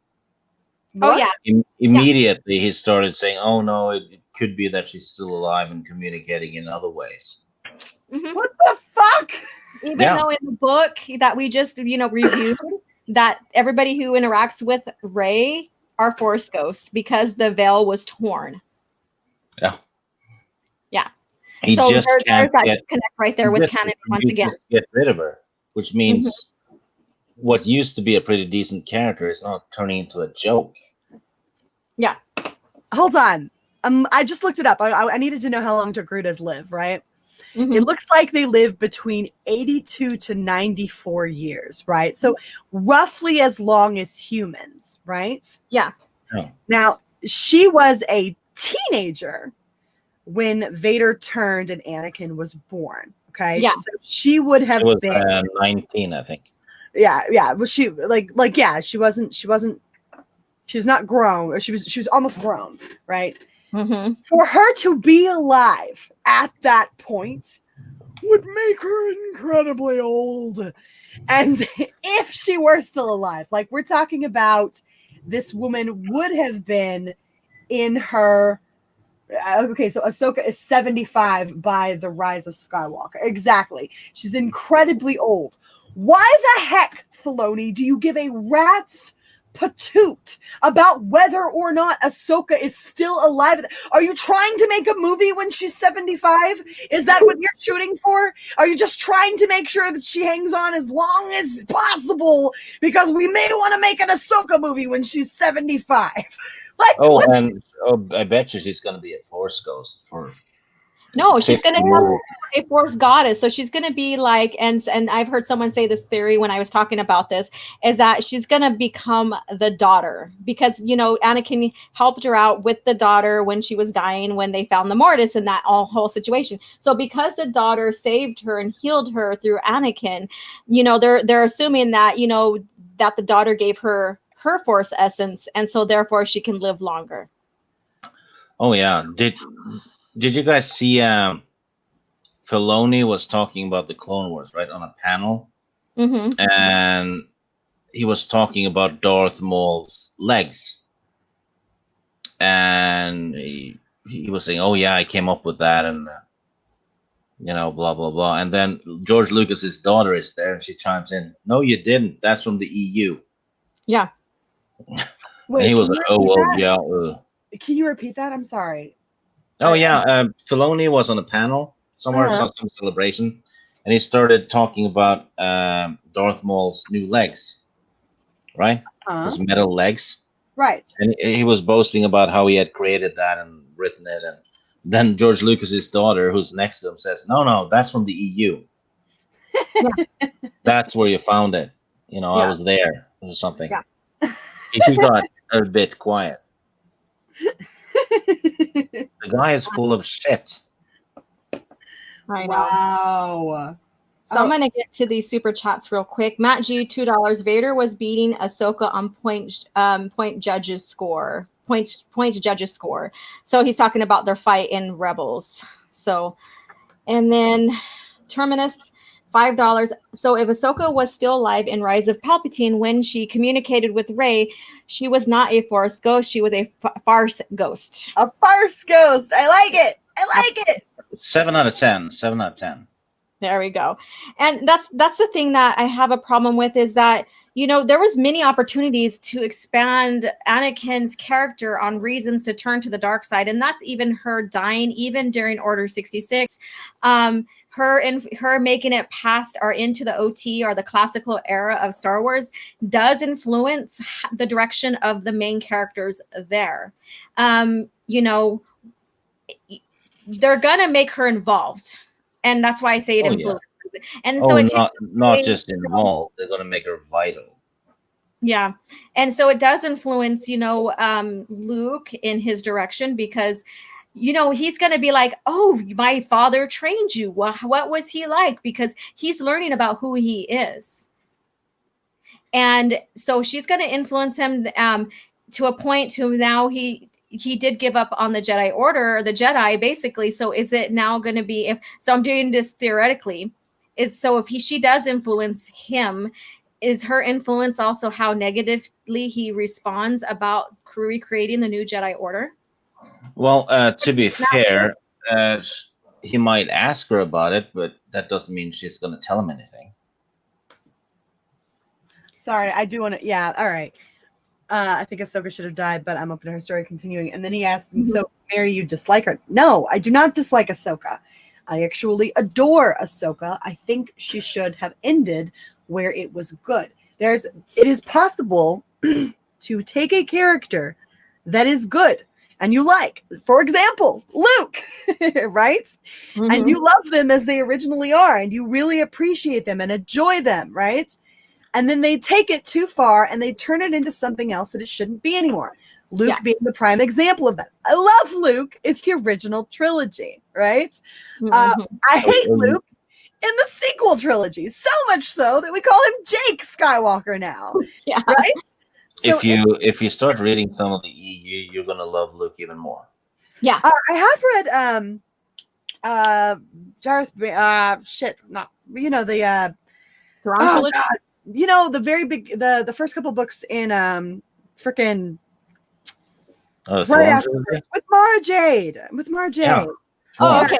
Oh yeah. Immediately he started saying, "Oh no, it could be that she's still alive and communicating in other ways." Mm-hmm. What the fuck? Even though in the book that we just reviewed, that everybody who interacts with Rey are Force ghosts because the veil was torn. Yeah. Yeah. He so just there's that disconnect right there with canon once again. Just get rid of her, which means what used to be a pretty decent character is now turning into a joke. Yeah. Hold on. I just looked it up. I needed to know how long Togrutas live, right? Mm-hmm. It looks like they live between 82 to 94 years, right? So roughly as long as humans, right? Yeah. Now, she was a teenager when Vader turned and Anakin was born, okay? Yeah. So she would have been 19, I think. Yeah. Well, she she was not grown, or she was almost grown, right? Mm-hmm. For her to be alive at that point would make her incredibly old. And if she were still alive, like we're talking about, this woman would have been in her. Okay, so Ahsoka is 75 by The Rise of Skywalker. Exactly. She's incredibly old. Why the heck, Filoni, do you give a rat's patoot about whether or not Ahsoka is still alive? Are you trying to make a movie when she's 75? Is that what you're shooting for? Are you just trying to make sure that she hangs on as long as possible because we may want to make an Ahsoka movie when she's 75? I bet you she's going to be a Force ghost for. No, she's going to be a Force goddess. So she's going to be like, and I've heard someone say this theory when I was talking about this, is that she's going to become the daughter because, Anakin helped her out with the daughter when she was dying, when they found the Mortis and that whole situation. So because the daughter saved her and healed her through Anakin, they're assuming that, that the daughter gave her Force essence. And so therefore she can live longer. Oh yeah. Did you guys see Filoni was talking about the Clone Wars, right, on a panel? Mm-hmm. And he was talking about Darth Maul's legs. And he was saying, "Oh yeah, I came up with that," and blah blah blah. And then George Lucas's daughter is there, and she chimes in, "No, you didn't. That's from the EU." Yeah. Wait, and he was like, "Oh well, yeah." Can you repeat that? I'm sorry. Oh yeah, Filoni was on a panel somewhere, some celebration, and he started talking about Darth Maul's new legs, right? His metal legs. Right. And he was boasting about how he had created that and written it, and then George Lucas's daughter, who's next to him, says, "No, that's from the EU. That's where you found it. I was there or something." Yeah. He got a bit quiet. The guy is full of shit. I know. Wow. So I'm going to get to these super chats real quick. Matt G, $2. Vader was beating Ahsoka on point judges score. Point judges score. So he's talking about their fight in Rebels. So, and then Terminus, $5. So if Ahsoka was still alive in Rise of Palpatine when she communicated with Rey, she was not a Force ghost. She was a farce ghost. A farce ghost. I like it. I like it. 7 out of 10. 7 out of 10. There we go. And that's the thing that I have a problem with is that, there was many opportunities to expand Anakin's character on reasons to turn to the dark side. And that's even her dying, even during Order 66. Her making it past or into the OT or the classical era of Star Wars does influence the direction of the main characters there. They're going to make her involved. And that's why I say it influences. Yeah. And so it not just involved, they're going to make her vital. Yeah. And so it does influence, Luke in his direction because, he's going to be like, oh, my father trained you. Well, what was he like? Because he's learning about who he is. And so she's going to influence him to a point to now he did give up on the Jedi Order, or the Jedi, basically. So is it now going to be so I'm doing this theoretically, if she does influence him, is her influence also how negatively he responds about recreating the new Jedi Order? Well, to be fair, he might ask her about it, but that doesn't mean she's going to tell him anything. Sorry, I do want to. Yeah, all right. I think Ahsoka should have died, but I'm open to her story continuing. And then he asks him, so Mary, you dislike her? No, I do not dislike Ahsoka. I actually adore Ahsoka. I think she should have ended where it was good. It is possible to take a character that is good and you like, for example, Luke, right? Mm-hmm. And you love them as they originally are, and you really appreciate them and enjoy them, right? And then they take it too far and they turn it into something else that it shouldn't be anymore. Luke being the prime example of that. I love Luke in the original trilogy, right? Mm-hmm. I hate Luke in the sequel trilogy, so much so that we call him Jake Skywalker now, right? So, if you start reading some of the EU, you're gonna love Luke even more. Yeah, I have read Darth. The trilogy. The very big the first couple books in frickin' right after with Mara Jade. Yeah. Oh, okay,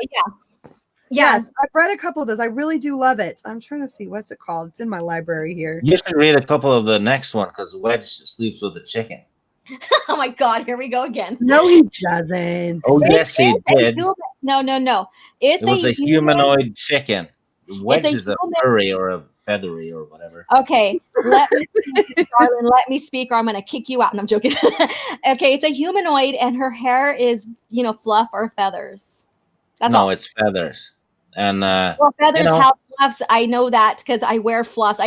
yeah. I've read a couple of those. I really do love it. I'm trying to see what's it called. It's in my library here. You should read a couple of the next one because Wedge sleeps with the chicken. Oh my God! Here we go again. No, he doesn't. Oh yes, he did. No. It was a humanoid chicken. Wedge is a furry or a feathery or whatever. Okay, let me speak or I'm gonna kick you out. And I'm joking. Okay, it's a humanoid and her hair is fluff or feathers. That's all. It's feathers. And feathers have fluffs. I know that because I wear fluffs.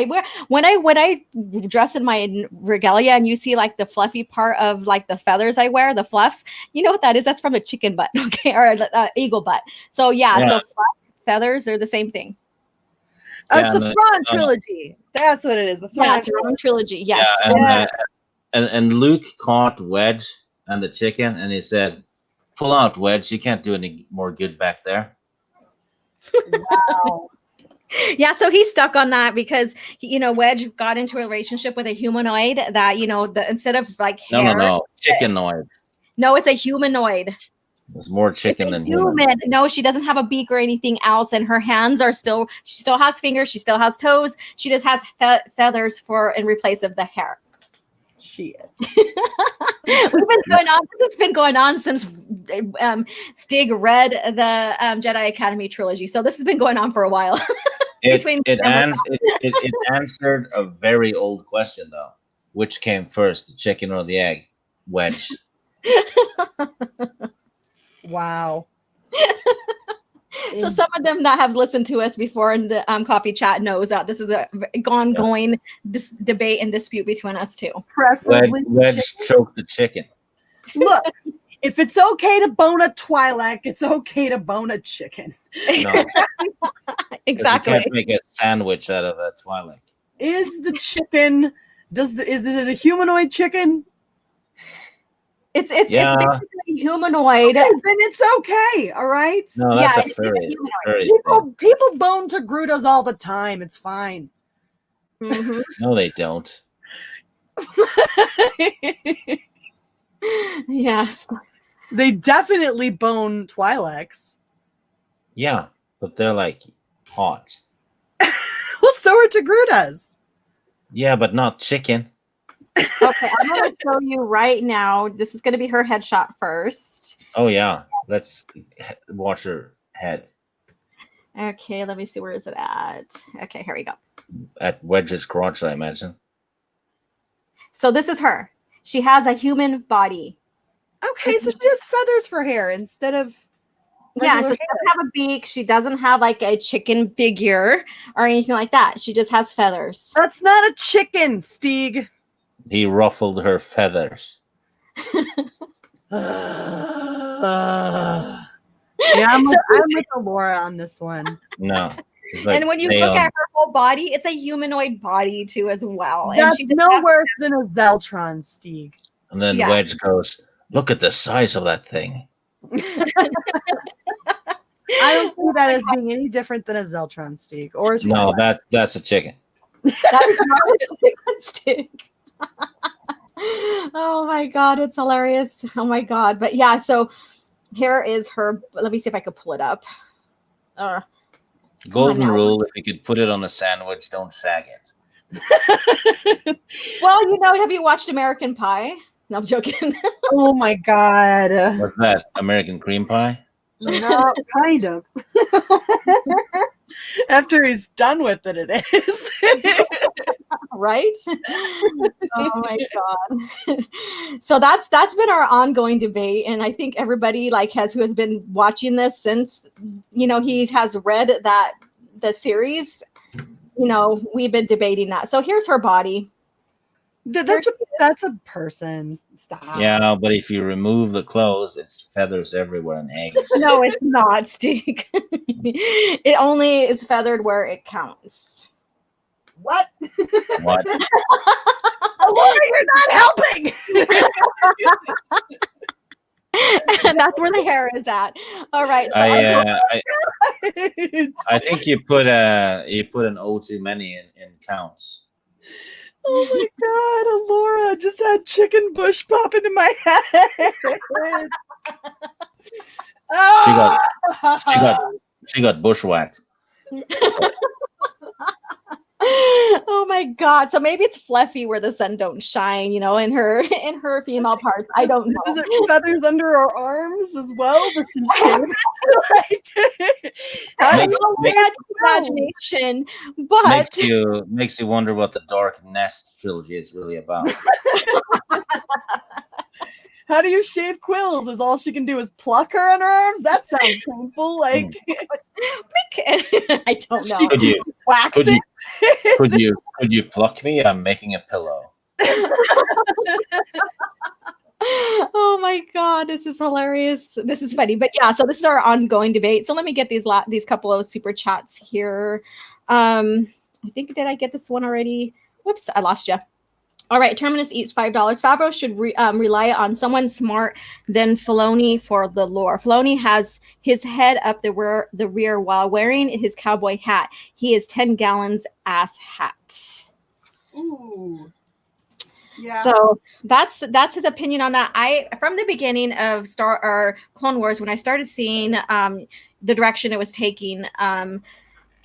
When I dress in my regalia and you see like the fluffy part of like the feathers I wear, the fluffs. You know what that is? That's from a chicken butt, okay, or eagle butt. So so fluff, feathers, they're the same thing. It's the Thrawn trilogy. That's what it is. The Thrawn trilogy. Yes. Yeah, and Luke caught Wedge and the chicken, and he said, "Pull out, Wedge. You can't do any more good back there." Wow. Yeah, so he's stuck on that because Wedge got into a relationship with a humanoid that instead of like hair, no, chickenoid. No, it's a humanoid. There's more chicken than human. No, she doesn't have a beak or anything else, and her hands are she still has fingers, she still has toes, she just has feathers in replace of the hair. Shit. This has been going on since Stig read the Jedi Academy trilogy, so this has been going on for a while. It answered a very old question though. Which came first, the chicken or the egg? Wedge. Wow. So some of them that have listened to us before in the coffee chat knows that this is a ongoing debate and dispute between us two. Preferably Wedge choked the chicken. Look, if it's okay to bone a Twi'lek, it's okay to bone a chicken. No, Exactly. you can't make a sandwich out of a Twi'lek. Is the chicken? Is it a humanoid chicken? It's Yeah. basically humanoid. Okay, then it's okay. All right. No, that's Yeah, a furry. Furry People bone to Grutas all the time. It's fine. Mhm. No, they don't. Yes. They definitely bone Twi'leks. Yeah, but they're like hot. Well, so are Togrutas. Yeah, but not chicken. Okay, I'm gonna show you right now. This is gonna be her headshot first. Oh yeah, let's watch her head Okay, let me see, where is it at? Okay, here we go. at Wedge's crotch, I imagine. So this is her. She has a human body. Okay, so she has feathers for hair instead of Yeah, so regular she doesn't have a beak. She doesn't have like a chicken figure or anything like that. She just has feathers. That's not a chicken, Stieg. He ruffled her feathers. Yeah, I'm with Laura on this one. No. It's like And when you they look own- at her whole body, it's a humanoid body too as well. And That's she just no has- worse than a Zeltron, Stieg. And then Yeah. Wedge goes, "Look at the size of that thing." I don't see that as being any different than a Zeltron, Stieg. Or a No, Twi'lek. that's a chicken. That is not a chicken stick. Oh my god, it's hilarious. Oh my god. But yeah, so here is her. Let me see if I could pull it up. Golden now. rule: if you could put it on a sandwich, don't sag it. Well, you know, have you watched American Pie? No, I'm joking. Oh my god. What's that? American cream pie? No, kind of. After he's done with it, it is. Right? Oh my god. So that's been our ongoing debate, and I think everybody who has been watching this since, you know, he has read the series, you know, we've been debating that. So here's her body. That's a person. Stop. Yeah, but if you remove the clothes, it's feathers everywhere and eggs. No, it's not, Steve. It only is feathered where it counts. What? What? Laura, you're not helping. And that's where the hair is at. All right. I think you put an O too many in counts. Oh my god, Laura just had chicken bush pop into my head. She got bushwhacked. Oh my god. So maybe it's fluffy where the sun don't shine, you know, in her female parts. I don't know. Is it feathers under her arms as well? Does she shave it? I don't know why that's Imagination, but makes you wonder what the Dark Nest trilogy is really about. how do you shave quills? Is all she can do is pluck her underarms? That sounds painful. Like I don't know. Could you wax could it. you could you pluck me? I'm making a pillow. Oh my god, this is hilarious. This is funny. But yeah, so this is our ongoing debate. So let me get these couple of super chats here. I think, did I get this one already? Whoops, I lost you. All right, Terminus eats $5. Favreau should rely on someone smart than Filoni for the lore. Filoni has his head up the rear while wearing his cowboy hat. He is 10 gallons ass hat. Ooh. Yeah. So that's his opinion on that. From the beginning of Clone Wars, when I started seeing the direction it was taking,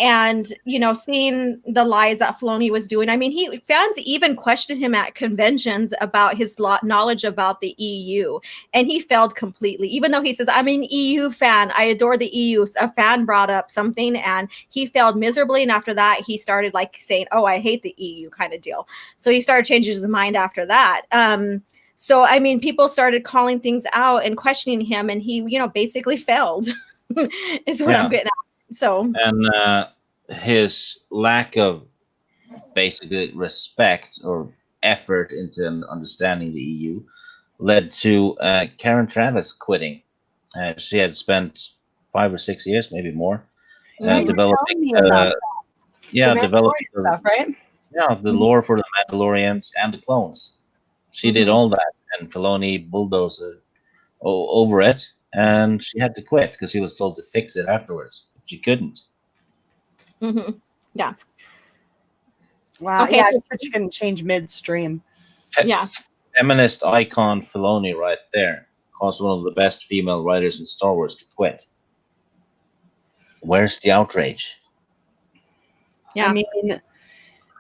and you know, seeing the lies that Filoni was doing. I mean, fans even questioned him at conventions about his knowledge about the EU, and he failed completely. Even though he says, "I'm an EU fan, I adore the EU," a fan brought up something, and he failed miserably. And after that, he started saying, "Oh, I hate the EU," kind of deal. So he started changing his mind after that. So, I mean, people started calling things out and questioning him, and he, basically failed, is what I'm getting at. So, and his lack of basically respect or effort into understanding the EU led to Karen Travis quitting. She had spent 5 or 6 years, maybe more, developing, developing stuff, right? the lore for the Mandalorians and the clones. She did all that, and Filoni bulldozed over it, and she had to quit because she was told to fix it afterwards. She couldn't. Yeah. Wow. Okay. Yeah, but you can change midstream. Feminist icon Filoni right there caused one of the best female writers in Star Wars to quit. Where's the outrage? Yeah. I mean,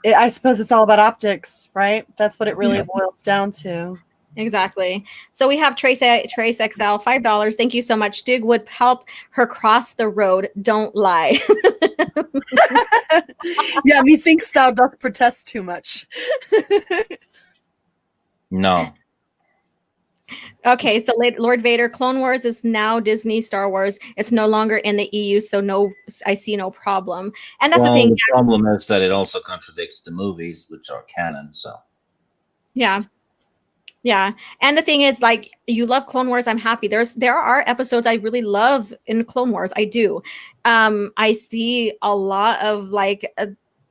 I suppose it's all about optics, right? That's what it really boils down to. Exactly. So we have Trace XL, $5. Thank you so much. Stig would help her cross the road. Don't lie. Yeah, methinks thou doth protest too much. No. Okay, so Lord Vader, Clone Wars is now Disney Star Wars. It's no longer in the EU, so I see no problem. And that's the thing. The problem is that it also contradicts the movies, which are canon. So. Yeah. Yeah. And the thing is, like, you love Clone Wars. I'm happy. There are episodes I really love in Clone Wars. I do. I see a lot of like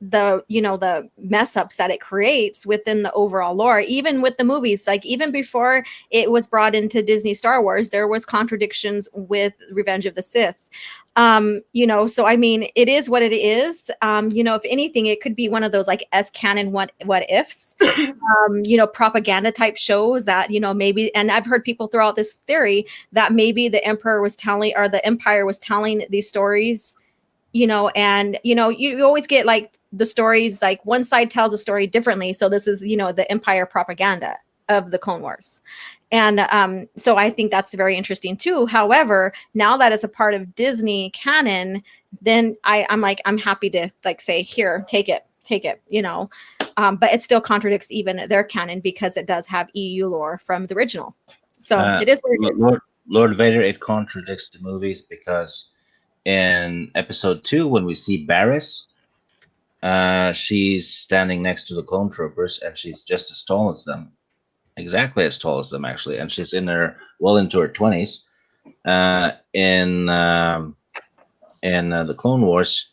the mess ups that it creates within the overall lore, even with the movies. Like, even before it was brought into Disney Star Wars, there was contradictions with Revenge of the Sith. So I mean, it is what it is. If anything, it could be one of those like canon what ifs, propaganda type shows that, maybe, and I've heard people throw out this theory that maybe the Empire was telling these stories, and you always get like the stories, like one side tells a story differently. So this is, the Empire propaganda of the Clone Wars. And so I think that's very interesting too. However, now that it's a part of Disney canon, then I'm happy to like say, here, take it, but it still contradicts even their canon because it does have EU lore from the original. So it is what it is. Lord Vader, it contradicts the movies because in episode 2, when we see Barriss, she's standing next to the clone troopers and she's just as tall as them. Exactly as tall as them, actually, and she's into her 20s. In the Clone Wars,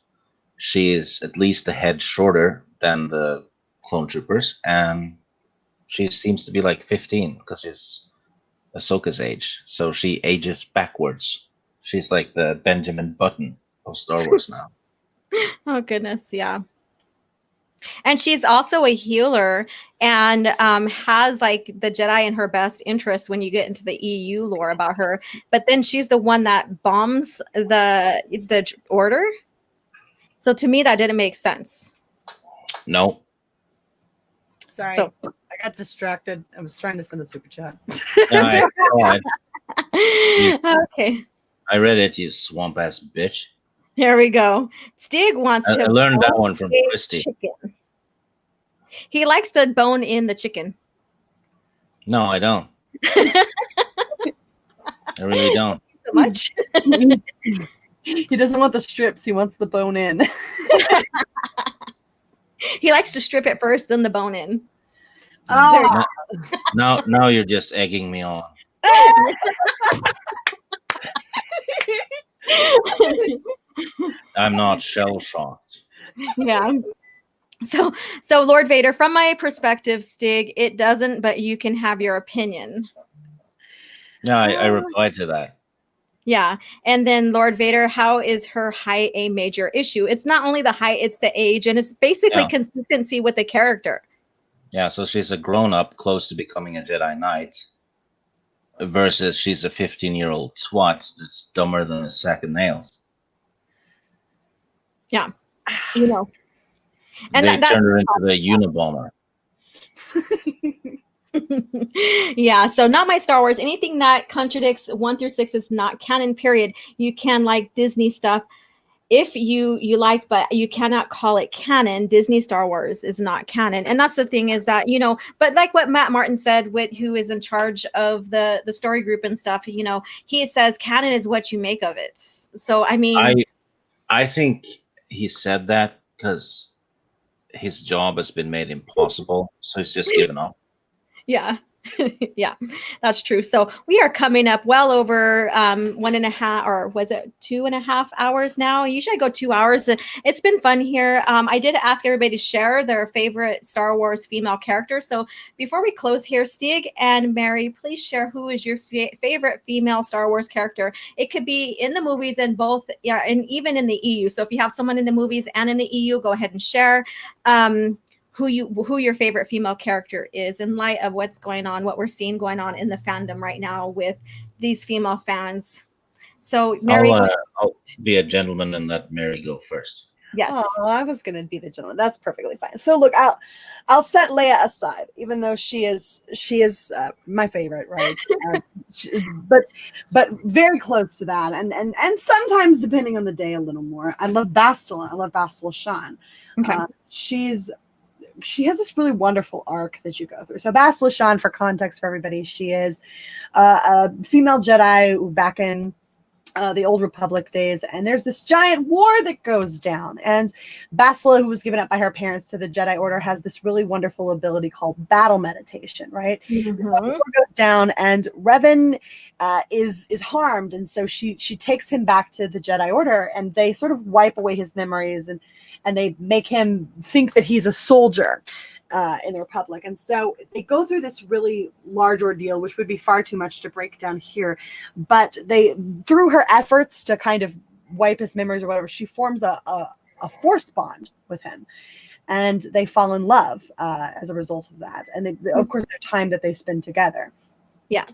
she's at least a head shorter than the clone troopers, and she seems to be like 15 because she's Ahsoka's age, so she ages backwards. She's like the Benjamin Button of Star Wars now. Oh goodness, yeah. And she's also a healer and has like the Jedi in her best interest when you get into the EU lore about her. But then she's the one that bombs the order. So to me, that didn't make sense. No. Sorry, I got distracted. I was trying to send a super chat. Okay. I read it, you swamp ass bitch. Here we go. Stig wants to. I learned that one from Christy. Chicken. He likes to bone in the chicken. No, I don't. I really don't. So much. He doesn't want the strips. He wants the bone in. He likes to strip it first, then the bone in. Oh. Now you're just egging me on. I'm not shell shocked. Yeah. So Lord Vader, from my perspective, Stig, it doesn't, but you can have your opinion. Yeah, I replied to that. Yeah. And then Lord Vader, how is her height a major issue? It's not only the height, it's the age, and it's basically consistency with the character. Yeah, so she's a grown-up close to becoming a Jedi Knight versus she's a 15-year-old twat that's dumber than a sack of nails. Yeah. And they turned her into the Unabomber. Yeah, so not my Star Wars. Anything that contradicts 1 through 6 is not canon, period. You can like Disney stuff. if you like, but you cannot call it canon. Disney Star Wars is not canon, and that's the thing is that But like what Matt Martin said, who is in charge of the story group and stuff, he says canon is what you make of it. So I mean, I think he said that because his job has been made impossible, so he's just given up. yeah. Yeah, that's true. So we are coming up well over 1.5, or was it 2.5 hours now? Usually I go 2 hours. It's been fun here. I did ask everybody to share their favorite Star Wars female character. So before we close here, Stig and Mary, please share who is your favorite female Star Wars character. It could be in the movies and both, yeah, and even in the EU. So if you have someone in the movies and in the EU, go ahead and share. Who your favorite female character is in light of what's going on, what we're seeing going on in the fandom right now with these female fans. So Mary, I'll be a gentleman and let Mary go first. Yes. Oh, I was gonna be the gentleman. That's perfectly fine. So look, I'll set Leia aside, even though she is my favorite, right? But very close to that, and sometimes depending on the day a little more. I love Bastila. I love Bastila Shan. Okay. She has this really wonderful arc that you go through. So Bastila Shan, for context for everybody, she is a female Jedi back in the Old Republic days, and there's this giant war that goes down, and Bastila, who was given up by her parents to the Jedi Order, has this really wonderful ability called battle meditation, right? Mm-hmm. So the war goes down, and Revan is harmed, and so she takes him back to the Jedi Order, and they sort of wipe away his memories, and they make him think that he's a soldier in the Republic. And so they go through this really large ordeal, which would be far too much to break down here. But through her efforts to kind of wipe his memories or whatever, she forms a force bond with him. And they fall in love as a result of that. And of course, their time that they spend together. Yeah.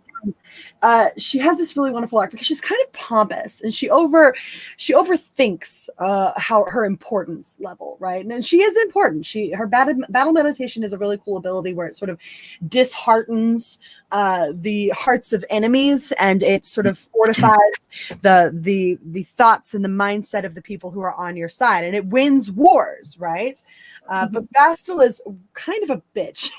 She has this really wonderful arc because she's kind of pompous, and she overthinks how her importance level, right? And she is important. Her battle meditation is a really cool ability where it sort of disheartens the hearts of enemies, and it sort of fortifies the thoughts and the mindset of the people who are on your side, and it wins wars, right? But Bastila is kind of a bitch.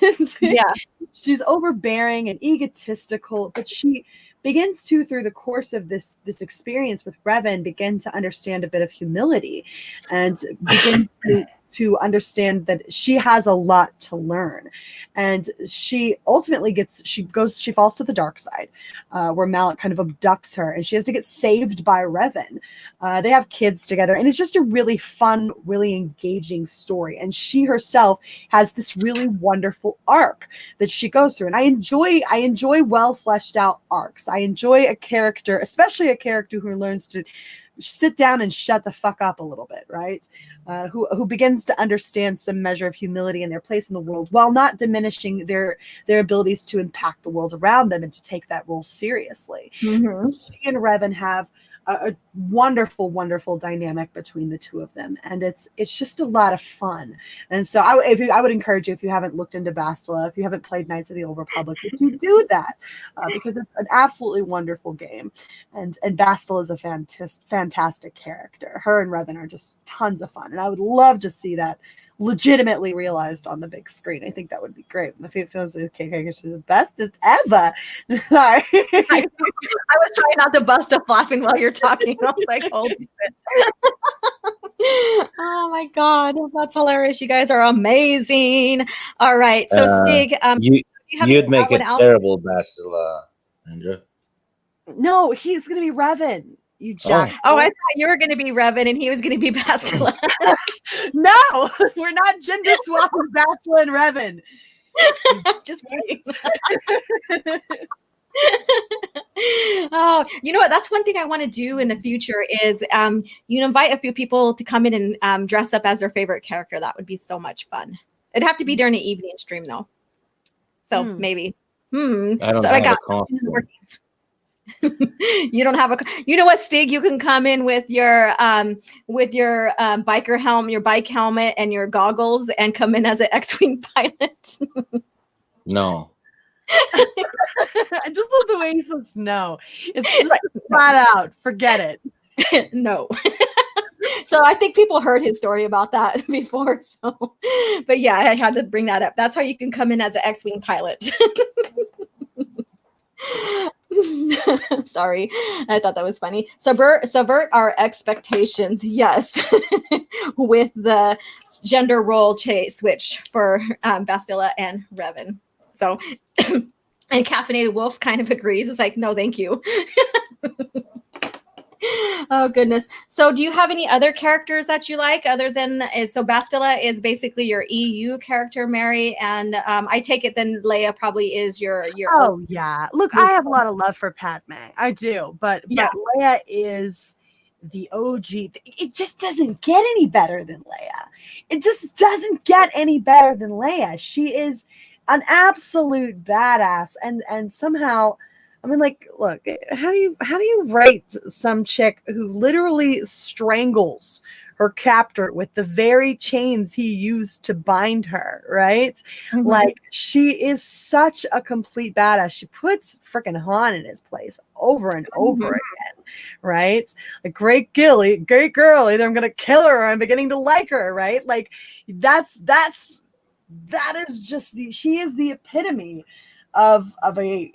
And yeah, she's overbearing and egotistical, but she begins to, through the course of this experience with Revan, begin to understand a bit of humility, and begin to understand that she has a lot to learn. And she ultimately falls to the dark side, where Malak kind of abducts her, and she has to get saved by Revan. They have kids together, and it's just a really fun, really engaging story. And she herself has this really wonderful arc that she goes through. And I enjoy well fleshed out arcs. I enjoy a character, especially a character who learns to sit down and shut the fuck up a little bit, right? Who begins to understand some measure of humility and their place in the world, while not diminishing their abilities to impact the world around them and to take that role seriously. Mm-hmm. She and Revan have a wonderful, wonderful dynamic between the two of them, and it's just a lot of fun. And so I would encourage you, if you haven't looked into Bastila, if you haven't played Knights of the Old Republic, that you do that, because it's an absolutely wonderful game, and Bastila is a fantastic character. Her and Revan are just tons of fun, and I would love to see that legitimately realized on the big screen. I think that would be great. The feels like KK is the bestest ever. Sorry. I was trying not to bust up laughing while you're talking. I was like, holy shit. Oh my God. That's hilarious. You guys are amazing. All right. So Stig, you'd make a terrible Bastila, Andrew. No, he's gonna be Revan. You jack. Oh, I thought you were going to be Revan and he was going to be Bastila. No, we're not gender swapping Bastila and Revan. Just kidding. Oh, you know what? That's one thing I want to do in the future is invite a few people to come in and dress up as their favorite character. That would be so much fun. It'd have to be during the evening stream though. So maybe. I got you don't have you know what, Stig, you can come in with your biker helmet, your bike helmet, and your goggles, and come in as an X-Wing pilot. No. I just love the way he says no. It's just flat out. Forget it. No. So I think people heard his story about that before. So, but yeah, I had to bring that up. That's how you can come in as an X-wing pilot. Sorry, I thought that was funny. Subvert our expectations, yes, with the gender role switch for Bastilla and Revan. So, and Caffeinated Wolf kind of agrees. It's like, no, thank you. Oh goodness. So do you have any other characters that you like other than so Bastilla is basically your EU character, Mary, and I take it then Leia probably is your Oh yeah. Look, I have a lot of love for Padme. I do, but Leia is the OG. It just doesn't get any better than Leia. It just doesn't get any better than Leia. She is an absolute badass, and somehow, I mean, like, look, how do you write some chick who literally strangles her captor with the very chains he used to bind her, right? Mm-hmm. Like, she is such a complete badass. She puts freaking Han in his place over and over again, right? Like, great girl, either I'm gonna kill her or I'm beginning to like her, right? Like, that is just she is the epitome of a.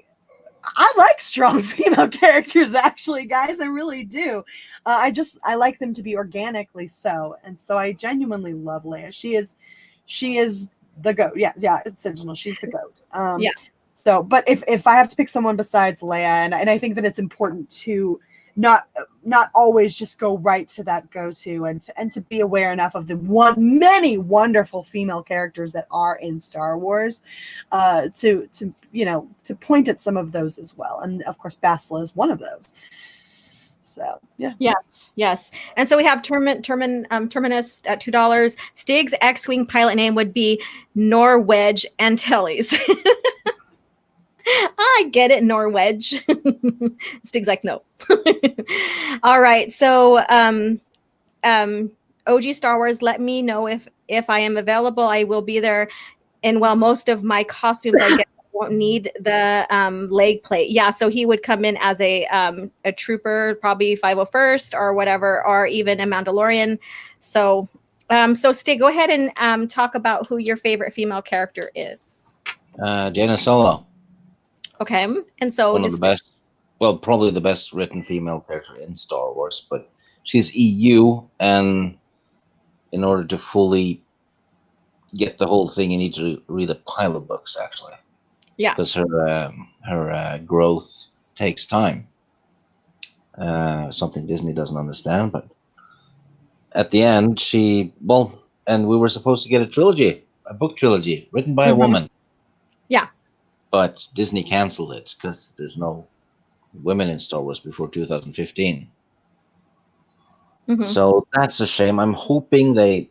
I like strong female characters, actually, guys. I really do. I like them to be organically so, and so I genuinely love Leia. She is the goat. Yeah, it's Sentinel. She's the goat. Yeah. So, but if I have to pick someone besides Leia, and I think that it's important to not always just go right to that go-to, and to be aware enough of the many wonderful female characters that are in Star Wars, to point at some of those as well. And of course, Bastila is one of those. So yeah. Yes. And so we have Terminus at $2. Stig's X-wing pilot name would be Norwedge Antilles. I get it, Norwedge. Stig's like, no. All right. So OG Star Wars, let me know if I am available. I will be there. And while most of my costumes, I guess, won't need the leg plate. Yeah, so he would come in as a trooper, probably 501st or whatever, or even a Mandalorian. So Stig, go ahead and talk about who your favorite female character is. Jaina Solo. Okay, and so one of the best, well, probably the best written female character in Star Wars, but she's EU, and in order to fully get the whole thing, you need to read the pilot books, actually. Yeah. Because her growth takes time. Something Disney doesn't understand, but at the end, and we were supposed to get a book trilogy written by a woman. Yeah. But Disney canceled it because there's no women in Star Wars before 2015. So that's a shame. I'm hoping they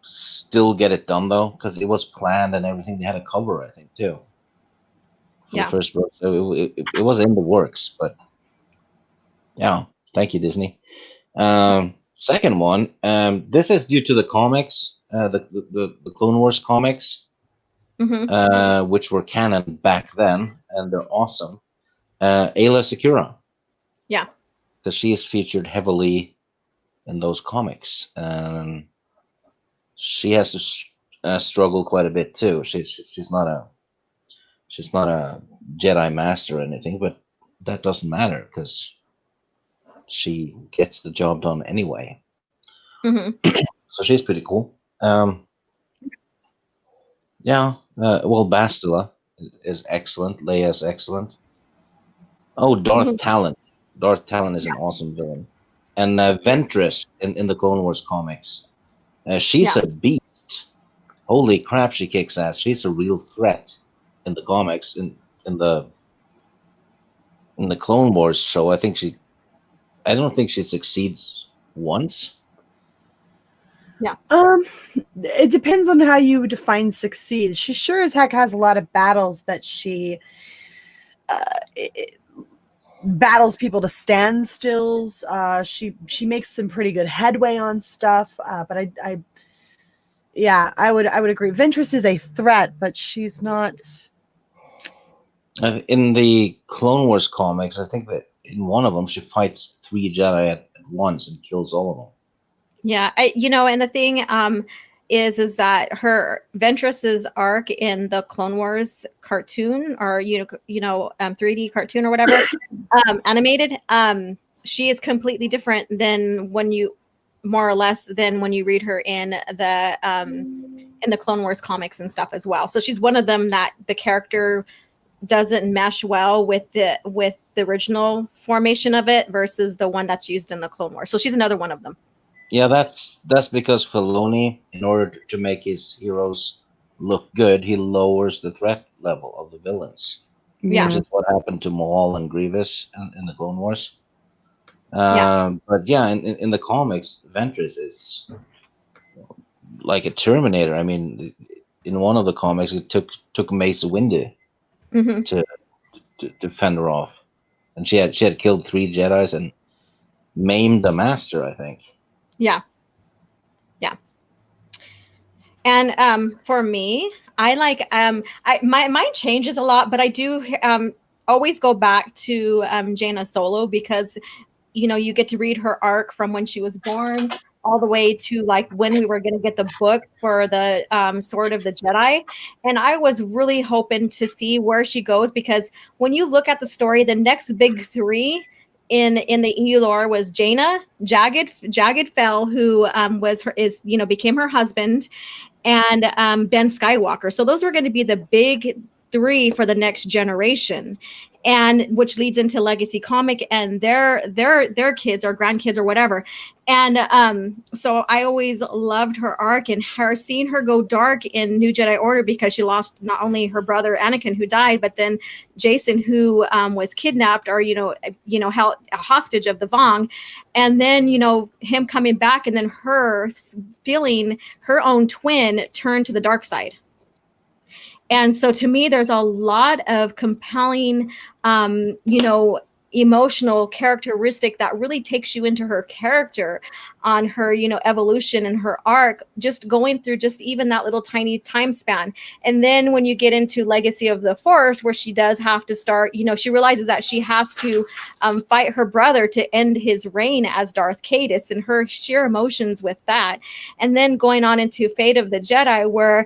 still get it done, though, because it was planned and everything. They had a cover, I think, too. For the first book. So it was in the works, but yeah, thank you, Disney. Second one, this is due to the comics, the Clone Wars comics, which were canon back then, and they're awesome. Ayla Secura. Yeah. Because she is featured heavily in those comics. She has to struggle quite a bit too. She's not a Jedi master or anything, but that doesn't matter because she gets the job done anyway. So she's pretty cool. Well, Bastila is excellent. Leia's excellent. Oh, Darth Talon. Darth Talon is an awesome villain. And Ventress in the Clone Wars comics. She's a beast. Holy crap, she kicks ass. She's a real threat in the comics. In the Clone Wars show, I don't think she succeeds once. Yeah. It depends on how you define succeed. She sure as heck has a lot of battles that she battles people to standstills. She makes some pretty good headway on stuff. But I would agree. Ventress is a threat, but she's not. In the Clone Wars comics, I think that in one of them she fights 3 Jedi at once and kills all of them. Yeah, and the thing is that her Ventress's arc in the Clone Wars cartoon, or 3D cartoon or whatever, animated, she is completely different than when you, more or less, than when you read her in the Clone Wars comics and stuff as well. So she's one of them that the character doesn't mesh well with the original formation of it versus the one that's used in the Clone Wars. So she's another one of them. Yeah, that's because Filoni, in order to make his heroes look good, he lowers the threat level of the villains, Yeah. which is what happened to Maul and Grievous in the Clone Wars. Yeah. But yeah, in the comics, Ventress is like a Terminator. I mean, in one of the comics, it took Mace Windu Hmm. to fend her off, and she had killed 3 Jedi's and maimed the Master, I think. Yeah. Yeah. And for me, I like my mind changes a lot, but I do always go back to Jaina Solo, because you get to read her arc from when she was born all the way to like when we were going to get the book for the Sword of the Jedi. And I was really hoping to see where she goes, because when you look at the story, the next big three in the EU lore was Jaina, Jagged Fell, who became her husband, and Ben Skywalker. So those were going to be the big three for the next generation, and which leads into Legacy Comic and their kids or grandkids or whatever. And so I always loved her arc, and her seeing her go dark in New Jedi Order, because she lost not only her brother Anakin, who died, but then Jason, who was kidnapped or held a hostage of the Vong, and then him coming back, and then her feeling her own twin turn to the dark side. And so to me, there's a lot of compelling, emotional characteristic that really takes you into her character on her, evolution and her arc, just going through just even that little tiny time span. And then when you get into Legacy of the Force, where she does have to start, she realizes that she has to fight her brother to end his reign as Darth Caedus, and her sheer emotions with that. And then going on into Fate of the Jedi, where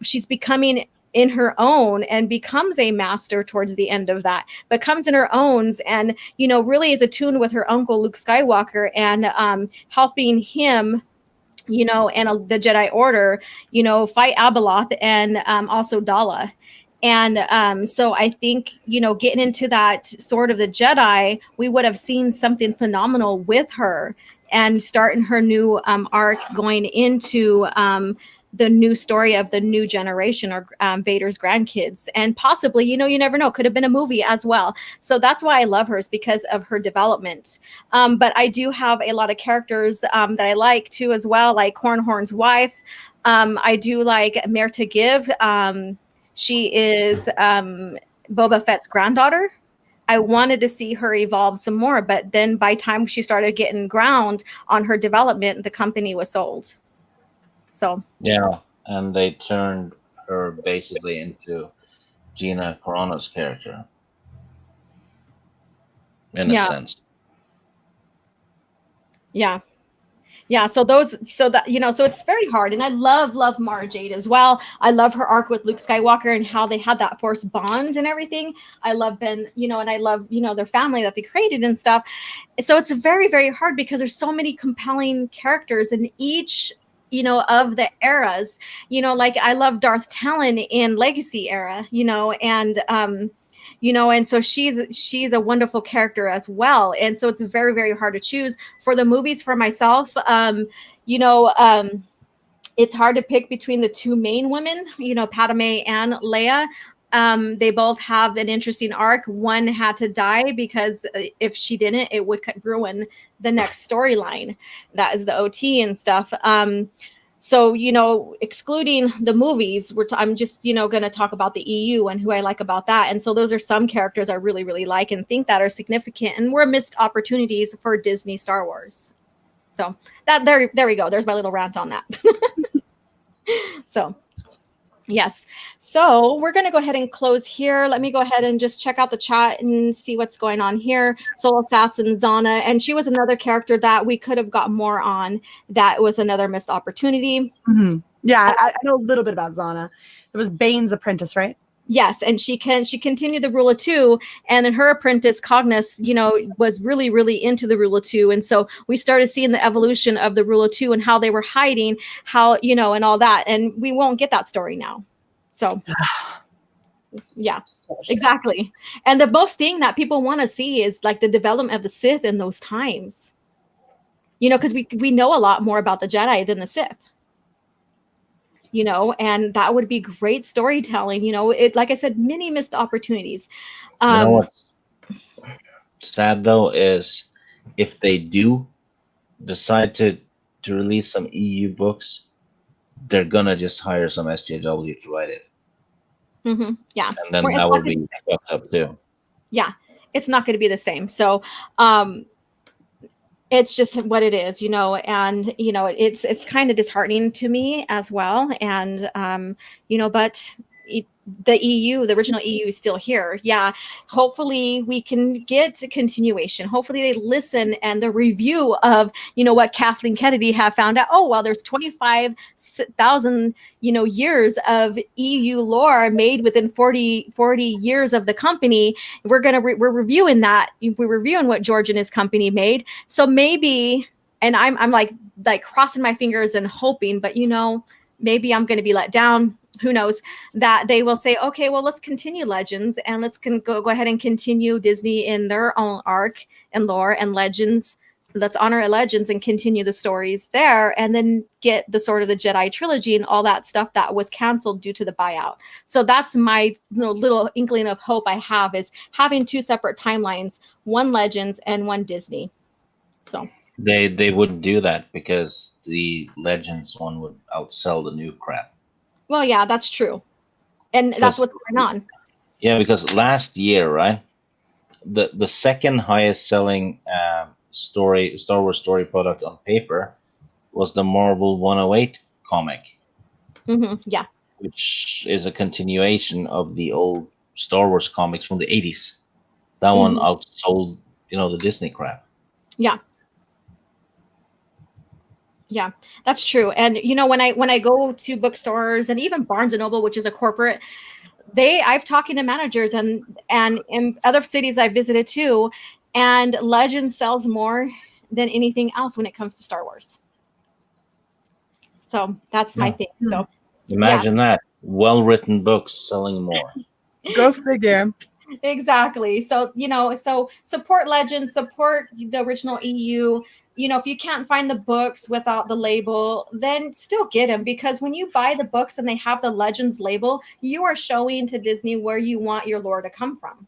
she's becoming in her own and becomes a master towards the end of that, but comes in her own and, really is attuned with her uncle Luke Skywalker, and helping him, and the Jedi Order, fight Abeloth, and also Dala. And so I think, getting into that Sword of the Jedi, we would have seen something phenomenal with her, and starting her new arc going into the new story of the new generation, or Vader's grandkids. And possibly, you never know, could have been a movie as well. So that's why I love her, is because of her development. But I do have a lot of characters that I like too as well, like Cornhorn's wife. I do like Merta Give. She is Boba Fett's granddaughter. I wanted to see her evolve some more, but then by time she started getting ground on her development, the company was sold. So yeah, and they turned her basically into Gina Carano's character, in a sense. Yeah. So it's very hard. And I love Mara Jade as well. I love her arc with Luke Skywalker and how they had that Force bond and everything. I love Ben, and I love, their family that they created and stuff. So it's very, very hard, because there's so many compelling characters in each, of the eras. Like I love Darth Talon in Legacy era, and and so she's a wonderful character as well. And so it's very, very hard to choose for the movies. For myself, it's hard to pick between the two main women, Padme and Leia. They both have an interesting arc. One had to die, because if she didn't, it would ruin the next storyline. That is the OT and stuff. So, excluding the movies, I'm just, going to talk about the EU and who I like about that. And so those are some characters I really, really like and think that are significant and were missed opportunities for Disney Star Wars. So there we go. There's my little rant on that. So Yes. So we're going to go ahead and close here. Let me go ahead and just check out the chat and see what's going on here. Soul Assassin Zana. And she was another character that we could have got more on. That was another missed opportunity. Mm-hmm. Yeah, I know a little bit about Zana. It was Bane's apprentice, right? Yes, and she continued the rule of two, and then her apprentice Cognos, was really, really into the rule of two, and so we started seeing the evolution of the rule of two and how they were hiding, how and all that, and we won't get that story now. So, yeah, exactly. And the most thing that people want to see is like the development of the Sith in those times, because we know a lot more about the Jedi than the Sith. And that would be great storytelling. It, like I said, many missed opportunities. You know what's sad though is if they do decide to release some EU books, they're gonna just hire some SJW to write it. Mm-hmm. Yeah, and then that will be fucked up too. Yeah, it's not going to be the same. So, it's just what it is, and it's kind of disheartening to me as well. And but the EU, the original EU, is still here. Yeah, hopefully we can get a continuation. Hopefully they listen, and the review of what Kathleen Kennedy have found out. Oh well, there's 25,000 years of EU lore made within 40 years of the company. We're reviewing that. We're reviewing what George and his company made. So maybe, and I'm like crossing my fingers and hoping, but maybe I'm going to be let down. Who knows, that they will say, okay, well, let's continue Legends, and let's go ahead and continue Disney in their own arc and lore and Legends. Let's honor Legends and continue the stories there, and then get the Sword of the Jedi trilogy and all that stuff that was canceled due to the buyout. So that's my little inkling of hope I have, is having two separate timelines, one Legends and one Disney. So they wouldn't do that because the Legends one would outsell the new crap. Well, yeah, that's true. And that's what's going on. Yeah, because last year, right, the second highest selling Star Wars story product on paper was the Marvel 108 comic. Mm-hmm, yeah. Which is a continuation of the old Star Wars comics from the 80s. That one outsold, the Disney crap. Yeah. Yeah, that's true. And when I go to bookstores and even Barnes and Noble, which is a corporate, I've talking to managers and in other cities I've visited too, and Legend sells more than anything else when it comes to Star Wars. So that's my thing. So imagine that, well-written books selling more. Go figure. Exactly. So so support Legends, support the original EU. If you can't find the books without the label, then still get them, because when you buy the books and they have the Legends label, you are showing to Disney where you want your lore to come from.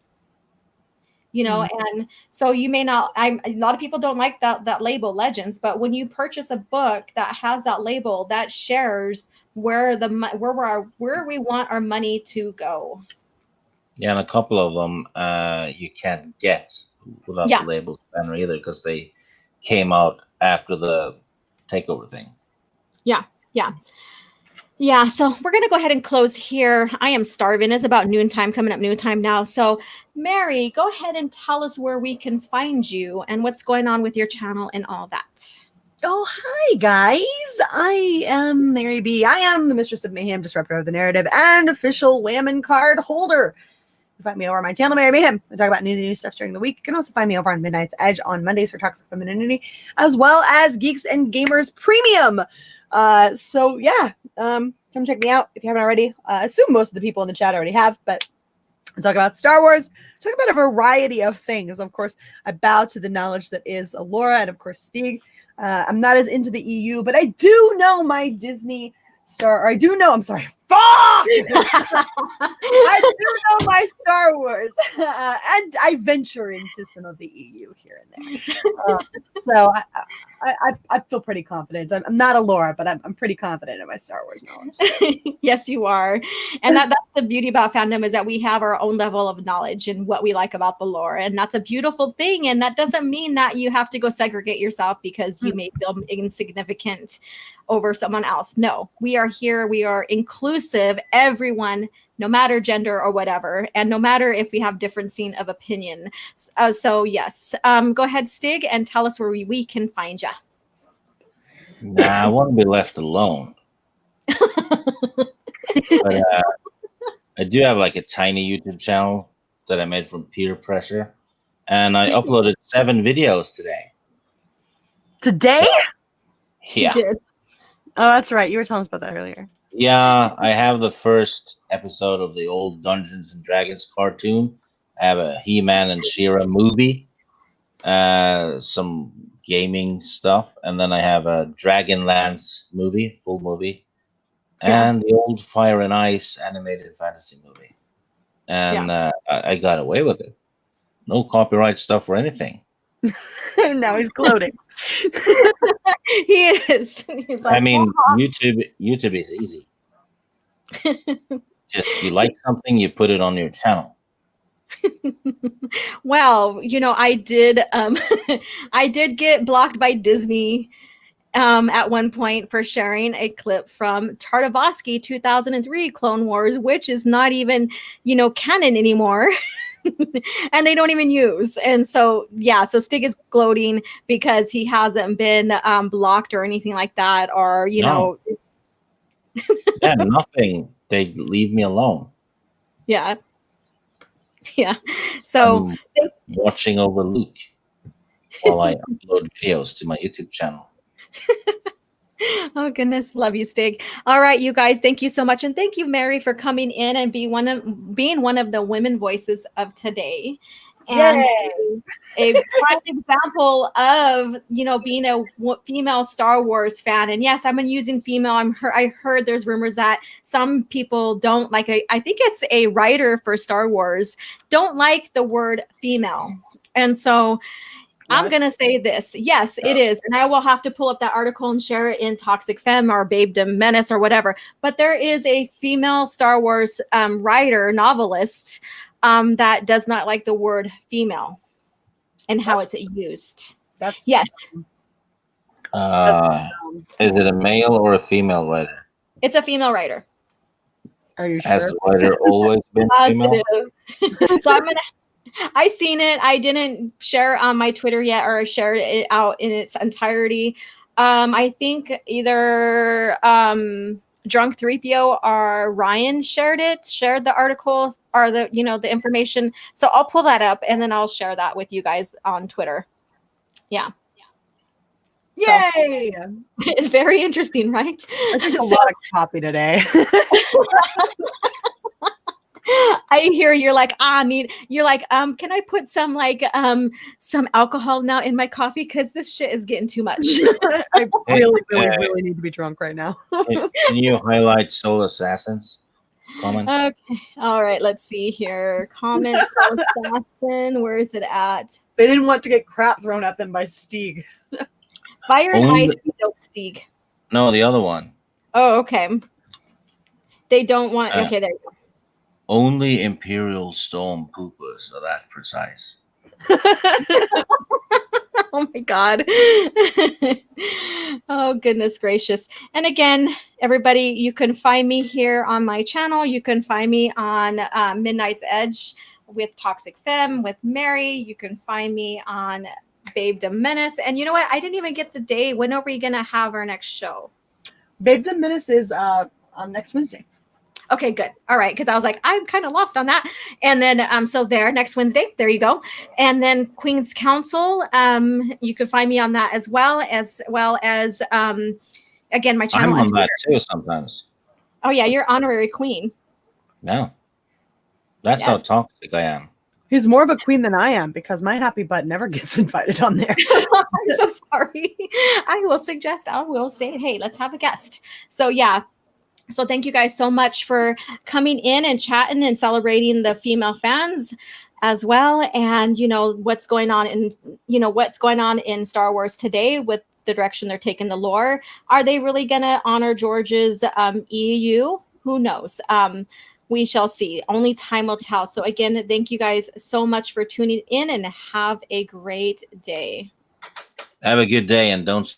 And so you may not. A lot of people don't like that label Legends, but when you purchase a book that has that label, that shares where we want our money to go. Yeah, and a couple of them you can't get without the label banner either, because they came out after the takeover thing. Yeah, so we're going to go ahead and close here. I am starving. It's about noontime, coming up noontime now. So, Mary, go ahead and tell us where we can find you and what's going on with your channel and all that. Oh, hi, guys. I am Mary B. I am the Mistress of Mayhem, Disruptor of the Narrative, and official Whammon card holder. You can find me over on my channel, Mary Mayhem. I talk about new stuff during the week. You can also find me over on Midnight's Edge on Mondays for Toxic Femininity, as well as Geeks and Gamers Premium. So yeah, come check me out if you haven't already. I assume most of the people in the chat already have, but I talk about Star Wars, talk about a variety of things. Of course, I bow to the knowledge that is Alora and of course Stieg. I'm not as into the EU, but I do know my Disney I'm sorry. Fuck! I do know my Star Wars, and I venture into some of the EU here and there. So I feel pretty confident. I'm not a Laura, but I'm pretty confident in my Star Wars knowledge. Yes, you are. And that's the beauty about fandom, is that we have our own level of knowledge and what we like about the lore. And that's a beautiful thing. And that doesn't mean that you have to go segregate yourself because you may feel insignificant over someone else. No, we are here. We are inclusive inclusive, everyone, no matter gender or whatever, and no matter if we have differencing of opinion. So yes, go ahead, Stig, and tell us where we can find you. Nah, I want to be left alone. But I do have like a tiny YouTube channel that I made from peer pressure, and I uploaded 7 videos today. Today? Yeah. You did. Oh, that's right. You were telling us about that earlier. Yeah, I have the first episode of the old Dungeons and Dragons cartoon. I have a He-Man and She-Ra movie, some gaming stuff, and then I have a Dragonlance movie, full movie, and the old Fire and Ice animated fantasy movie. And I got away with it. No copyright stuff or anything. Now he's gloating. He is. He's like, I mean, YouTube is easy. Just you like something, you put it on your channel. Well, I did I did get blocked by Disney at one point for sharing a clip from Tartakovsky 2003 Clone Wars, which is not even, canon anymore. And they don't even use. And so, so Stig is gloating because he hasn't been blocked or anything like that, or, No. Yeah, nothing. They leave me alone. Yeah. So I'm watching over Luke while I upload videos to my YouTube channel. Oh goodness, love you, Stig. All right, you guys, thank you so much, and thank you, Mary, for coming in and being one of the women voices of today, and a prime example of being a female Star Wars fan. And yes, I'm using female. I heard there's rumors that some people don't like. I think it's a writer for Star Wars don't like the word female, and so. I'm going to say this. Yes, it is. And I will have to pull up that article and share it in Toxic Femme or Babedom Menace or whatever. But there is a female Star Wars writer, novelist, that does not like the word female and how it's used. Yes. Is it a male or a female writer? It's a female writer. Are you sure? Has the writer always been female? So I seen it. I didn't share on my Twitter yet, or shared it out in its entirety. I think either Drunk 3PO or Ryan shared the article or the information. So I'll pull that up and then I'll share that with you guys on Twitter. Yeah. Yay! So, it's very interesting, right? I think a lot of copy today. I hear you're like, can I put some some alcohol now in my coffee? Because this shit is getting too much. I really need to be drunk right now. Can you highlight Soul Assassins? Comment. Okay. All right. Let's see here. Comment Soul Assassin. Where is it at? They didn't want to get crap thrown at them by Stig. Fire and Ice, Stig. No, the other one. Oh, okay. They don't want. Okay, there you go. Only Imperial Stormtroopers are that precise. Oh my God. Oh, goodness gracious. And again, everybody, you can find me here on my channel. You can find me on Midnight's Edge with Toxic Femme, with Mary. You can find me on Babedom Menace. And you know what? I didn't even get the day. When are we going to have our next show? Babedom Menace is on next Wednesday. Okay, good. All right. Because I was like, I'm kind of lost on that. And then, so there, next Wednesday, there you go. And then Queen's Council, you can find me on that as well as, again, my channel. I'm on that too sometimes. Oh yeah, you're honorary queen. No. That's how toxic I am. He's more of a queen than I am because my happy butt never gets invited on there. I'm so sorry. I will say, hey, let's have a guest. So yeah. So thank you guys so much for coming in and chatting and celebrating the female fans as well. And what's going on in Star Wars today with the direction they're taking the lore. Are they really going to honor George's EU? Who knows? We shall see. Only time will tell. So again, thank you guys so much for tuning in and have a great day. Have a good day and don't